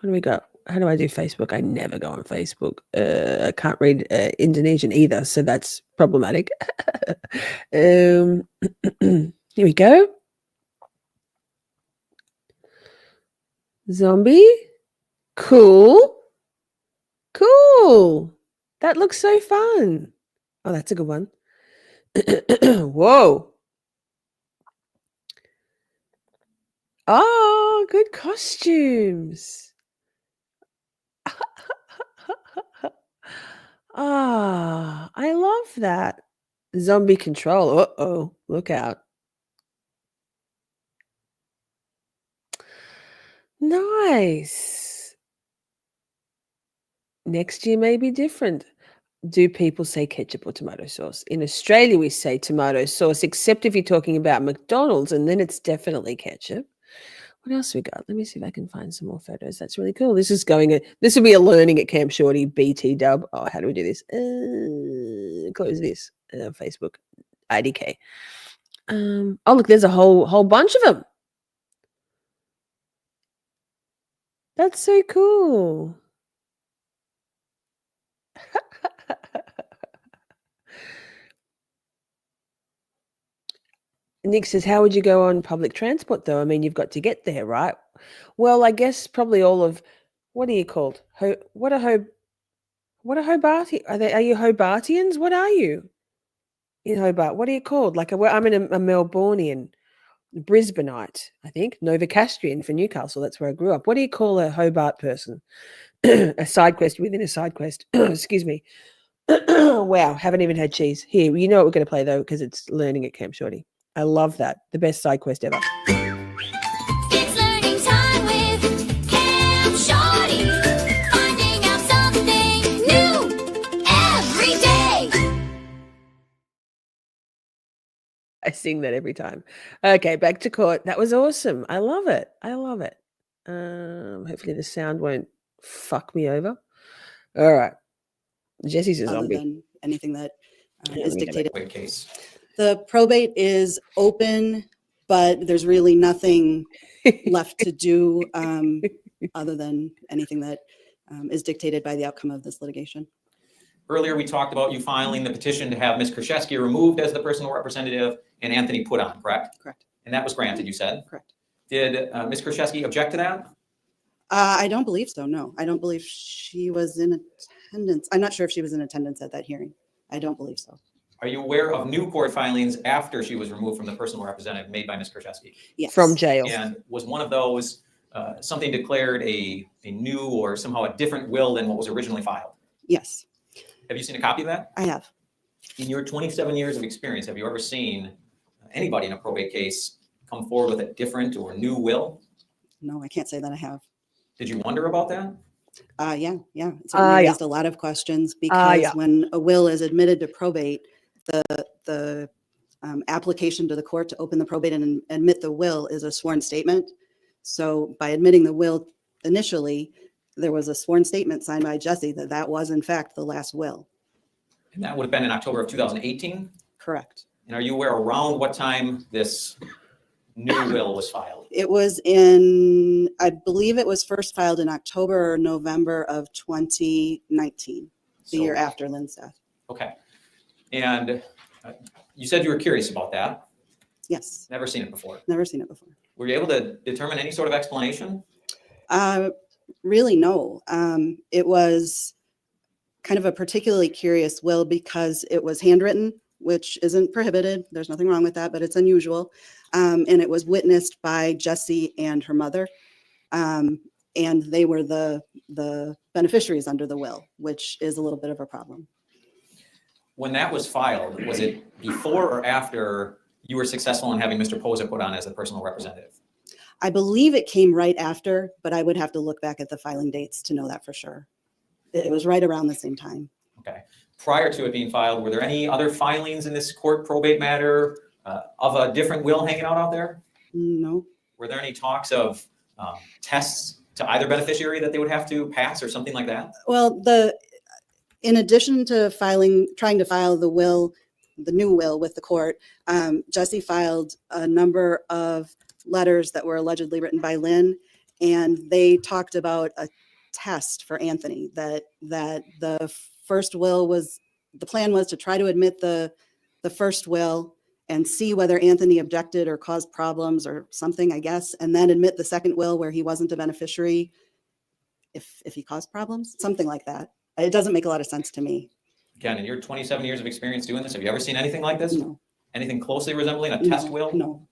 do we got? How do I do Facebook? I never go on Facebook. I can't read Indonesian either, so that's problematic. Here we go. Zombie. Cool. Cool. That looks so fun. Oh, that's a good one. Whoa. Oh, good costumes. Ah, I love that. Zombie control. Uh-oh, look out. Nice. Next year may be different. Do people say ketchup or tomato sauce? In Australia, we say tomato sauce, except if you're talking about McDonald's, and then it's definitely ketchup. What else we got? Let me see if I can find some more photos. That's really cool. This will be a learning at Camp Shorty BT dub. Oh, how do we do this? Close this. Facebook IDK. Oh, look, there's a whole bunch of them. That's so cool. Nick says, how would you go on public transport, though? I mean, you've got to get there, right? Well, I guess probably all of, what are you called? What are Hobartians? Are you Hobartians? What are you in Hobart? What are you called? Like, I'm a Melbourneian, Brisbaneite, I think. Novocastrian for Newcastle. That's where I grew up. What do you call a Hobart person? A side quest within a side quest. Excuse me. Wow, haven't even had cheese. Here, you know what we're going to play, though, because it's learning at Camp Shorty. I love that. The best side quest ever. It's learning time with Camp Shorty. Finding out something new every day. I sing that every time. Okay, back to court. That was awesome. I love it. I love it. Hopefully the sound won't fuck me over. All right. Jesse's a zombie. Other than anything that Yeah, is we gotta dictated. Quick case. The probate is open, but there's really nothing left to do other than anything that is dictated by the outcome of this litigation. Earlier, we talked about you filing the petition to have Ms. Kurczewski removed as the personal representative and Anthony put on, correct? Correct. And that was granted, you said? Correct. Did Ms. Kurczewski object to that? I don't believe so, no. I don't believe she was in attendance. I'm not sure if she was in attendance at that hearing. I don't believe so. Are you aware of new court filings after she was removed from the personal representative made by Ms. Kurczewski? Yes. From jail. And was one of those something declared a new or somehow a different will than what was originally filed? Yes. Have you seen a copy of that? I have. In your 27 years of experience, have you ever seen anybody in a probate case come forward with a different or new will? No, I can't say that I have. Did you wonder about that? Yeah. It certainly raised a lot of questions because when a will is admitted to probate, the application to the court to open the probate and admit the will is a sworn statement. So by admitting the will initially, there was a sworn statement signed by Jessy that was in fact the last will. And that would have been in October of 2018? Correct. And are you aware around what time this new will was filed? It was in, I believe it was first filed in October or November of 2019, the year after Lynn's death. Okay. And you said you were curious about that. Yes. Never seen it before. Never seen it before. Were you able to determine any sort of explanation? Really, no. It was kind of a particularly curious will because it was handwritten, which isn't prohibited. There's nothing wrong with that, but it's unusual. And it was witnessed by Jessy and her mother. And they were the beneficiaries under the will, which is a little bit of a problem. When that was filed, was it before or after you were successful in having Mr. Posa put on as the personal representative? I believe it came right after, but I would have to look back at the filing dates to know that for sure. It was right around the same time. Okay. Prior to it being filed, were there any other filings in this court probate matter of a different will hanging out there? No. Were there any talks of tests to either beneficiary that they would have to pass or something like that? Well, in addition to trying to file the new will with the court, Jessy filed a number of letters that were allegedly written by Lynn, and they talked about a test for Anthony, that the first will was, the plan was to try to admit the first will and see whether Anthony objected or caused problems or something, I guess, and then admit the second will where he wasn't a beneficiary if he caused problems, something like that. It doesn't make a lot of sense to me. Again, in your 27 years of experience doing this, have you ever seen anything like this? No. Anything closely resembling a test will? No.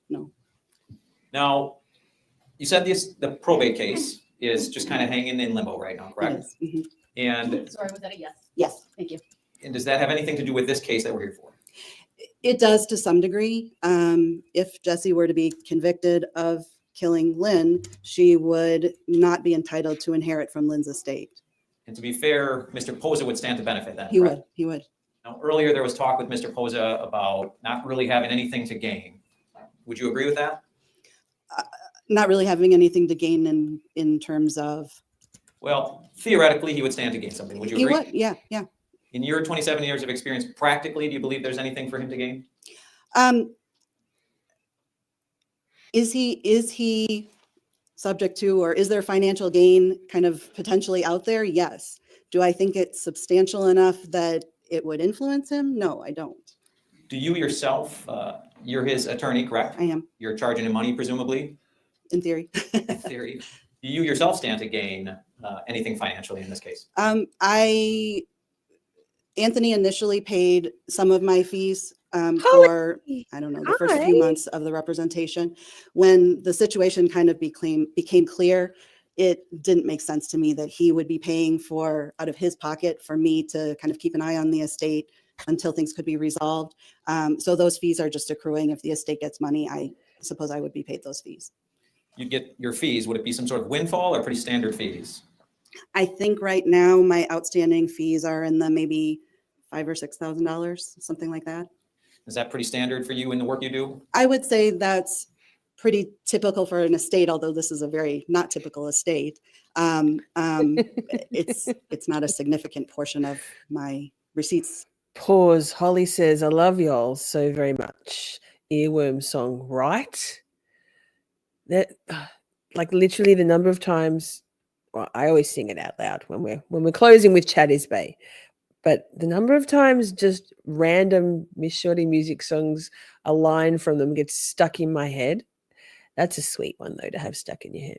Now, you said the probate case is just kind of hanging in limbo right now, correct? Mm-hmm. And Sorry, was that a yes? Yes. Thank you. And does that have anything to do with this case that we're here for? It does to some degree. If Jessy were to be convicted of killing Lynn, she would not be entitled to inherit from Lynn's estate. And to be fair, Mr. Posa would stand to benefit that. He correct? would. Now, earlier there was talk with Mr. Posa about not really having anything to gain. Would you agree with that? Not really having anything to gain in terms of. Well, theoretically, he would stand to gain something. Would you He agree? would, yeah. In your 27 years of experience, practically, do you believe there's anything for him to gain? Is he subject to, or is there financial gain kind of potentially out there? Yes. Do I think it's substantial enough that it would influence him? No, I don't. Do you yourself, you're his attorney, correct? I am. You're charging him money, presumably? In theory. In theory. Do you yourself stand to gain anything financially in this case? Anthony initially paid some of my fees for, I don't know, the first few months of the representation. When the situation kind of became clear, it didn't make sense to me that he would be paying for out of his pocket for me to kind of keep an eye on the estate until things could be resolved. So those fees are just accruing. If the estate gets money, I suppose I would be paid those fees. You get your fees. Would it be some sort of windfall or pretty standard fees? I think right now my outstanding fees are in the maybe $5,000 or $6,000, something like that. Is that pretty standard for you in the work you do? I would say that's pretty typical for an estate, although this is a very not typical estate. It's not a significant portion of my receipts. Pause. Holly says, I love y'all so very much. Earworm song, right? That, like, literally the number of times, well, I always sing it out loud when we're closing with Chatties Bay, but the number of times just random Miss Shorty music songs, a line from them gets stuck in my head. That's a sweet one though to have stuck in your head.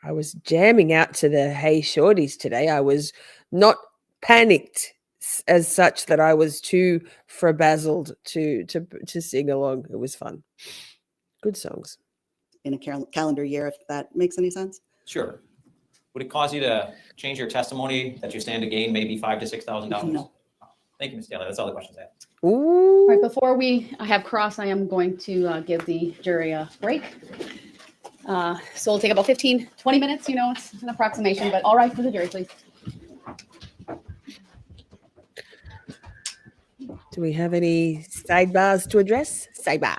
I was jamming out to the Hey Shorties today. I was not panicked as such that I was too frabazzled to sing along. It was fun. Good songs. In a calendar year, if that makes any sense. Sure. Would it cause you to change your testimony that you stand to gain maybe $5,000 to $6,000? No. Thank you, Ms. Taylor. That's all the questions I have. Ooh. Right before we have cross, I am going to give the jury a break. So it'll take about 15, 20 minutes. You know, it's an approximation, but all right for the jury, please. Do we have any sidebars to address? Sidebar.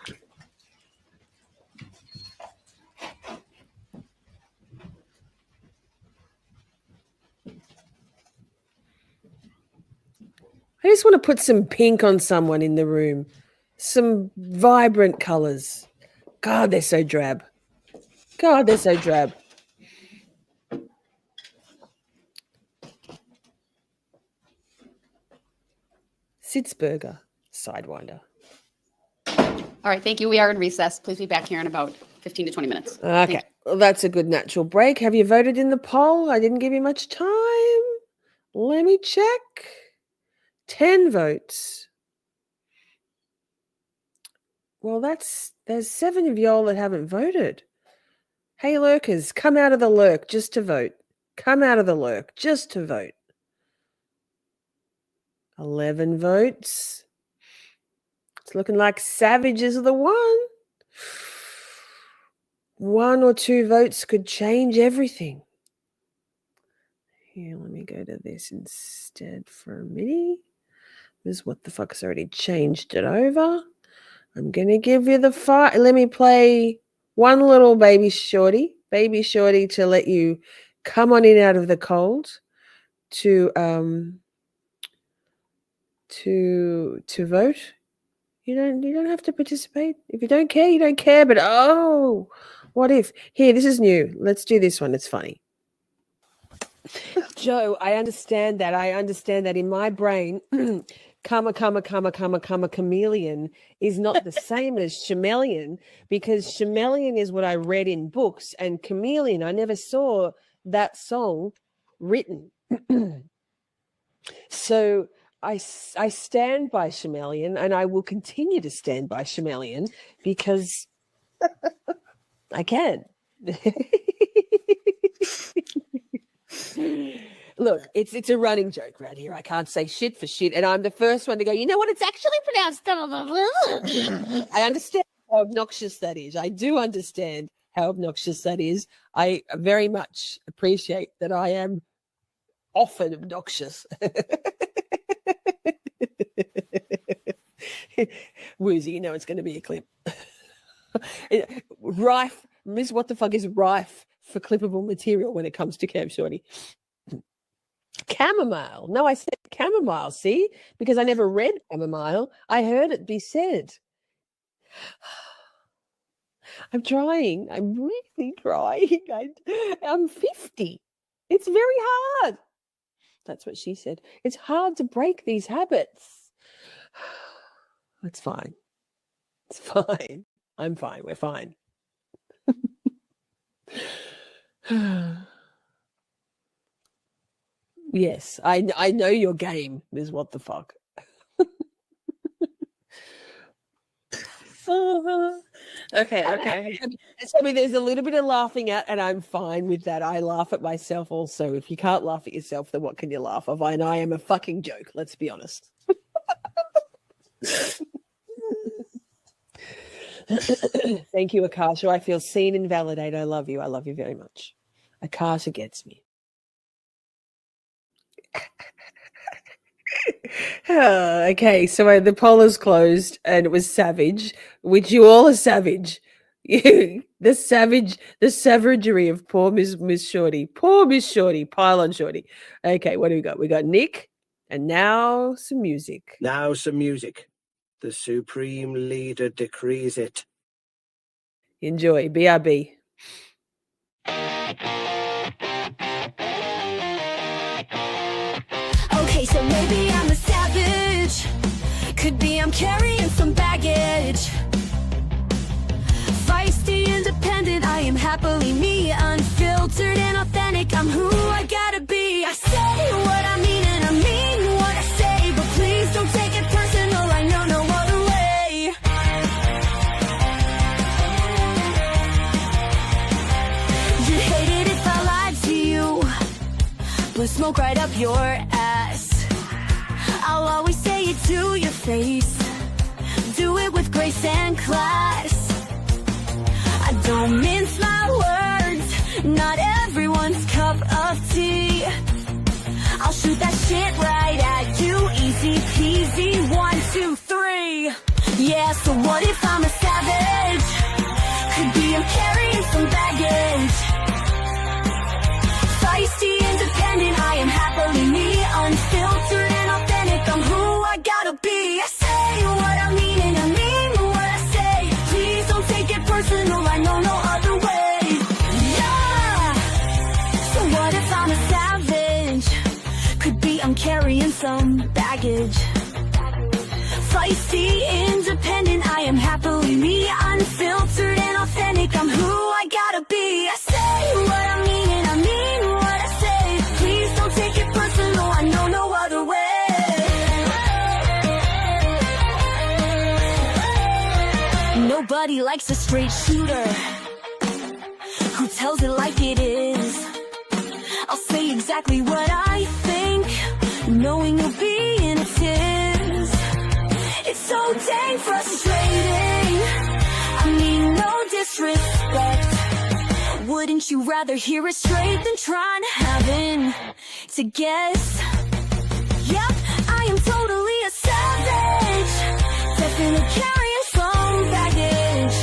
I just want to put some pink on someone in the room. Some vibrant colors. God, they're so drab. God, they're so drab. Sitzberger, Sidewinder. All right, thank you. We are in recess. Please be back here in about 15 to 20 minutes. Okay, well, that's a good natural break. Have you voted in the poll? I didn't give you much time. Let me check. 10 votes. Well, there's 7 of y'all that haven't voted. Hey, lurkers, come out of the lurk just to vote. Come out of the lurk just to vote. 11 votes. It's looking like Savage is the one. 1 or 2 votes could change everything. Here, let me go to this instead for a minute. This what the fuck's already changed it over. I'm going to give you the 5. Let me play one little baby shorty to let you come on in out of the cold to vote. You don't have to participate. If you don't care, you don't care. But oh, what if? Here, this is new. Let's do this one. It's funny. Joe, I understand that. I understand that in my brain, chameleon is not the same as chameleon, because chameleon is what I read in books, and chameleon, I never saw that song written. So I stand by chameleon, and I will continue to stand by chameleon because I can. Look, it's a running joke around here. I can't say shit for shit, and I'm the first one to go, you know what, it's actually pronounced. I understand how obnoxious that is. I do understand how obnoxious that is. I very much appreciate that I am often obnoxious. Woozy, you know it's going to be a clip. Rife, Miss What the Fuck is rife for clippable material when it comes to Camp Shorty. Chamomile. No, I said chamomile, see? Because I never read chamomile. I heard it be said. I'm trying. I'm really trying. I'm 50. It's very hard. That's what she said. It's hard to break these habits. It's fine. It's fine. I'm fine. We're fine. Yes, I know your game is what the fuck. Okay. I mean, there's a little bit of laughing at, and I'm fine with that. I laugh at myself also. If you can't laugh at yourself, then what can you laugh of? And I am a fucking joke, let's be honest. Thank you, Akasha. I feel seen and validated. I love you. I love you very much. Akasha gets me. Okay, so the poll is closed, and it was Savage, which you all are savage. The savagery of poor Miss Shorty. Poor Miss Shorty. Pile on Shorty. Okay, what do we got? We got Nick, and now some music. Now some music. The Supreme Leader decrees it. Enjoy. BRB. Okay, so maybe I'm a savage. Could be I'm carrying some baggage. Feisty, independent, I am happily me. Unfiltered and authentic, I'm who I gotta be. I say what I mean and I mean what I say. But please don't take it personal, I know no other way. You'd hate it if I lied to you. Blew smoke right up your ass. I'll always say it to your face. Do it with grace and class. I don't mince my words. Not everyone's cup of tea. I'll shoot that shit right at you. Easy peasy. 1, 2, 3. Yeah, so what if I'm a savage? Could be I'm carrying some baggage. Feisty, independent, I am happily me. Unfiltered and authentic, I'm who some baggage. Feisty, independent, I am happily me, unfiltered and authentic. I'm who I gotta be. I say what I mean and I mean what I say. Please don't take it personal, I know no other way. Nobody likes a straight shooter who tells it like it is. I'll say exactly what I think, knowing you'll be in a tears. It's so dang frustrating, I mean no disrespect. Wouldn't you rather hear it straight than trying having to guess? Yep, I am totally a savage, definitely carrying some baggage.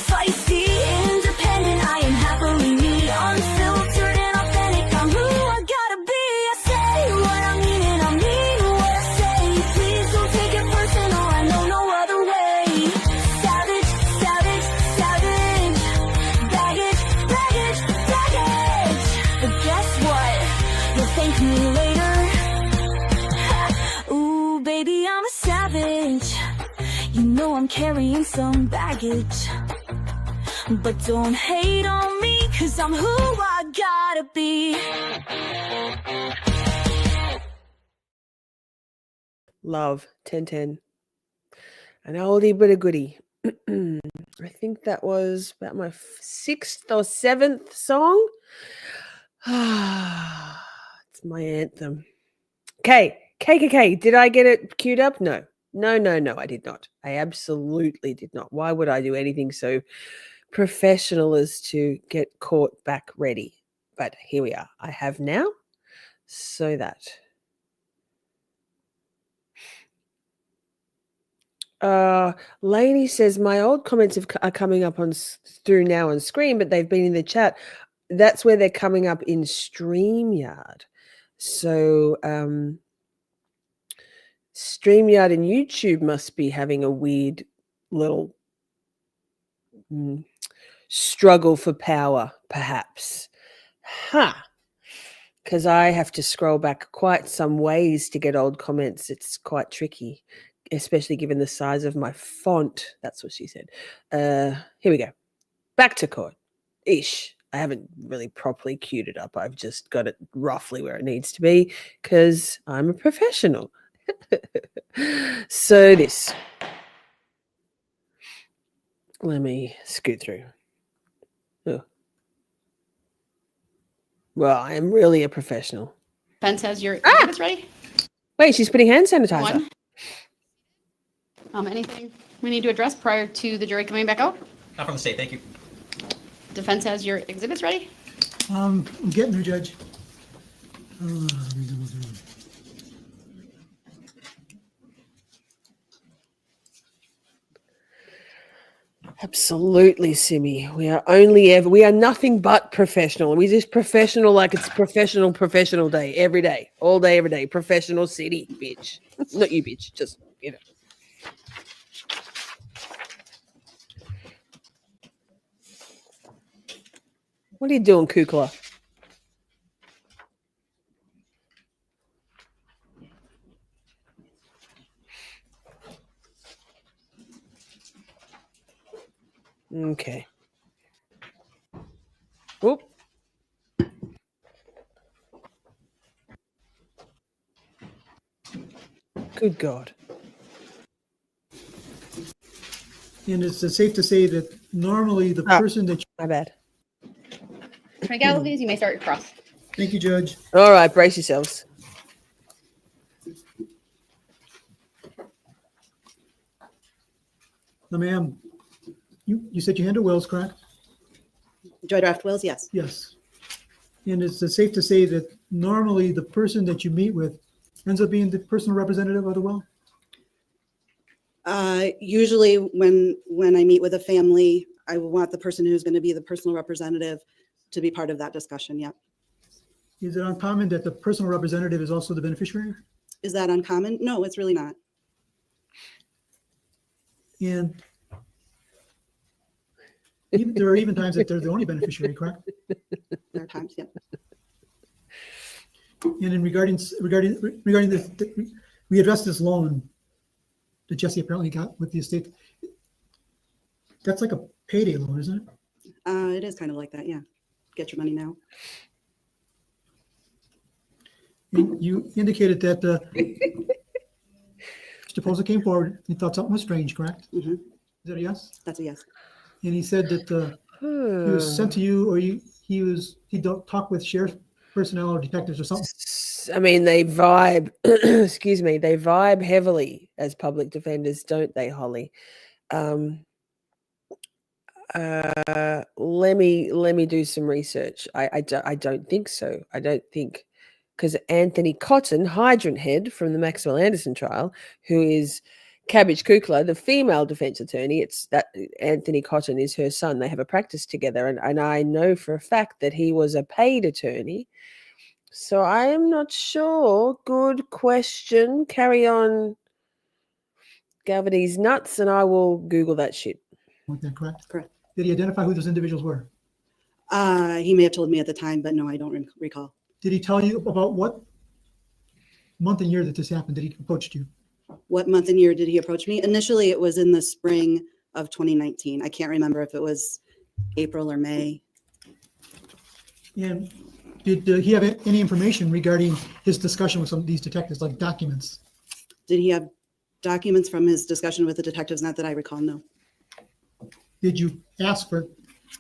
Feisty, independent, I am happily me, unfiltered and authentic. I'm who I gotta be. I say what I mean and I mean what I say. Please don't take it personal, I know no other way. Savage, savage, savage. Baggage, baggage, baggage. But guess what? You'll thank me later. Ooh, baby, I'm a savage. You know I'm carrying some baggage. But don't hate on me, cause I'm who I gotta be. Love 1010. An oldie but a goodie. I think that was about my 6th or 7th song. It's my anthem. KKK. Did I get it queued up? No, I did not. I absolutely did not. Why would I do anything so professional as to get caught back ready? But here we are. I have now. So that. Lainey says my old comments are coming up through now on screen, but they've been in the chat. That's where they're coming up in StreamYard. So StreamYard and YouTube must be having a weird little struggle for power, perhaps. Because I have to scroll back quite some ways to get old comments. It's quite tricky, especially given the size of my font. That's what she said. Here we go. Back to court. Ish. I haven't really properly queued it up. I've just got it roughly where it needs to be because I'm a professional. So this. Let me scoot through. Oh. Well, I am really a professional. Defense has your exhibits ready? Wait, she's putting hand sanitizer. Anything we need to address prior to the jury coming back out? Not from the state, thank you. Defense has your exhibits ready? I'm getting there, Judge. Absolutely, Simi. We are nothing but professional. We just professional like it's professional day, every day, all day, every day. Professional city, bitch. Not you, bitch. Just, you know. What are you doing, Kukla? Okay. Whoop. Good God. And it's safe to say that normally the person that... My bad. Attorney Galvindeez, you may start your cross. Thank you, Judge. All right, brace yourselves. Now, ma'am, you said you handle wills, correct? Do I draft wills? Yes. Yes. And it's safe to say that normally the person that you meet with ends up being the personal representative of the will? Usually when I meet with a family, I will want the person who's going to be the personal representative to be part of that discussion. Yep. Is it uncommon that the personal representative is also the beneficiary? Is that uncommon? No, it's really not. And there are even times that they're the only beneficiary, correct? There are times, yeah. And in regarding this, we addressed this loan that Jessy apparently got with the estate. That's like a payday loan, isn't it? It is kind of like that, yeah. Get your money now. And you indicated that Mr. Posa came forward. He thought something was strange, correct? Mm-hmm. Is that a yes? That's a yes. And he said that he was sent to you, or he don't talk with sheriff personnel or detectives or something. I mean, they vibe. Excuse me, they vibe heavily as public defenders, don't they, Holly? Let me do some research. I don't think so. I don't think, because Anthony Cotton, hydrant head from the Maxwell Anderson trial, who is Cabbage Kukla, the female defense attorney, it's that Anthony Cotton is her son. They have a practice together, and I know for a fact that he was a paid attorney. So I am not sure. Good question. Carry on, galvindeeznuts, and I will Google that shit. Okay, correct? Correct. Did he identify who those individuals were? He may have told me at the time, but no, I don't recall. Did he tell you about what month and year that this happened? Did he approach you? What month and year did he approach me? Initially, it was in the spring of 2019. I can't remember if it was April or May. And did he have any information regarding his discussion with some of these detectives, like documents? Did he have documents from his discussion with the detectives? Not that I recall, no. Did you ask for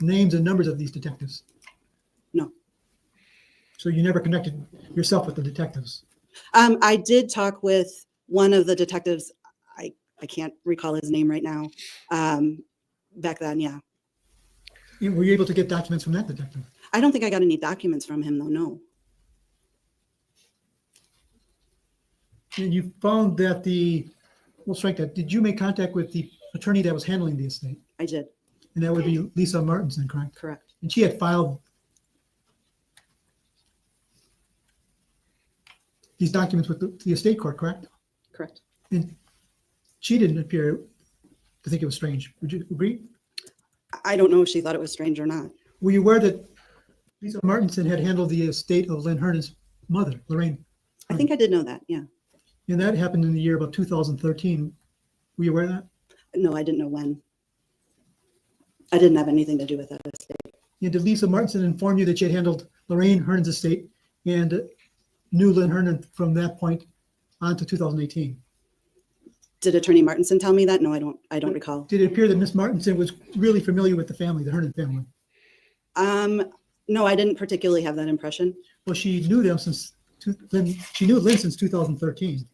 names and numbers of these detectives? No. So you never connected yourself with the detectives? I did talk with one of the detectives. I can't recall his name right now. Back then, yeah. Were you able to get documents from that detective? I don't think I got any documents from him, though, no. And you found that we'll strike that. Did you make contact with the attorney that was handling the estate? I did. And that would be Lisa Martinson, correct? Correct. And she had filed these documents with the estate court, correct? Correct. And she didn't appear to think it was strange. Would you agree? I don't know if she thought it was strange or not. Were you aware that Lisa Martinson had handled the estate of Lynn Hernan's mother, Lorraine? I think I did know that, yeah. And that happened in the year about 2013. Were you aware of that? No, I didn't know when. I didn't have anything to do with that estate. And did Lisa Martinson inform you that she had handled Lorraine Hernan's estate and knew Lynn Hernan from that point on to 2018? Did Attorney Martinson tell me that? No, I don't recall. Did it appear that Miss Martinson was really familiar with the family, the Hernan family? No, I didn't particularly have that impression. Well, she knew them she knew Lynn since 2013.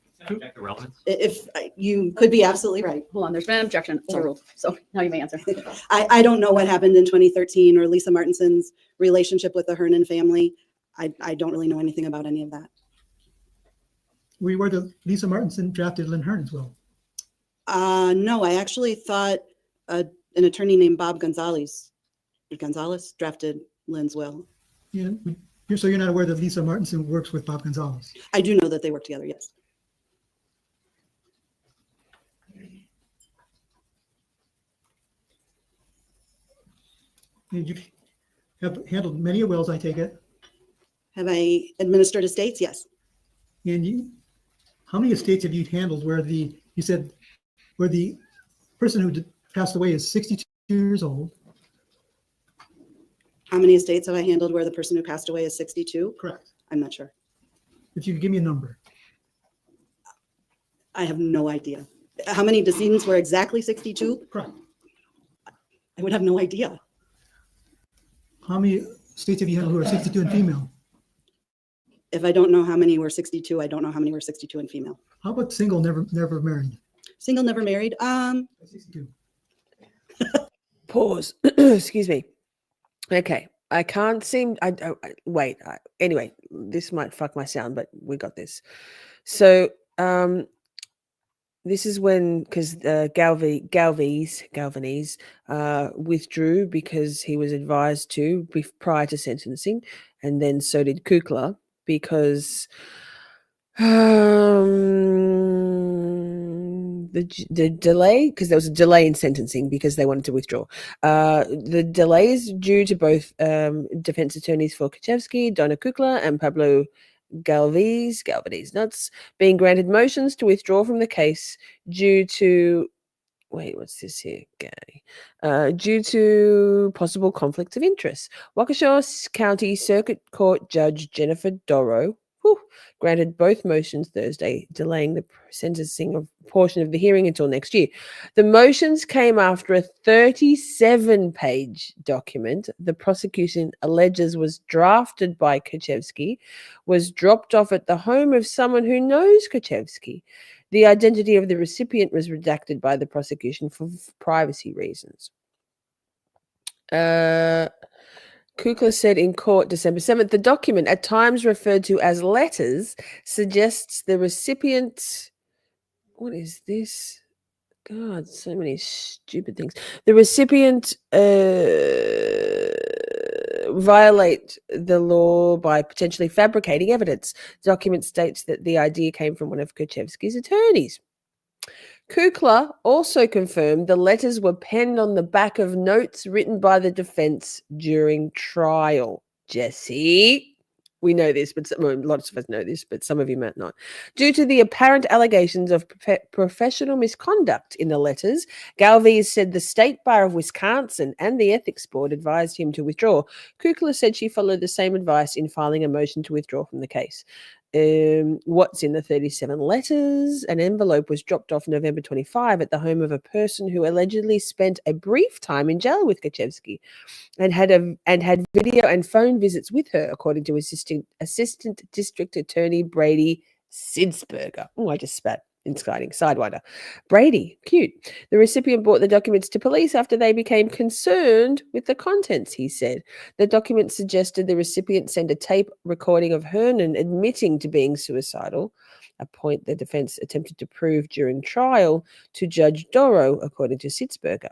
If you could be absolutely right. Hold on, there's been an objection overruled. So now you may answer. I don't know what happened in 2013 or Lisa Martinson's relationship with the Hernan family. I don't really know anything about any of that. Were you aware that Lisa Martinson drafted Lynn Hernan's will? No, I actually thought an attorney named Bob Gonzalez drafted Lynn's will. Yeah, so you're not aware that Lisa Martinson works with Bob Gonzalez? I do know that they work together, yes. And you have handled many wills, I take it. Have I administered estates? Yes. And how many estates have you handled where the person who passed away is 62 years old? How many estates have I handled where the person who passed away is 62? Correct. I'm not sure. If you could give me a number. I have no idea. How many decedents were exactly 62? Correct. I would have no idea. How many states have you handled who are 62 and female? If I don't know how many were 62, I don't know how many were 62 and female. How about single, never married? Single, never married? 62. Pause. Excuse me. Okay. I can't seem. Wait. Anyway, this might fuck my sound, but we got this. So, this is when, because Galvanese withdrew because he was advised to prior to sentencing, and then so did Kukla because the delay, because there was a delay in sentencing because they wanted to withdraw. The delay is due to both defense attorneys for Kurczewski, Donna Kukla, and Pablo galvindeeznuts, being granted motions to withdraw from the case due to what's this here? Due to possible conflicts of interest. Waukesha County Circuit Court Judge Jennifer Dorough granted both motions Thursday, delaying the sentencing of portion of the hearing until next year. The motions came after a 37-page document the prosecution alleges was drafted by Kurczewski, was dropped off at the home of someone who knows Kurczewski. The identity of the recipient was redacted by the prosecution for privacy reasons. Kukla said in court December 7th, the document, at times referred to as letters, suggests the recipient... What is this? God, so many stupid things. The recipient violate the law by potentially fabricating evidence. The document states that the idea came from one of Kurczewski's attorneys. Kukla also confirmed the letters were penned on the back of notes written by the defense during trial. Jessy, we know this, but lots of us know this, but some of you might not. Due to the apparent allegations of professional misconduct in the letters, Galvindeez said the State Bar of Wisconsin and the Ethics Board advised him to withdraw. Kukla said she followed the same advice in filing a motion to withdraw from the case. What's in the 37 letters? An envelope was dropped off November 25 at the home of a person who allegedly spent a brief time in jail with Kurczewski and had video and phone visits with her, according to Assistant District Attorney Brady Sidsberger. Oh, I just spat. Exciting. Sidewinder. Brady, cute. The recipient brought the documents to police after they became concerned with the contents, he said. The document suggested the recipient send a tape recording of Hernan admitting to being suicidal, a point the defense attempted to prove during trial, to Judge Dorough, according to Sitzberger.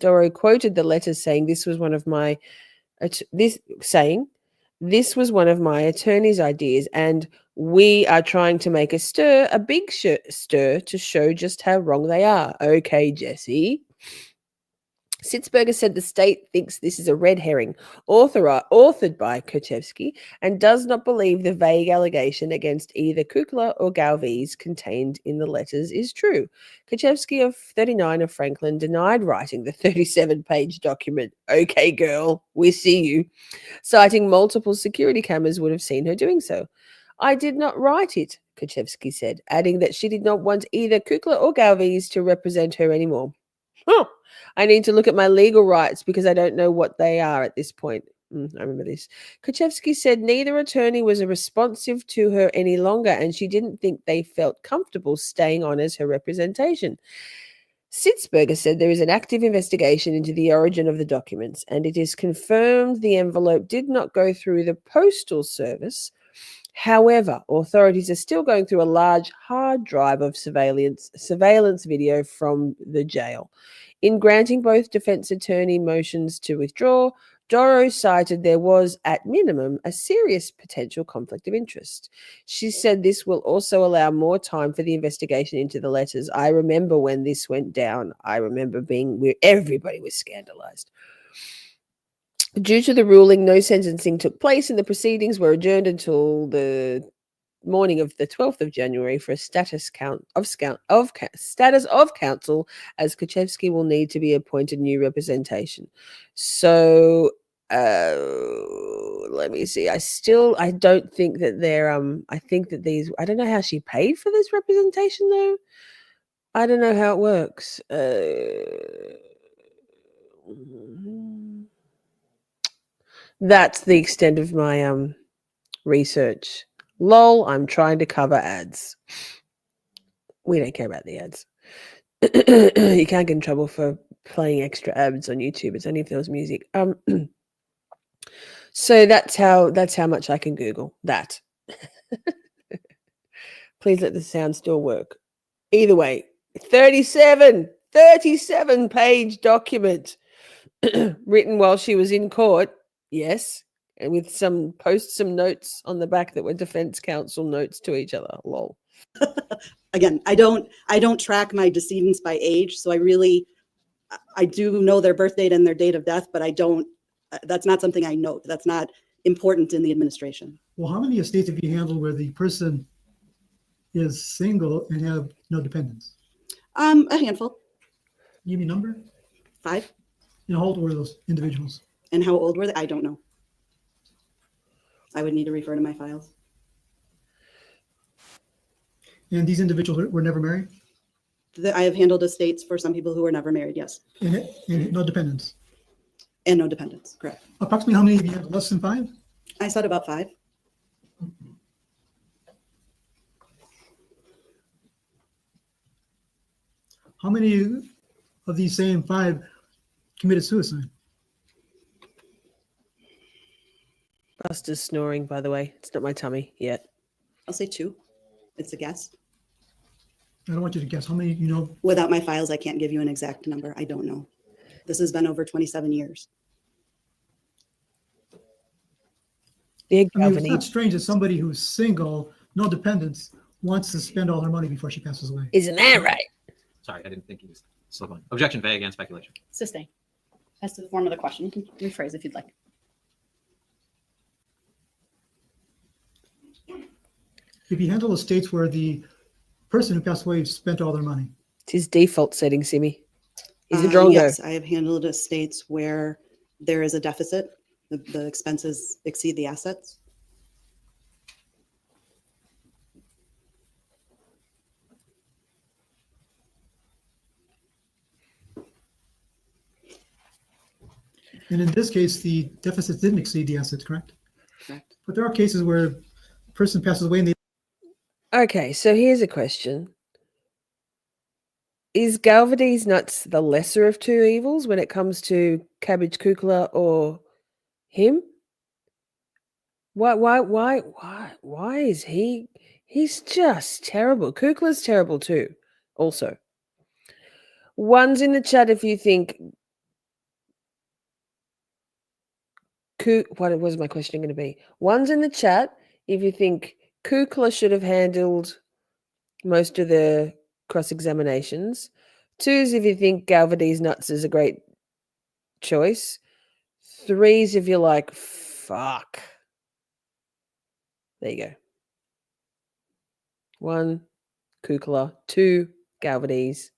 Dorough quoted the letters saying, this was one of my attorney's ideas, and we are trying to make a big stir to show just how wrong they are. Okay, Jessy. Sitzberger said the state thinks this is a red herring authored by Kurczewski and does not believe the vague allegation against either Kukla or Galvindeez contained in the letters is true. Kurczewski, of 39 of Franklin, denied writing the 37-page document. Okay, girl, we see you. Citing multiple security cameras would have seen her doing so. I did not write it, Kurczewski said, adding that she did not want either Kukla or Galvindeez to represent her anymore. I need to look at my legal rights because I don't know what they are at this point. I remember this. Kurczewski said neither attorney was responsive to her any longer and she didn't think they felt comfortable staying on as her representation. Sitzberger said there is an active investigation into the origin of the documents and it is confirmed the envelope did not go through the postal service. However, authorities are still going through a large hard drive of surveillance video from the jail. In granting both defense attorney motions to withdraw, Dorough cited there was, at minimum, a serious potential conflict of interest. She said this will also allow more time for the investigation into the letters. I remember when this went down. I remember where everybody was scandalized. Due to the ruling, no sentencing took place and the proceedings were adjourned until the morning of the 12th of January for a status of counsel, as Kurczewski will need to be appointed new representation. So let me see. I don't think that they're I think that these, I don't know how she paid for this representation though. I don't know how it works. That's the extent of my research. Lol, I'm trying to cover ads. We don't care about the ads. You can't get in trouble for playing extra ads on YouTube. It's only if there was music. So that's how much I can Google that. Please let the sound still work. Either way, 37 page document written while she was in court. Yes. And with some notes on the back that were defense counsel notes to each other. Lol. Again, I don't track my decedents by age, so I do know their birth date and their date of death, but I don't. That's not something I note. That's not important in the administration. Well, how many estates have you handled where the person is single and have no dependents? A handful. Give me a number. 5. And how old were those individuals? And how old were they? I don't know. I would need to refer to my files. And these individuals were never married? I have handled estates for some people who were never married, yes. And no dependents? And no dependents, correct. Approximately how many have you had? Less than 5? I said about 5. How many of these same 5 committed suicide? Buster's snoring, by the way. It's not my tummy yet. I'll say 2. It's a guess. I don't want you to guess. How many you know? Without my files, I can't give you an exact number. I don't know. This has been over 27 years. Yeah, I mean, it's not strange that somebody who's single, no dependents, wants to spend all her money before she passes away. Isn't that right? Sorry, I didn't think you was still going. Objection, vague, and speculation. Sustain. As to the form of the question, you can rephrase if you'd like. If you handle estates where the person who passed away spent all their money. It's his default setting, Simi. He's a drongo. Yes, I have handled estates where there is a deficit. The expenses exceed the assets. And in this case, the deficit didn't exceed the assets, correct? Correct. But there are cases where a person passes away and they... Okay, so here's a question. Is galvindeeznuts the lesser of 2 evils when it comes to Cabbage Kukla or him? Why is he? He's just terrible. Kukla's terrible too. Also, one's in the chat if you think. What was my question going to be? One's in the chat if you think Kukla should have handled most of the cross-examinations. 2's if you think galvindeeznuts is a great choice. 3's if you're like, fuck. There you go. 1, Kukla. 2, galvandeez.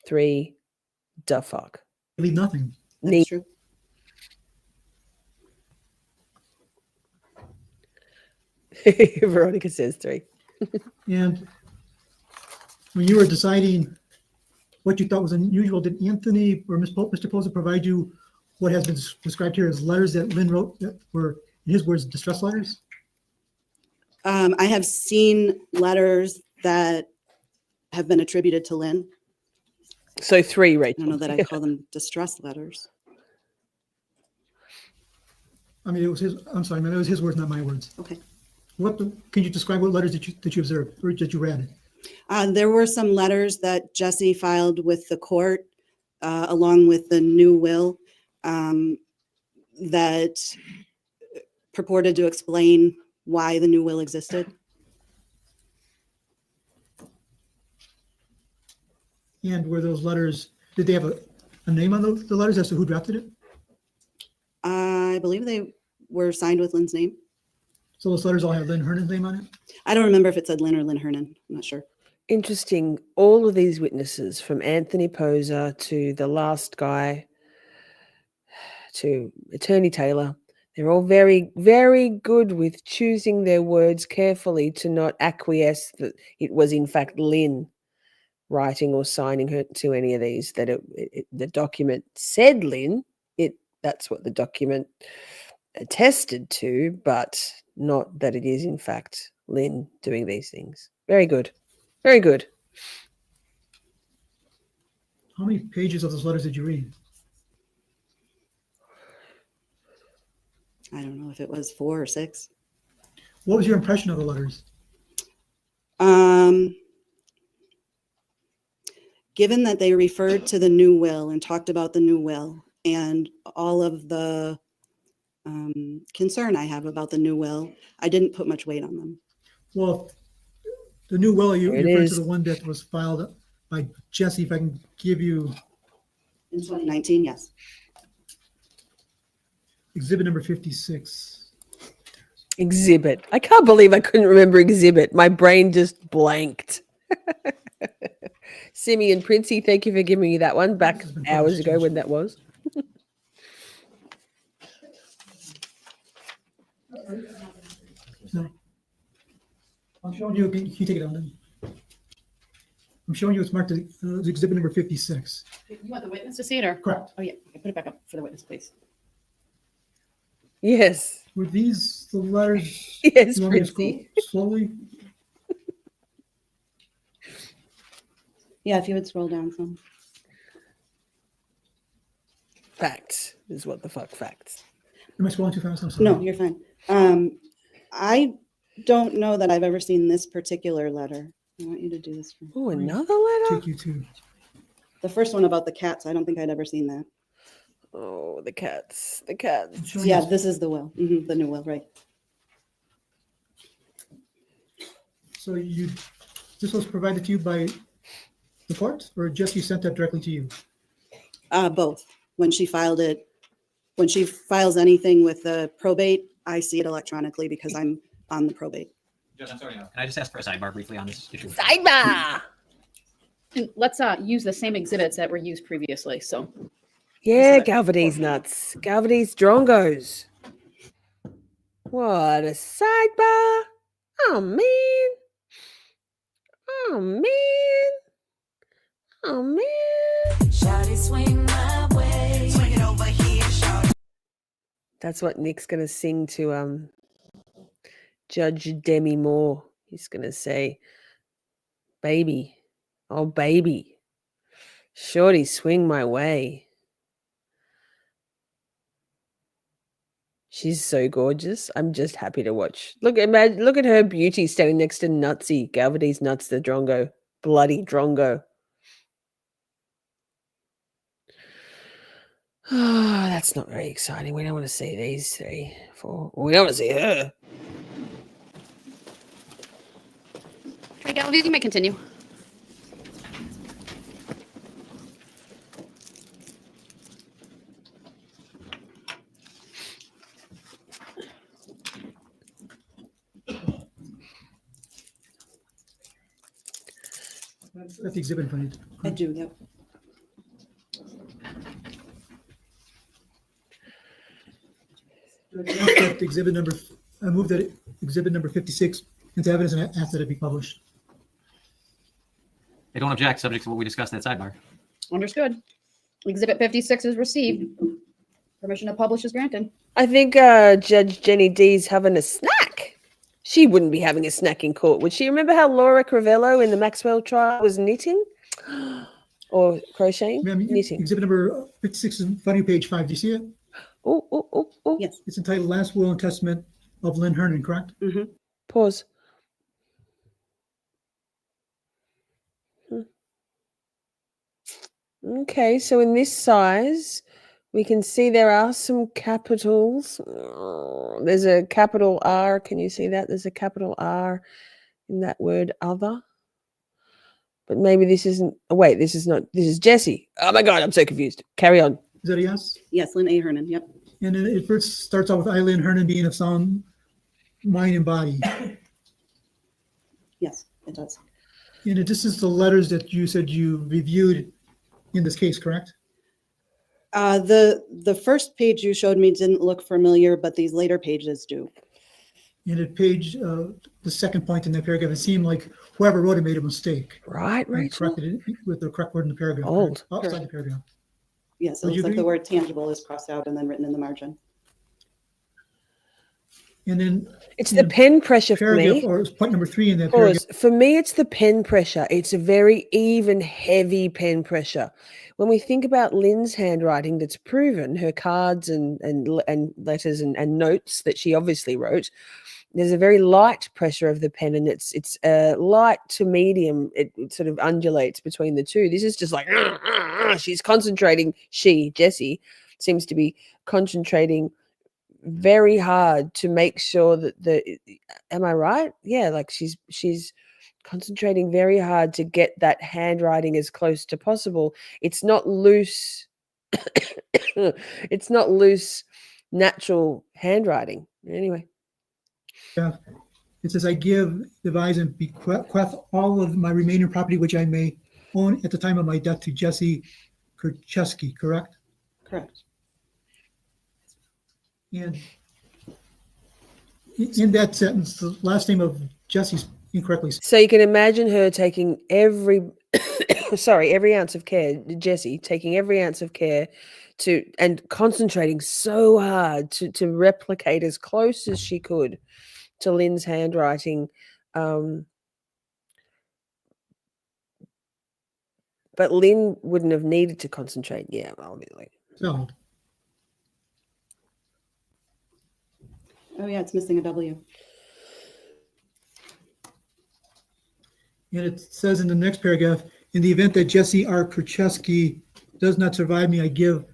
3, da fuck. leave nothing. That's true. Veronica says 3. And when you were deciding what you thought was unusual, did Anthony or Mr. Poser provide you what has been described here as letters that Lynn wrote that were, in his words, distress letters? I have seen letters that have been attributed to Lynn. So 3, Rachel. I don't know that I call them distress letters. I mean, it was his. I'm sorry, man. It was his words, not my words. Okay. Can you describe what letters that you observed or that you read? There were some letters that Jessy filed with the court, along with the new will, that purported to explain why the new will existed. And were those letters? Did they have a name on the letters as to who drafted it? I believe they were signed with Lynn's name. So those letters all have Lynn Hernan's name on it? I don't remember if it said Lynn or Lynn Hernan. I'm not sure. Interesting. All of these witnesses, from Anthony Poser to the last guy to Attorney Taylor, they're all very, very good with choosing their words carefully to not acquiesce that it was in fact Lynn writing or signing her to any of these, that the document said Lynn. That's what the document attested to, but not that it is in fact Lynn doing these things. Very good. Very good. How many pages of those letters did you read? I don't know if it was 4 or 6. What was your impression of the letters? Given that they referred to the new will and talked about the new will and all of the concern I have about the new will, I didn't put much weight on them. Well, the new will, you referred is. to the one that was filed by Jessy, if I can give you. In 2019, yes. exhibit number 56. Exhibit. I can't believe I couldn't remember exhibit. My brain just blanked. Simi and Princey, thank you for giving me that one back has been hours published, ago Judge. when that was. No. I'm showing you, can you take it down then? I'm showing you it's marked as exhibit number 56. You want the witness to see it or? Correct. Oh, yeah. Put it back up for the witness, please. Yes. Were these the letters? Yes, You want me to scroll Princey. slowly? Yeah, if you would scroll down some. Facts is what the fuck facts. Am I scrolling too fast? I'm sorry. No, you're fine. I don't know that I've ever seen this particular letter. I want you to do this for me. Oh, another letter? Take you to. The first one about the cats. I don't think I'd ever seen that. Oh, the cats. The cats. Showing Yeah, you- this is the will. The new will, right? So this was provided to you by the court, or just you sent that directly to you? Both. When she filed it, when she files anything with the probate, I see it electronically because I'm on the probate. Judge, I'm sorry. Can I just ask for a sidebar briefly on this issue? Sidebah. And let's use the same exhibits that were used previously. So Yeah, galvindeeznuts. Galvindeez drongos. What a sidebar. Oh, man. Oh, man. Oh, man. Shawty swing my way. Swing it over here, shawty. That's what Nick's going to sing to Judge Demi Moore. He's going to say, baby, oh, baby, shorty, swing my way. She's so gorgeous. I'm just happy to watch. Look at her beauty standing next to Nutsy, galvindeeznuts, the drongo, bloody drongo. Oh, that's not very exciting. We don't want to see these 3, 4. We don't want to see her. okay, Galvindeez, you may continue. That's the exhibit in front of you. I do, yep. That exhibit number, I move that exhibit number 56 into evidence and ask that it be published. I don't object, subject to what we discussed in that sidebar. Understood. Exhibit 56 is received. Permission to publish is granted. I think Judge Jenny D's having a snack. She wouldn't be having a snack in court, would she? Remember how Laura Crivello in the Maxwell trial was knitting or crocheting? Ma'am, Knitting. exhibit number 56 is in front of you, page 5. Do you see it? Oh. Yes. It's entitled Last Will and Testament of Lynn Hernan, correct? Pause. Okay, so in this size, we can see there are some capitals. There's a capital R. Can you see that? There's a capital R in that word other. But maybe this isn't. Oh, wait, this is not. This is Jessy. Oh my God, I'm so confused. Carry on. Is that a yes? Yes, Lynn A. Hernan, yep. And then it first starts off with I, Lynn Hernan, being of sound mind and body. Yes, it does. And this is the letters that you said you reviewed in this case, correct? The first page you showed me didn't look familiar, but these later pages do. And at page, the second point in that paragraph, it seemed like whoever wrote it made a mistake. Right, And Rachel? corrected it with the correct word in the paragraph. Old. correct? Outside the paragraph. Yes, it Would looks you like the agree? word tangible is crossed out and then written in the margin. And then It's the pen pressure for paragraph, me. or point number 3 in that paragraph. Pause. For me, it's the pen pressure. It's a very even, heavy pen pressure. When we think about Lynn's handwriting, that's proven, her cards and letters and notes that she obviously wrote, there's a very light pressure of the pen, and it's light to medium. It sort of undulates between the two. This is just like she's concentrating. Jessy, seems to be concentrating very hard to make sure that am I right? Yeah, like she's concentrating very hard to get that handwriting as close to possible. It's not loose. It's not loose natural handwriting. Anyway. Yeah. It says, I give, devise, and bequeath all of my remaining property which I may own at the time of my death to Jessy Kurczewski, correct? Correct. And in that sentence, the last name of Jesse's incorrectly. So you can imagine her taking every ounce of care, Jessy taking every ounce of care and concentrating so hard to replicate as close as she could to Lynn's handwriting. But Lynn wouldn't have needed to concentrate. Yeah, obviously. No. Oh yeah, it's missing a W. And it says in the next paragraph, in the event that Jessy R. Kurczewski does not survive me, I give,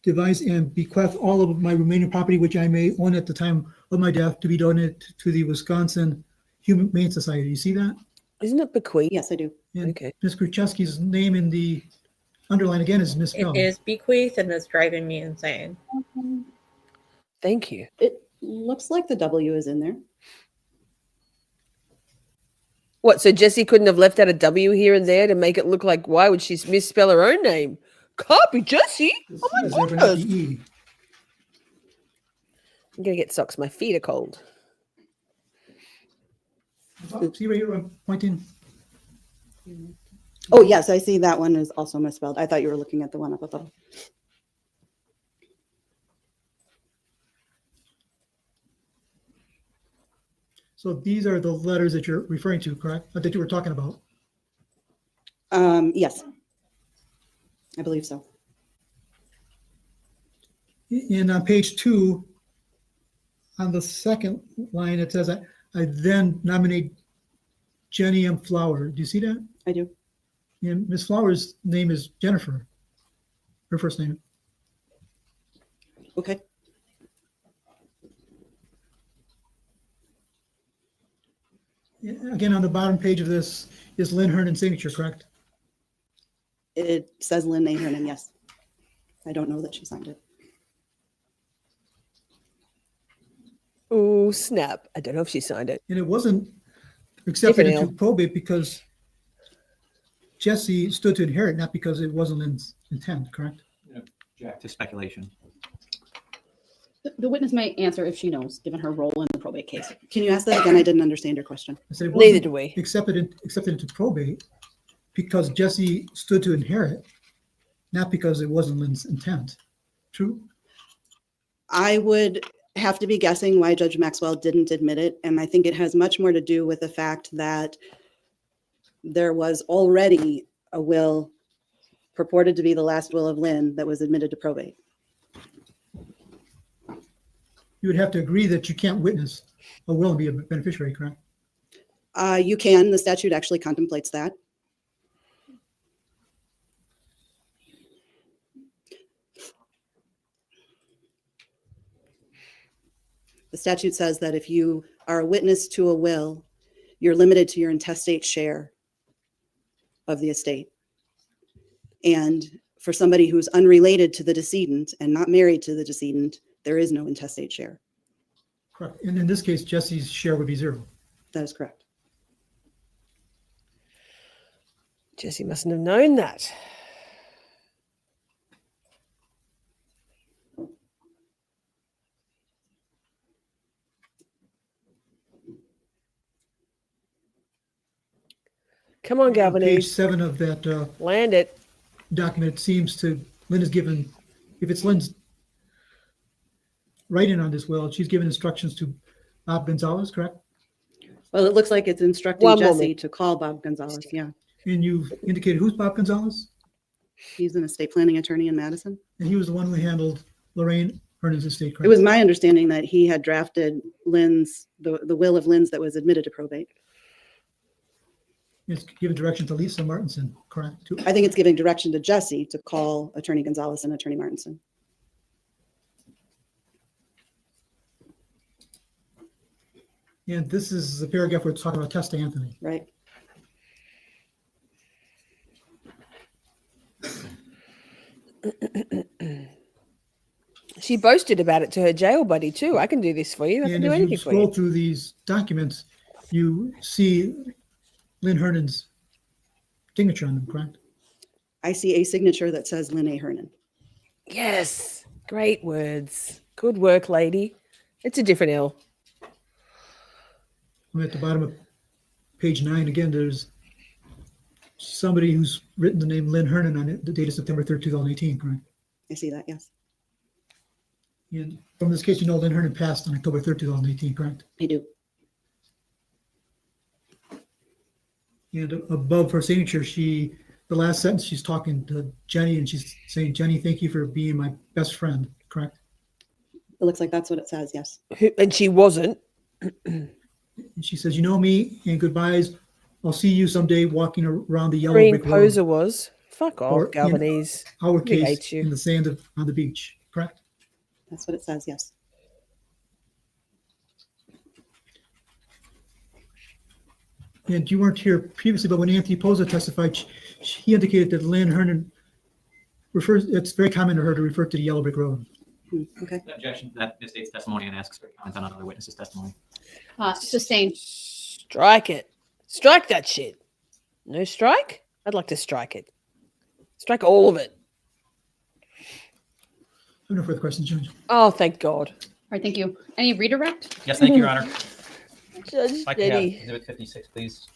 devise, and bequeath all of my remaining property which I may own at the time of my death to be donated to the Wisconsin Humane Society. You see that? Isn't it bequeath? Yes, I do. And okay. Ms. Kurczewski's name in the underline again is misspelled. It is bequeath, and it's driving me insane. Thank you. It looks like the W is in there. What? So Jessy couldn't have left out a W here and there to make it look like, why would she misspell her own name? Copy Jessy. Oh my goodness. E. I'm gonna get socks. My feet are cold. See where you're pointing? Oh yes, I see that one is also misspelled. I thought you were looking at the one up above. So these are the letters that you're referring to, correct? That you were talking about. Yes, I believe so. And on page 2, on the second line, it says, I then nominate Jenny M. Flower. Do you see that? I do. And Ms. Flower's name is Jennifer, her first name. Okay. Again, on the bottom page of this is Lynn Hernan's signature, correct? It says Lynn Hernan, yes. I don't know that she signed it. Oh, snap. I don't know if she signed it. And it wasn't accepted Different into probate because Jessy stood to inherit, not because it wasn't Lynn's intent, correct? Jack to speculation. The witness might answer if she knows, given her role in the probate case. Can you ask that again? I didn't understand your question. I said it Neither wasn't do we. accepted into probate because Jessy stood to inherit, not because it wasn't Lynn's intent. True? I would have to be guessing why Judge Maxwell didn't admit it. And I think it has much more to do with the fact that there was already a will purported to be the last will of Lynn that was admitted to probate. You would have to agree that you can't witness a will and be a beneficiary, correct? You can. The statute actually contemplates that. The statute says that if you are a witness to a will, you're limited to your intestate share of the estate. And for somebody who's unrelated to the decedent and not married to the decedent, there is no intestate share. Correct. And in this case, Jesse's share would be 0. That is correct. Jessy mustn't have known that. Come on, Page Galvinese. 7 of that Land it. document seems to, Lynn is given, if it's Lynn's writing on this will, she's given instructions to Bob Gonzalez, correct? Well, it looks like it's instructing One Jessy moment. to call Bob Gonzalez. Yeah. And you've indicated who's Bob Gonzalez? He's an estate planning attorney in Madison. And he was the one who handled Lorraine Hernan's estate, correct? It was my understanding that he had drafted Lynn's, the will of Lynn's that was admitted to probate. It's given direction to Lisa Martinson, correct? I think it's giving direction to Jessy to call Attorney Gonzalez and Attorney Martinson. And this is the paragraph where it's talking about Testa Anthony. Right. She boasted about it to her jail buddy too. I can do this for you. I can And do as anything you for scroll you. through these documents, you see Lynn Hernan's signature on them, correct? I see a signature that says Lynn A. Hernan. Yes. Great words. Good work, lady. It's a different L. I'm at the bottom of page 9. Again, there's somebody who's written the name Lynn Hernan on it. The date is September 3rd, 2018, correct? I see that, yes. And from this case, you know Lynn Hernan passed on October 3rd, 2018, correct? I do. And above her signature, the last sentence, she's talking to Jenny and she's saying, Jenny, thank you for being my best friend, correct? It looks like that's what it says, yes. And she wasn't. And she says, you know me, and goodbyes. I'll see you someday walking around the yellow Green brick road. poser was. Fuck Or off, Galvinese. Our We case hate you. in the sand on the beach, correct? That's what it says, yes. And you weren't here previously, but when Anthony Posa testified, he indicated that Lynn Hernan it's very common to her to refer to the yellow brick road. Okay. Objection to that misstates testimony and asks for comment on another witness's testimony. Sustained. Strike it. Strike that shit. No strike? I'd like to strike it. Strike all of it. I have no further questions, Judge. Oh, thank God. All right, thank you. Any redirect? Yes, thank you, Your Honor. Judge If I can have Jenny. Exhibit 56, please.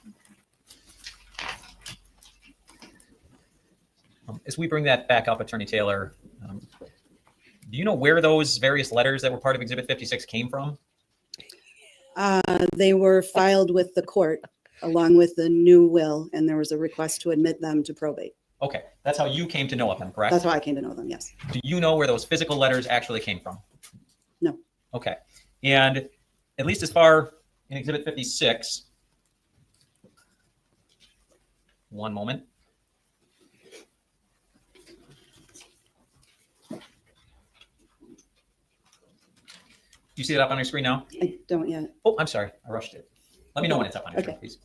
As we bring that back up, Attorney Taylor, do you know where those various letters that were part of Exhibit 56 came from? They were filed with the court along with the new will, and there was a request to admit them to probate. Okay, that's how you came to know of them, correct? That's how I came to know them, yes. Do you know where those physical letters actually came from? No. Okay, and at least as far in Exhibit 56, one moment. Do you see it up on your screen now? I don't yet. Oh, I'm sorry, I rushed it. Let me know when it's up on your screen, please.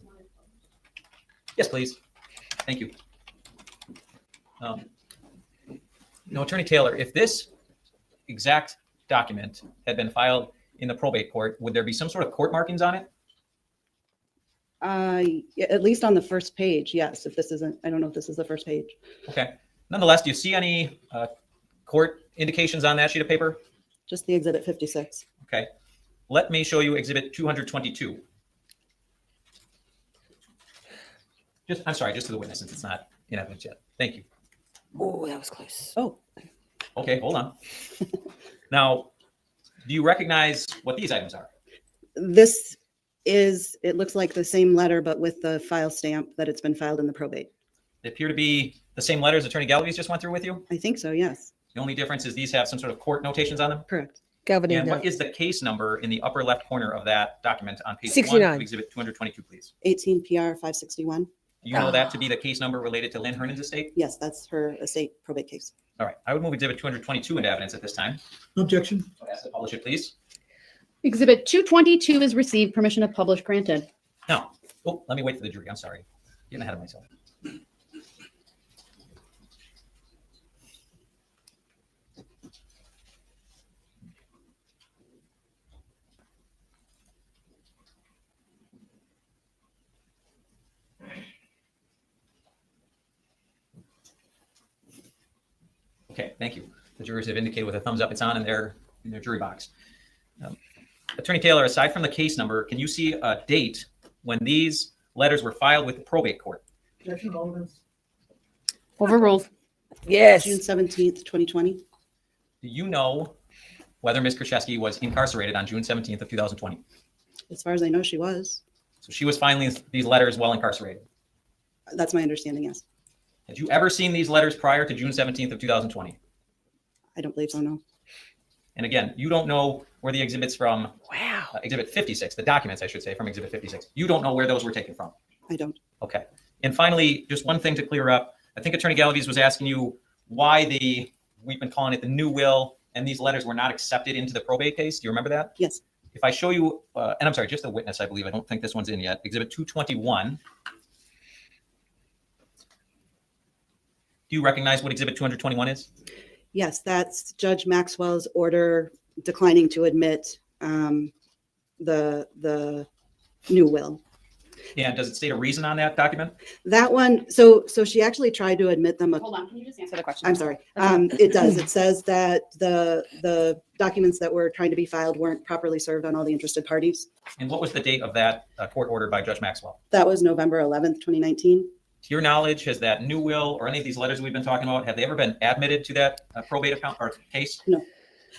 Yes, please. Thank you. No, Attorney Taylor, if this exact document had been filed in the probate court, would there be some sort of court markings on it? Yeah, at least on the first page, yes. If this isn't, I don't know if this is the first page. Okay. Nonetheless, do you see any court indications on that sheet of paper? Just the Exhibit 56. Okay. Let me show you Exhibit 222. I'm sorry, just to the witness since it's not in evidence yet. Thank you. Oh, that was close. Oh. Okay, hold on. Now, do you recognize what these items are? This is, it looks like the same letter, but with the file stamp that it's been filed in the probate. They appear to be the same letters Attorney Galvindeez just went through with you? I think so, yes. The only difference is these have some sort of court notations on them? Correct. Galvindeez And what notes. is the case number in the upper left corner of that document on page 69. 1 of Exhibit 222, please? 18 PR 561. Do you know that to be the case number related to Lynn Hernan's estate? Yes, that's her estate probate case. All right, I would move Exhibit 222 into evidence at this time. Objection. So ask to publish it, please. Exhibit 222 is received. Permission to publish granted. Now, oh, let me wait for the jury. I'm sorry. Getting ahead of myself. Okay, thank you. The jurors have indicated with a thumbs up it's on in their jury box. Attorney Taylor, aside from the case number, can you see a date when these letters were filed with the probate court? Objection, Alderman. Overruled. Yes. June 17th, 2020. Do you know whether Ms. Kurczewski was incarcerated on June 17th of 2020? As far as I know, she was. So she was filing these letters while incarcerated. That's my understanding, yes. Had you ever seen these letters prior to June 17th of 2020? I don't believe so, no. And again, you don't know where the exhibits from, Wow. Exhibit 56, the documents, I should say, from Exhibit 56. You don't know where those were taken from. I don't. Okay. And finally, just one thing to clear up. I think Attorney Galvindeez was asking you why we've been calling it the new will, and these letters were not accepted into the probate case. Do you remember that? Yes. If I show you, and I'm sorry, just a witness, I believe. I don't think this one's in yet. Exhibit 221. Do you recognize what Exhibit 221 is? Yes, that's Judge Maxwell's order declining to admit the new will. And does it state a reason on that document? That one, so she actually tried to admit them. Hold on, can you just answer the question? I'm sorry. It does. It says that the documents that were trying to be filed weren't properly served on all the interested parties. And what was the date of that court order by Judge Maxwell? That was November 11th, 2019. To your knowledge, has that new will or any of these letters we've been talking about, have they ever been admitted to that probate account or case? No,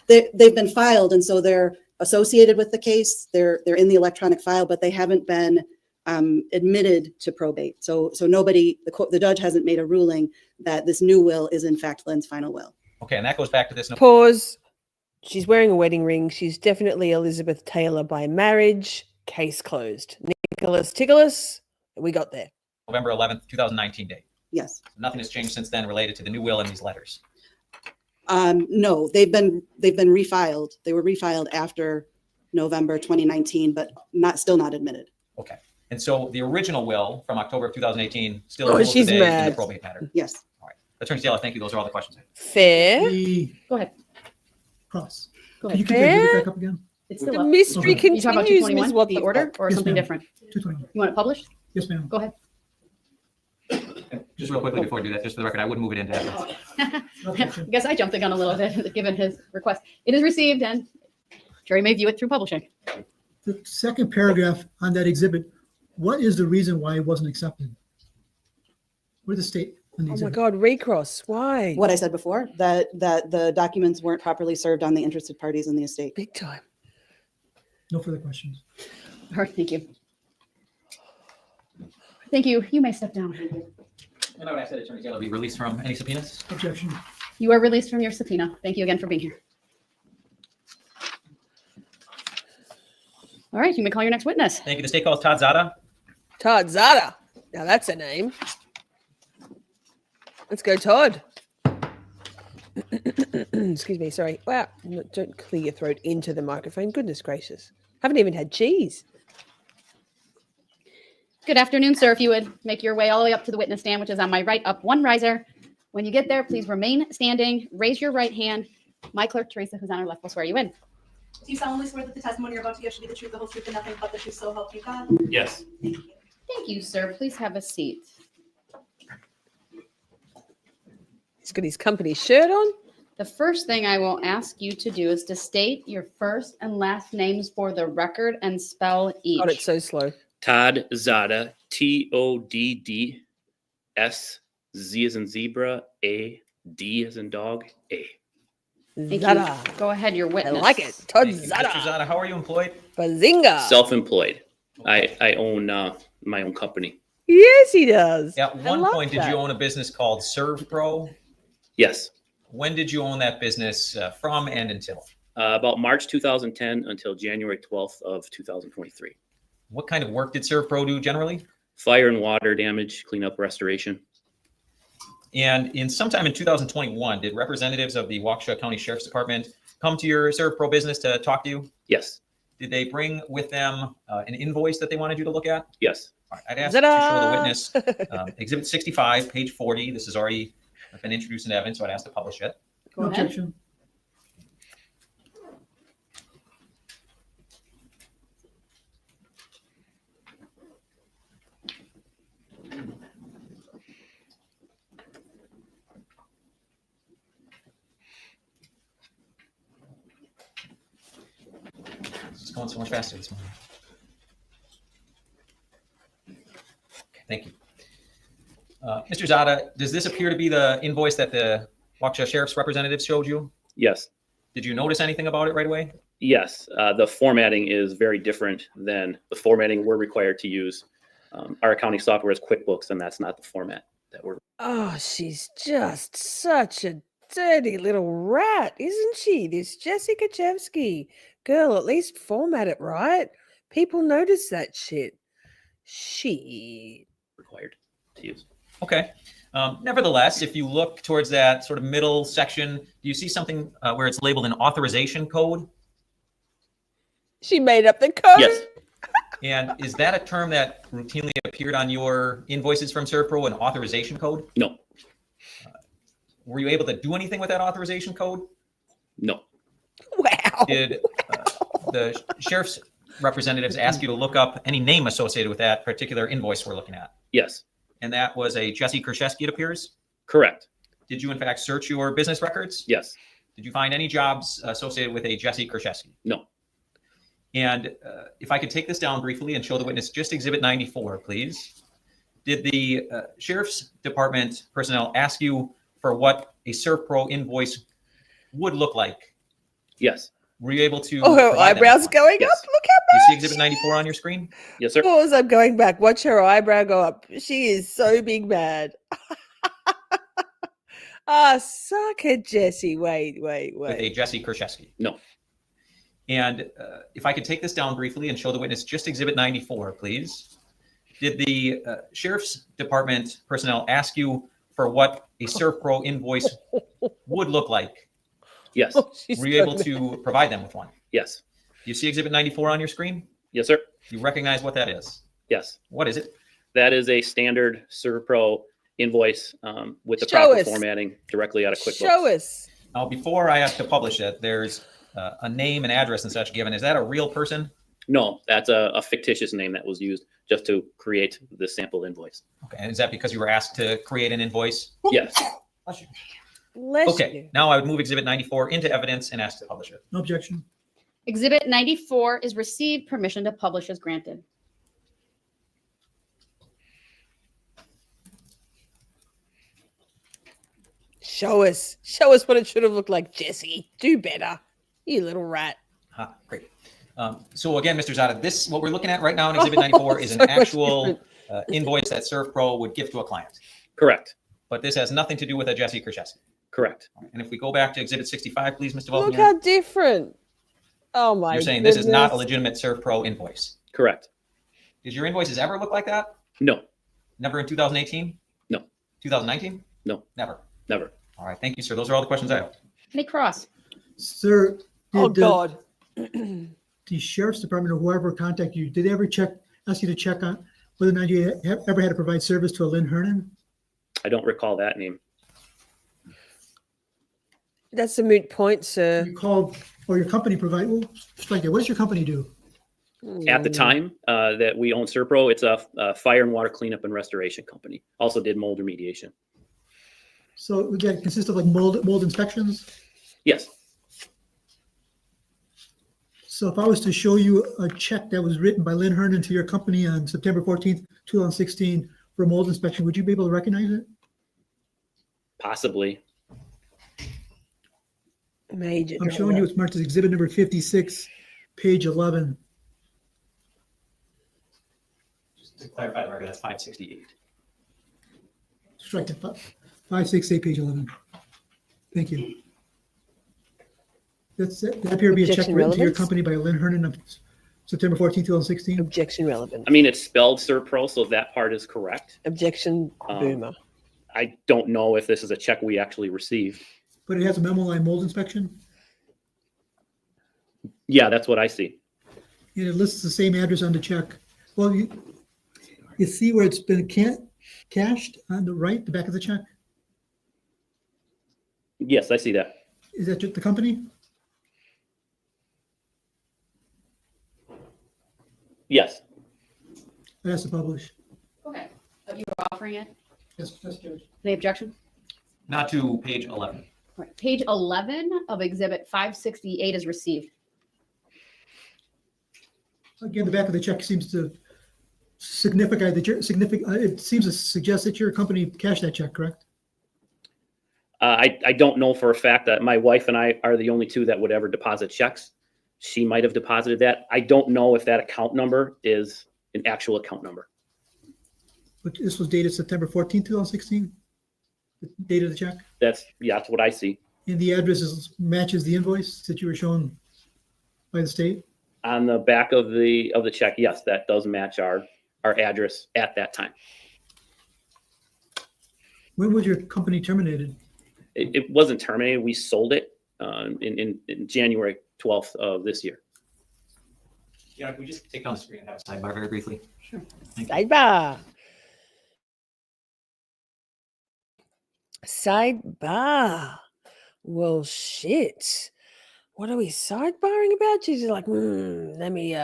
they've been filed, and so they're associated with the case. They're in the electronic file, but they haven't been admitted to probate. So nobody, the judge hasn't made a ruling that this new will is in fact Lynn's final will. Okay, and that goes back to this. Pause. She's wearing a wedding ring. She's definitely Elizabeth Taylor by marriage. Case closed. Nicholas Ticholas, we got there. November 11th, 2019 date. Yes. Nothing has changed since then related to the new will and these letters. No, they've been refiled. They were refiled after November 2019, but still not admitted. Okay. And so the original will from October of 2018 still Oh, rules she's today in mad. the probate matter. Yes. All right. Attorney Taylor, thank you. Those are all the questions. Fair. Go ahead. Cross. Go Can you ahead. keep the exhibit back up again? It's still The up. mystery Okay. You talk about continues, 221, Ms. What the order, or Yes, something ma'am. different? 221. You want it published? Yes, ma'am. Go ahead. Just real quickly before I do that, just for the record, I wouldn't move it into evidence. I guess I jumped the gun a little bit, given his request. It is received, and jury may view it through publishing. The second paragraph on that exhibit, what is the reason why it wasn't accepted? What does the state on the Oh my exhibit? God, recross. Why? What I said before, that the documents weren't properly served on the interested parties in the estate. Big time. No further questions. All right, thank you. Thank you. You may step down. And I would ask that Attorney Taylor be released from any subpoenas. Objection. You are released from your subpoena. Thank you again for being here. All right, you may call your next witness. Thank you. The state calls Todd Szada. Todd Szada. Now that's a name. Let's go, Todd. Excuse me. Sorry. Wow. Don't clear your throat into the microphone. Goodness gracious. Haven't even had cheese. Good afternoon, sir. If you would make your way all the way up to the witness stand, which is on my right, up one riser. When you get there, please remain standing. Raise your right hand. My clerk, Teresa, who's on our left, will swear you in. Do you solemnly swear that the testimony you're about to give should be the truth, the whole truth, and nothing but the truth, so help you God? Yes. Thank you, sir. Please have a seat. He's got his company shirt on. The first thing I will ask you to do is to state your first and last names for the record and spell each. God, it's so slow. Todd Szada, Todds, Z as in zebra, A, D as in dog, A. Thank Szada. you. Go ahead, your I witness. like it. Todd Thank you. Szada. Mr. Szada, how are you employed? Bazinga. Self-employed. I own my own company. Yes, he does. At I one love point, did that. you own a business called ServPro? Yes. When did you own that business from and until? About March 2010 until January 12th of 2023. What kind of work did ServPro do generally? Fire and water damage, cleanup, restoration. And in sometime in 2021, did representatives of the Waukesha County Sheriff's Department come to your ServPro business to talk to you? Yes. Did they bring with them an invoice that they wanted you to look at? Yes. All right, I'd ask you to show the witness Exhibit 65, page 40. This has already been introduced into evidence, so I'd ask to publish it. Go ahead. Objection. It's going so much faster this morning. Okay, thank you. Mr. Szada, does this appear to be the invoice that the Waukesha Sheriff's representative showed you? Yes. Did you notice anything about it right away? Yes. The formatting is very different than the formatting we're required to use. Our accounting software is QuickBooks, and that's not the format that we're. Oh, she's just such a dirty little rat, isn't she? This Jessy Kurczewski. Girl, at least format it right. People notice that shit. Shit. Required to use. Okay. Nevertheless, if you look towards that sort of middle section, do you see something where it's labeled an authorization code? She made up the code? Yes. And is that a term that routinely appeared on your invoices from ServPro, an authorization code? No. were you able to do anything with that authorization code? No. Wow. Did the sheriff's representatives ask you to look up any name associated with that particular invoice we're looking at? Yes. And that was a Jessy Kurczewski, it appears? Correct. Did you in fact search your business records? Yes. Did you find any jobs associated with a Jessy Kurczewski? No. And if I could take this down briefly and show the witness just Exhibit 94, please. Did the Sheriff's Department personnel ask you for what a ServPro invoice would look like? Yes. Were you able to? Oh, her provide them eyebrows with one? going Yes. up. Look how Do you bad see Exhibit 94 on your screen? Yes, sir. Pause. I'm going back. Watch her eyebrow go up. She is so big mad. Suck it, Jesse. Wait. With a Jessy Kurczewski. No. And if I could take this down briefly and show the witness just Exhibit 94, please. Did the Sheriff's Department personnel ask you for what a ServPro invoice would look like? Yes. Were you able to provide them with one? Yes. You see Exhibit 94 on your screen? Yes, sir. You recognize what that is? Yes. What is it? That is a standard ServPro invoice with the Show proper us. formatting directly out of QuickBooks. Show us. Now, before I have to publish it, there's a name and address and such given. Is that a real person? No, that's a fictitious name that was used just to create the sample invoice. Okay. And is that because you were asked to create an invoice? Yes. Okay. Now I would move Exhibit 94 into evidence and ask to publish it. No objection. Exhibit 94 is received. Permission to publish is granted. Show us. Show us what it should have looked like, Jesse. Do better. You little rat. Great. So again, Mr. Szada, this, what we're looking at right now in Exhibit 94 is an So much actual invoice that ServPro would give to a client. Correct. But this has nothing to do with a Jessy Kurczewski. Correct. And if we go back to Exhibit 65, please, Mr. Look Volkner. how different. Oh my You're saying this is not a goodness. legitimate ServPro invoice. Correct. Did your invoices ever look like that? No. Never in 2018? No. 2019? No. Never. Never. All right. Thank you, sir. Those are all the questions I have. Nick Cross. Sir, Oh did God. the sheriff's department or whoever contacted you, did they ever ask you to check on whether or not you ever had to provide service to a Lynn Hernan? I don't recall that name. That's a moot point, sir. You called, or your company provide, well, strike that. What does your company do? At the time that we own ServPro, it's a fire and water cleanup and restoration company. Also did mold remediation. So would that consist of like mold inspections? Yes. So if I was to show you a check that was written by Lynn Hernan to your company on September 14th, 2016 for a mold inspection, would you be able to recognize it? Possibly. Major. I'm showing you it's marked as exhibit number 56, page 11. Just to clarify the record, that's 568. Strike that, 568, page 11. Thank you. That appear to be a check Objection written to your relevance? company by Lynn Hernan of September 14th, 2016. Objection relevant. I mean, it's spelled ServPro, so that part is correct. Objection boomer. I don't know if this is a check we actually received. But it has a memo line mold inspection, Yeah, that's what I see. and it lists the same address on the check. Well, you see where it's been cashed on the right, the back of the check? Yes, I see that. Is that the company? Yes. It has to publish. Okay. Are you offering it? Yes, Judge. Any objection? Not to page 11. Right. Page 11 of Exhibit 568 is received. Again, the back of the check seems to signify that it seems to suggest that your company cashed that check, correct? I don't know for a fact that my wife and I are the only two that would ever deposit checks. She might have deposited that. I don't know if that account number is an actual account number. But this was dated September 14th, 2016? The date of the check? That's what I see. And the address matches the invoice that you were shown by the state? On the back of the check, yes, that does match our address at that time. When was your company terminated? It wasn't terminated. We sold it in January 12th of this year. Yeah, can we just take down the screen and have a sidebar very briefly? Sidebar. Sidebar. Well, shit. What are we sidebarring about? She's like, let me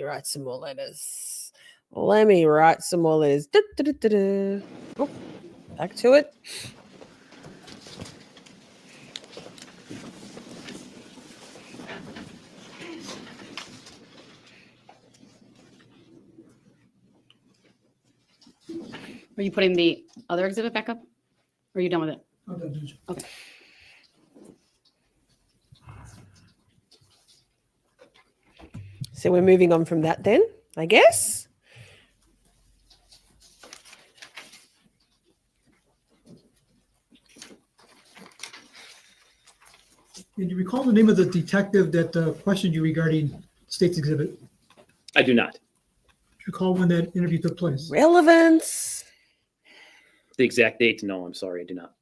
write some more letters. Let me write some more letters. Oh, back to it. Are you putting the other exhibit back up? Or are you done with it? I'm done, Judge. Okay. So we're moving on from that then, I guess. And do you recall the name of the detective that questioned you regarding state's exhibit? I do not. Do you recall when that interview took place? Relevance. The exact date? No, I'm sorry, I do not.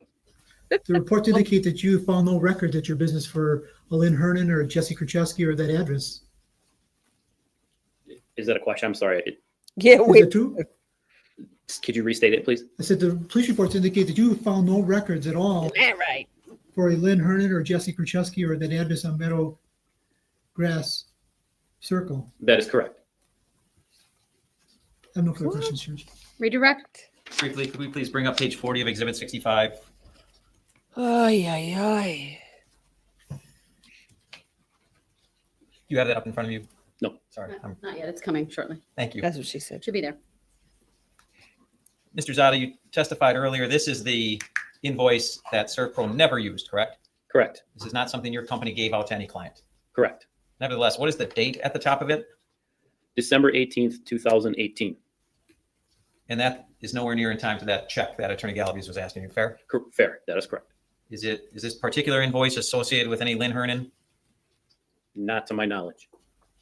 The reports indicate that you found no record at your business for a Lynn Hernan or a Jessy Kurczewski or that address. Is that a question? I'm sorry. Yeah, Is that true? Could you restate it, please? I said the police reports indicate that you found no records at all Right. for a Lynn Hernan or Jessy Kurczewski or that address on Meadow Grass Circle. That is correct. I have no further questions, Judge. Redirect. Briefly, could we please bring up page 40 of Exhibit 65? Ay, ay, ay. You have that up in front of you? No. Sorry. Not yet. It's coming shortly. Thank you. That's what she said. Should be there. Mr. Szada, you testified earlier, this is the invoice that CertPro never used, correct? Correct. This is not something your company gave out to any client. Correct. Nevertheless, what is the date at the top of it? December 18th, 2018. And that is nowhere near in time to that check that Attorney Galaviz was asking you, fair? Fair. That is correct. Is this particular invoice associated with any Lynn Hernan? Not to my knowledge.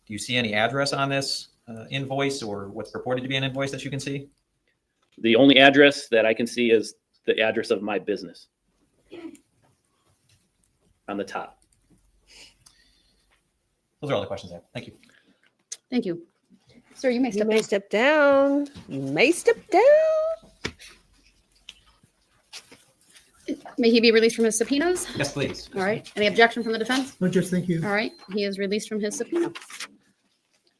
Do you see any address on this invoice or what's purported to be an invoice that you can see? The only address that I can see is the address of my business on the top. Those are all the questions I have. Thank you. Thank you. Sir, you may step down. Step down. You may step down. May he be released from his subpoenas? Yes, please. All right. Any objection from the defense? No, Judge, thank you. All right. He is released from his subpoena.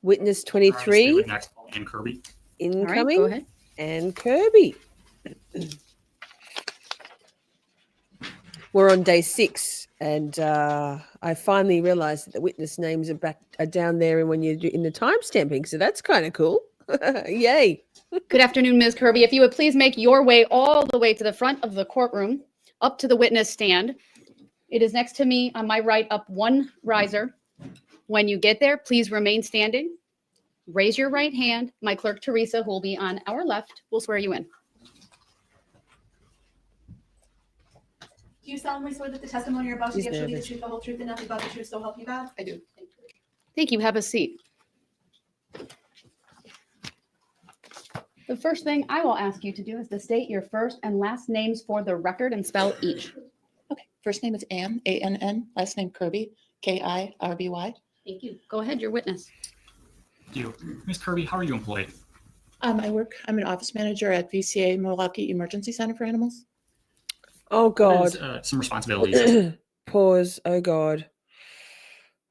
Witness 23. Next, Ann Kirby. Incoming. All right, go ahead. And Kirby. We're on day 6, and I finally realized that the witness names are down there, and when you're in the time stamping, so that's kind of cool. Yay! Good afternoon, Ms. Kirby. If you would please make your way all the way to the front of the courtroom, up to the witness stand. It is next to me on my right, up one riser. When you get there, please remain standing. Raise your right hand. My clerk, Teresa, who will be on our left, will swear you in. Do you solemnly swear that the testimony you're about to He's give shall be the nervous. truth, the whole truth, and nothing but the truth, so help you God? I do. Thank you. Have a seat. The first thing I will ask you to do is to state your first and last names for the record and spell each. Okay, first name is Ann, A-N-N, last name Kirby, K-I-R-B-Y. Thank you. Go ahead, your witness. Thank you. Ms. Kirby, how are you employed? I'm an office manager at VCA Milwaukee Emergency Center for Animals. Oh, God. Some responsibilities. Pause. Oh, God.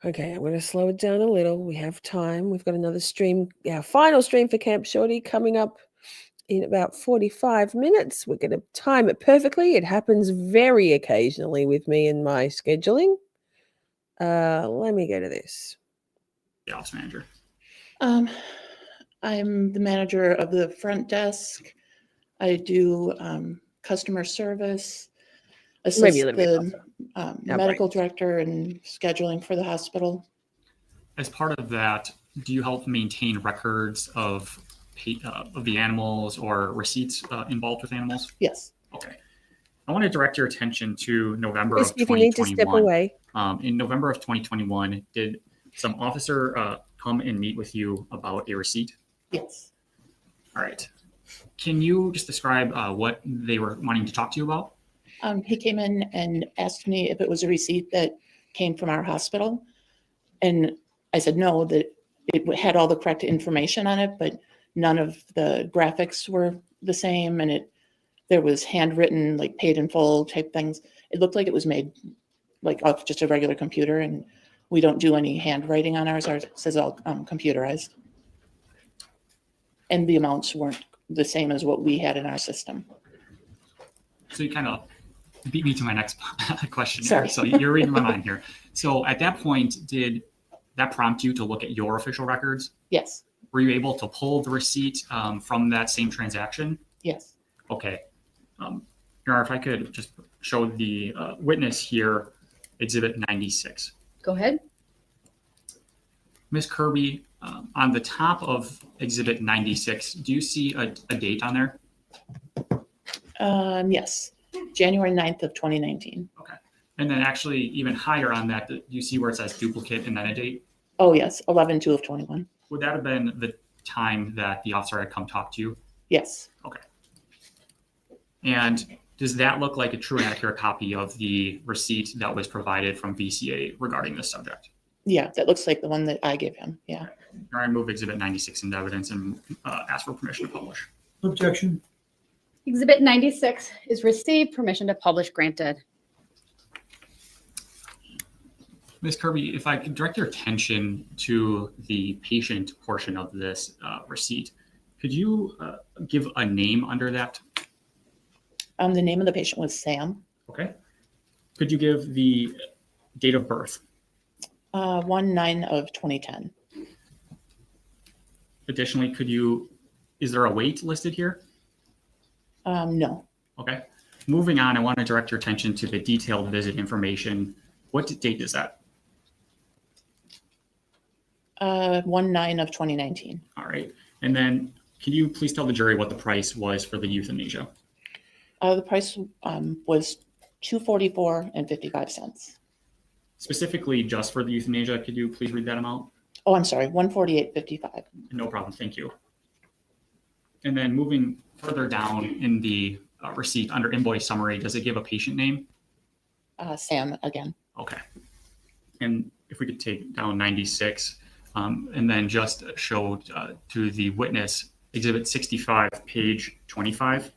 Okay, I'm going to slow it down a little. We have time. We've got another stream, our final stream for Camp Shorty coming up in about 45 minutes. We're going to time it perfectly. It happens very occasionally with me and my scheduling. Let me go to this. The ops manager. I'm the manager of the front desk. I do customer service, assist Maybe a little bit the medical director and scheduling for the hospital. As part of that, do you help maintain records of the animals or receipts involved with animals? Yes. Okay. I want to direct your attention to November Yes, of if you need to step 2021. away. In November of 2021, did some officer come and meet with you about a receipt? Yes. All right. Can you just describe what they were wanting to talk to you about? He came in and asked me if it was a receipt that came from our hospital. And I said no, that it had all the correct information on it, but none of the graphics were the same. And there was handwritten, like paid in full type things. It looked like it was made like off just a regular computer, and we don't do any handwriting on ours. Ours says all computerized. And the amounts weren't the same as what we had in our system. So you kind of beat me to my next question. Sorry. So you're reading my mind here. So at that point, did that prompt you to look at your official records? Yes. Were you able to pull the receipt from that same transaction? Yes. Okay. Your Honor, if I could just show the witness here, Exhibit 96. Go ahead. Ms. Kirby, on the top of Exhibit 96, do you see a date on there? Yes. January 9th of 2019. Okay. And then actually even higher on that, do you see where it says duplicate and then a date? Oh, yes. 11/2 of 21. Would that have been the time that the officer had come talk to you? Yes. Okay. And does that look like a true and accurate copy of the receipt that was provided from VCA regarding this subject? Yeah, that looks like the one that I gave him. Yeah. All right, move Exhibit 96 into evidence and ask for permission to publish. Objection. Exhibit 96 is received. Permission to publish granted. Ms. Kirby, if I could direct your attention to the patient portion of this receipt, could you give a name under that? The name of the patient was Sam. Okay. Could you give the date of birth? 1/9 of 2010. Additionally, is there a weight listed here? No. Okay. Moving on, I want to direct your attention to the detailed visit information. What date is that? 1/9 of 2019. All right. And then can you please tell the jury what the price was for the euthanasia? The price was $244.55. Specifically just for the euthanasia, could you please read that amount? Oh, I'm sorry, $148.55. No problem, thank you. And then moving further down in the receipt under invoice summary, does it give a patient name? Sam again. Okay. And if we could take down 96 and then just show to the witness Exhibit 65, page 25.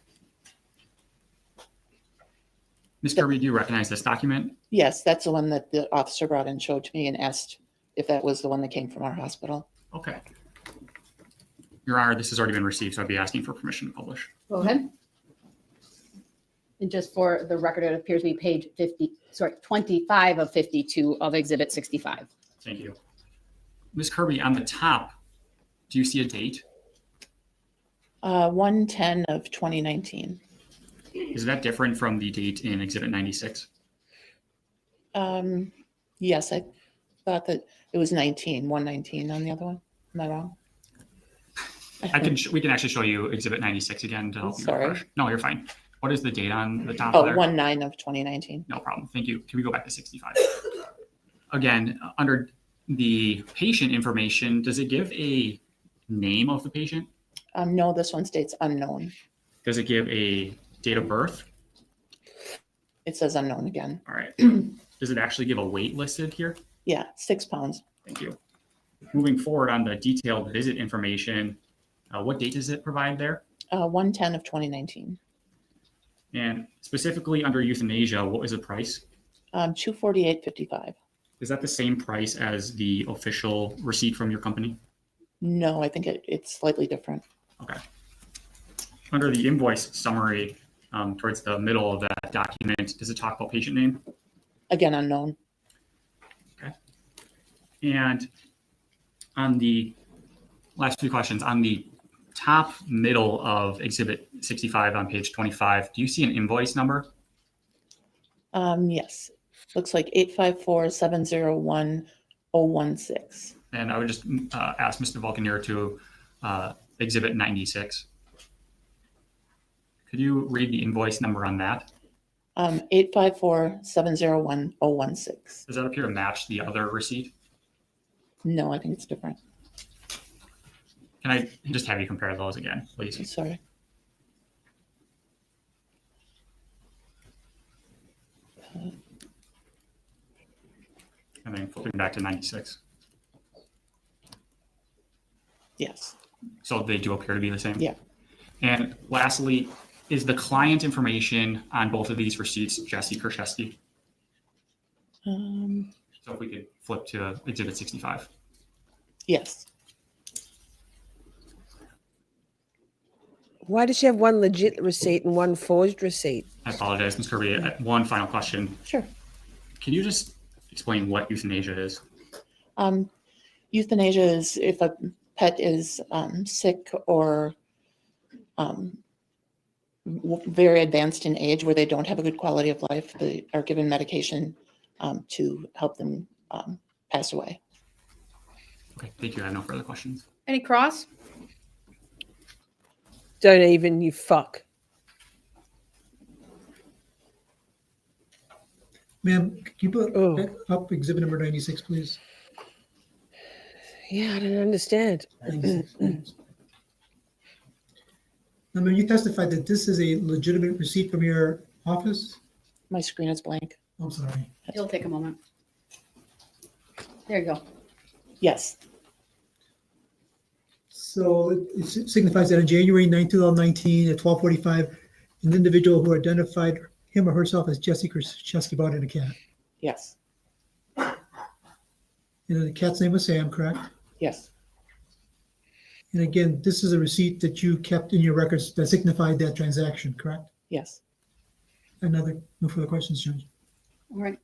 Ms. Kirby, do you recognize this document? Yes, that's the one that the officer brought and showed to me and asked if that was the one that came from our hospital. Okay. Your Honor, this has already been received, so I'd be asking for permission to publish. Go ahead. And just for the record, it appears to be page 25 of 52 of Exhibit 65. Thank you. Ms. Kirby, on the top, do you see a date? 1/10 of 2019. Is that different from the date in Exhibit 96? Yes, I thought that it was 1/19 on the other one. Am I wrong? We can actually show you Exhibit 96 again to help you Sorry. refresh. No, you're fine. What is the date on the top Oh, there? 1/9 of 2019. No problem. Thank you. Can we go back to 65? Again, under the patient information, does it give a name of the patient? No, this one states unknown. Does it give a date of birth? It says unknown again. All right. Does it actually give a weight listed here? Yeah, 6 pounds. Thank you. Moving forward on the detailed visit information, what date does it provide there? 1/10 of 2019. And specifically under euthanasia, what was the price? $248.55. Is that the same price as the official receipt from your company? No, I think it's slightly different. Okay. Under the invoice summary, towards the middle of that document, does it talk about patient name? Again, unknown. Okay. And on the last few questions, on the top middle of Exhibit 65 on page 25, do you see an invoice number? Yes. Looks like 854-701-016. And I would just ask Mr. Vulcanier to Exhibit 96. Could you read the invoice number on that? 854-701-016. Does that appear to match the other receipt? No, I think it's different. Can I just have you compare those again, please? Sorry. And then flipping back to 96. Yes. So they do appear to be the same? Yeah. And lastly, Is the client information on both of these receipts Jessy Kurczewski? So if we could flip to Exhibit 65. Yes. Why does she have one legit receipt and one forged receipt? I apologize, Ms. Kirby. One final question. Sure. Can you just explain what euthanasia is? Euthanasia is if a pet is sick or very advanced in age where they don't have a good quality of life. They are given medication to help them pass away. Okay, thank you. I have no further questions. Any cross? Don't even, you fuck. Ma'am, can you put back up exhibit number 96, please? Yeah, I don't understand. 96. Now, ma'am, you testified that this is a legitimate receipt from your office? My screen is blank. I'm sorry. It'll take a moment. There you go. Yes. So it signifies that on January 9, 2019 at 12:45, an individual who identified him or herself as Jessy Kurczewski bought in a cat. Yes. And the cat's name was Sam, correct? Yes. And again, this is a receipt that you kept in your records that signified that transaction, correct? Yes. No further questions, Judge. All right.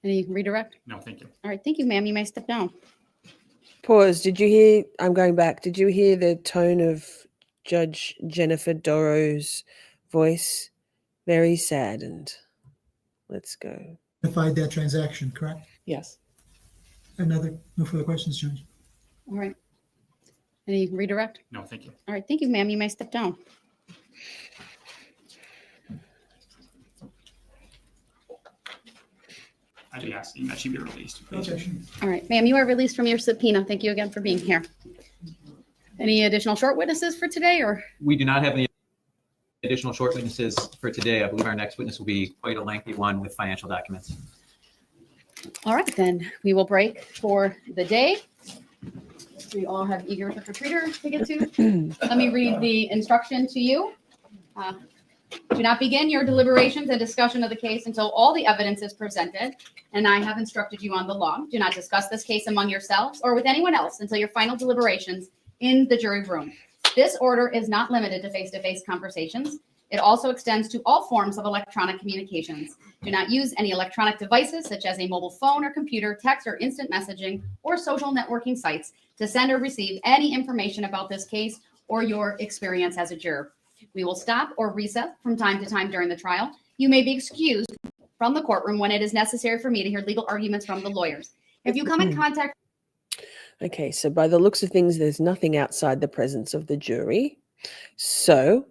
Any redirect? No, thank you. All right. Thank you, ma'am. You may step down. Pause. Did you hear? I'm going back. Did you hear the tone of Judge Jennifer Dorro's voice? Very saddened. Let's go. Signified that transaction, correct? Yes. No further questions, Judge. All right. Any redirect? No, thank you. All right. Thank you, ma'am. You may step down. I'd be asking that she be released, please. All right, ma'am, you are released from your subpoena. Thank you again for being here. Any additional short witnesses for today, or? We do not have any additional short witnesses for today. I believe our next witness will be quite a lengthy one with financial documents. All right, then we will break for the day. We all have eager trick-or-treater to get to. Let me read the instruction to you. Do not begin your deliberations and discussion of the case until all the evidence is presented, and I have instructed you on the law. Do not discuss this case among yourselves or with anyone else until your final deliberations in the jury room. This order is not limited to face-to-face conversations. It also extends to all forms of electronic communications. Do not use any electronic devices such as a mobile phone or computer, text or instant messaging, or social networking sites to send or receive any information about this case or your experience as a juror. We will stop or recess from time to time during the trial. You may be excused from the courtroom when it is necessary for me to hear legal arguments from the lawyers. If you come in contact... Okay, so by the looks of things, there's nothing outside the presence of the jury. So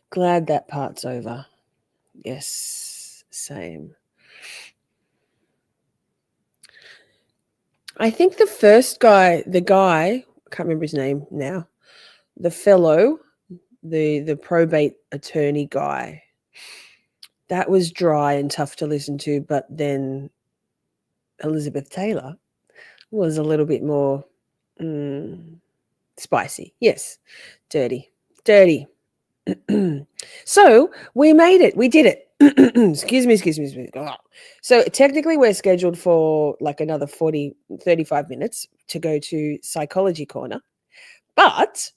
glad that part's over. Yes, same. I think the first guy, I can't remember his name now, the fellow, the probate attorney guy, that was dry and tough to listen to, but then Elizabeth Taylor was a little bit more spicy. Yes, dirty. So we made it. We did it. Excuse me. Oh. So technically we're scheduled for like another 35 minutes to go to Psychology Corner, but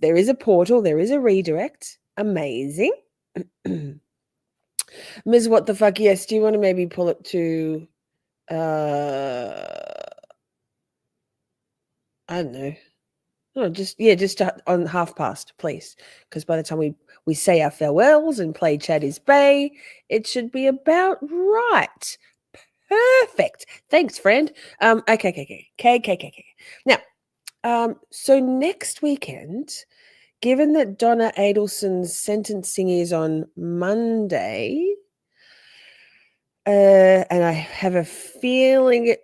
there is a portal, there is a redirect. Amazing. Ms. What the fuck? Yes. Do you want to maybe pull it to, I don't know. Oh, just on past, please. Because by the time we say our farewells and play Chad is Bay, it should be about right. Perfect. Thanks, friend. Okay. Now, so next weekend, given that Donna Adelson's sentencing is on Monday, and I have a feeling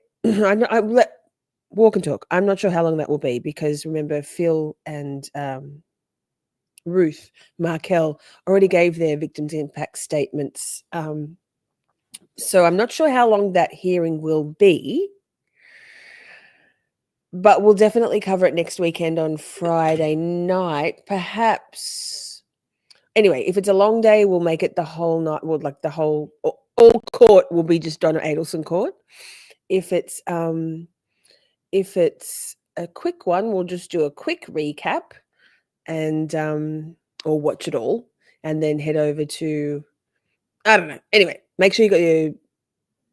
walk and talk. I'm not sure how long that will be because remember Phil and Ruth Markel already gave their victims impact statements. So I'm not sure how long that hearing will be, but we'll definitely cover it next weekend on Friday night. Perhaps Anyway, if it's a long day, we'll make it the whole night. Well, like the whole all court will be just Donna Adelson court. If it's a quick one, we'll just do a quick recap and or watch it all and then head over to, I don't know. Anyway, make sure you got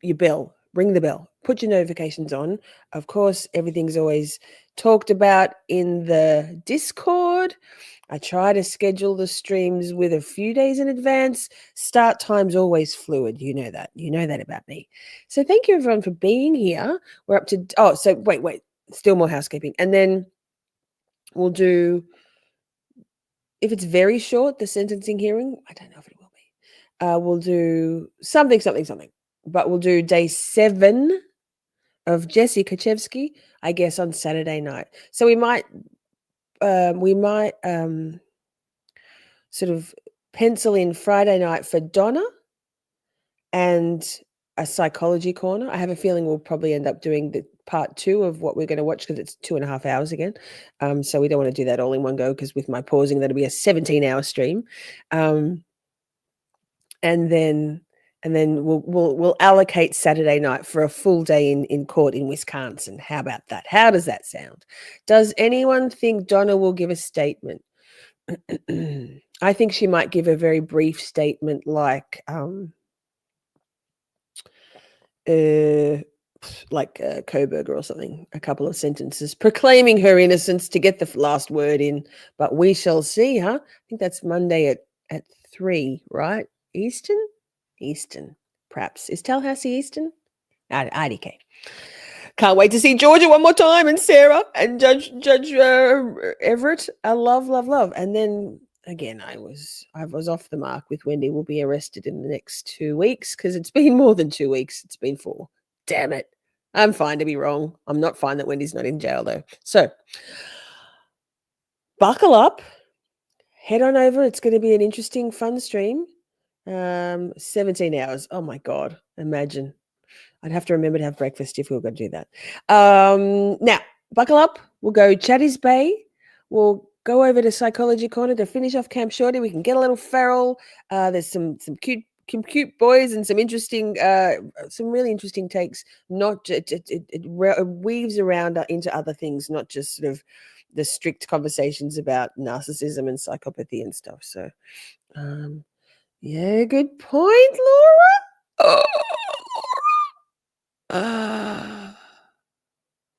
your bell. Ring the bell. Put your notifications on. Of course, everything's always talked about in the Discord. I try to schedule the streams with a few days in advance. Start time's always fluid. You know that. You know that about me. So thank you everyone for being here. We're up to, so wait. Still more housekeeping. And then we'll do, if it's very short, the sentencing hearing, I don't know if it will be. We'll do something. But we'll do day 7 of Jessy Kurczewski, I guess, on Saturday night. So we might sort of pencil in Friday night for Donna and a psychology corner. I have a feeling we'll probably end up doing the part 2 of what we're going to watch because it's 2.5 hours again. So we don't want to do that all in one go because with my pausing, that'll be a 17-hour stream. And then we'll allocate Saturday night for a full day in court in Wisconsin. How about that? How does that sound? Does anyone think Donna will give a statement? I think she might give a very brief statement like Coburger or something, a couple of sentences proclaiming her innocence to get the last word in. But we shall see, huh? I think that's Monday at 3, right? Eastern, perhaps. Is Tallahassee Eastern? IDK. Can't wait to see Georgia one more time and Sarah and Judge Everett. I love. And then again, I was off the mark with Wendy. Will be arrested in the next 2 weeks because it's been more than 2 weeks. It's been 4. Damn it. I'm fine to be wrong. I'm not fine that Wendy's not in jail though. So buckle up. Head on over. It's going to be an interesting, fun stream. 17 hours. Oh my God. Imagine. I'd have to remember to have breakfast if we were going to do that. Now, buckle up. We'll go Chatty's Bay. We'll go over to Psychology Corner to finish off Camp Shorty. We can get a little feral. There's some cute boys and some really interesting takes. Not it weaves around into other things, not just sort of the strict conversations about narcissism and psychopathy and stuff. So, yeah, good point, Laura.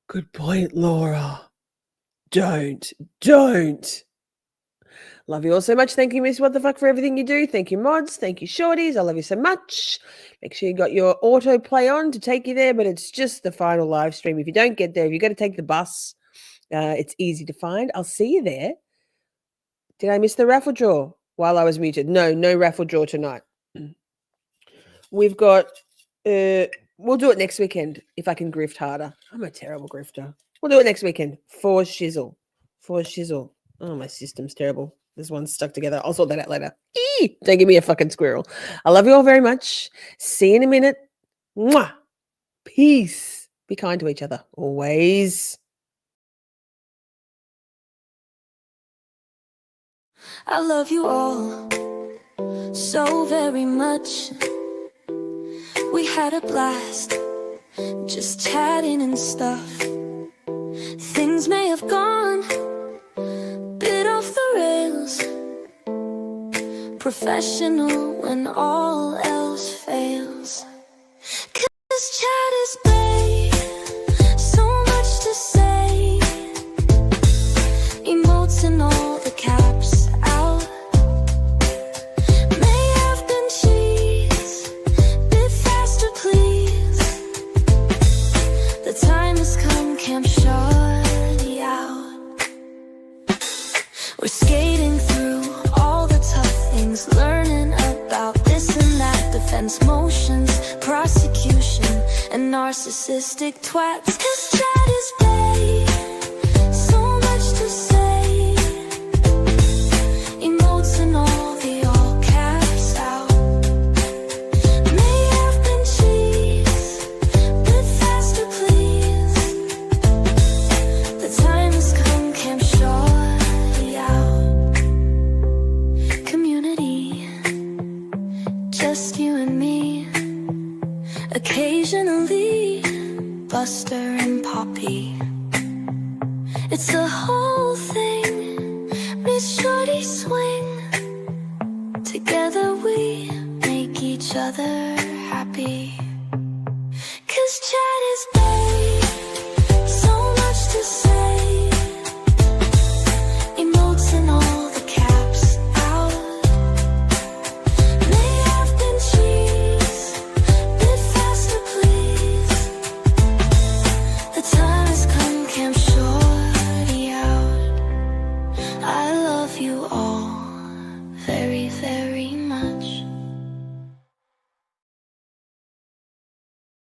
Good point, Laura. Don't. Love you all so much. Thank you, Miss What the Fuck, for everything you do. Thank you, mods. Thank you, shorties. I love you so much. Make sure you got your autoplay on to take you there, but it's just the final live stream. If you don't get there, if you got to take the bus, it's easy to find. I'll see you there. Did I miss the raffle draw while I was muted? No raffle draw tonight. We've got, we'll do it next weekend if I can grift harder. I'm a terrible grifter. We'll do it next weekend for shizzle. Oh, my system's terrible. This one's stuck together. I'll sort that out later. Don't give me a fucking squirrel. I love you all very much. See you in a minute. Mwah. Peace. Be kind to each other. Always. I love you all so very much. We had a blast just chatting and stuff. Things may have gone bit off the rails. Professional when all else fails. 'Cause chat is babe, so much to say. Emotes and all the caps out. May have been cheese, bit faster please. The time has come, Camp Shorty out. We're skating through all the tough things, learning about this and that, defense motions, prosecution, and narcissistic twats. 'Cause chat is babe, so much to say. Emotes and all the all caps out. May have been cheese, bit faster please. The time has come, Camp Shorty out. Community with Shorty swing. Together we make each other happy. 'Cause chat is babe, so much to say. Emotes in all the caps out. May have been cheese, bit faster please. The time has come, Camp Shorty out. I love you all.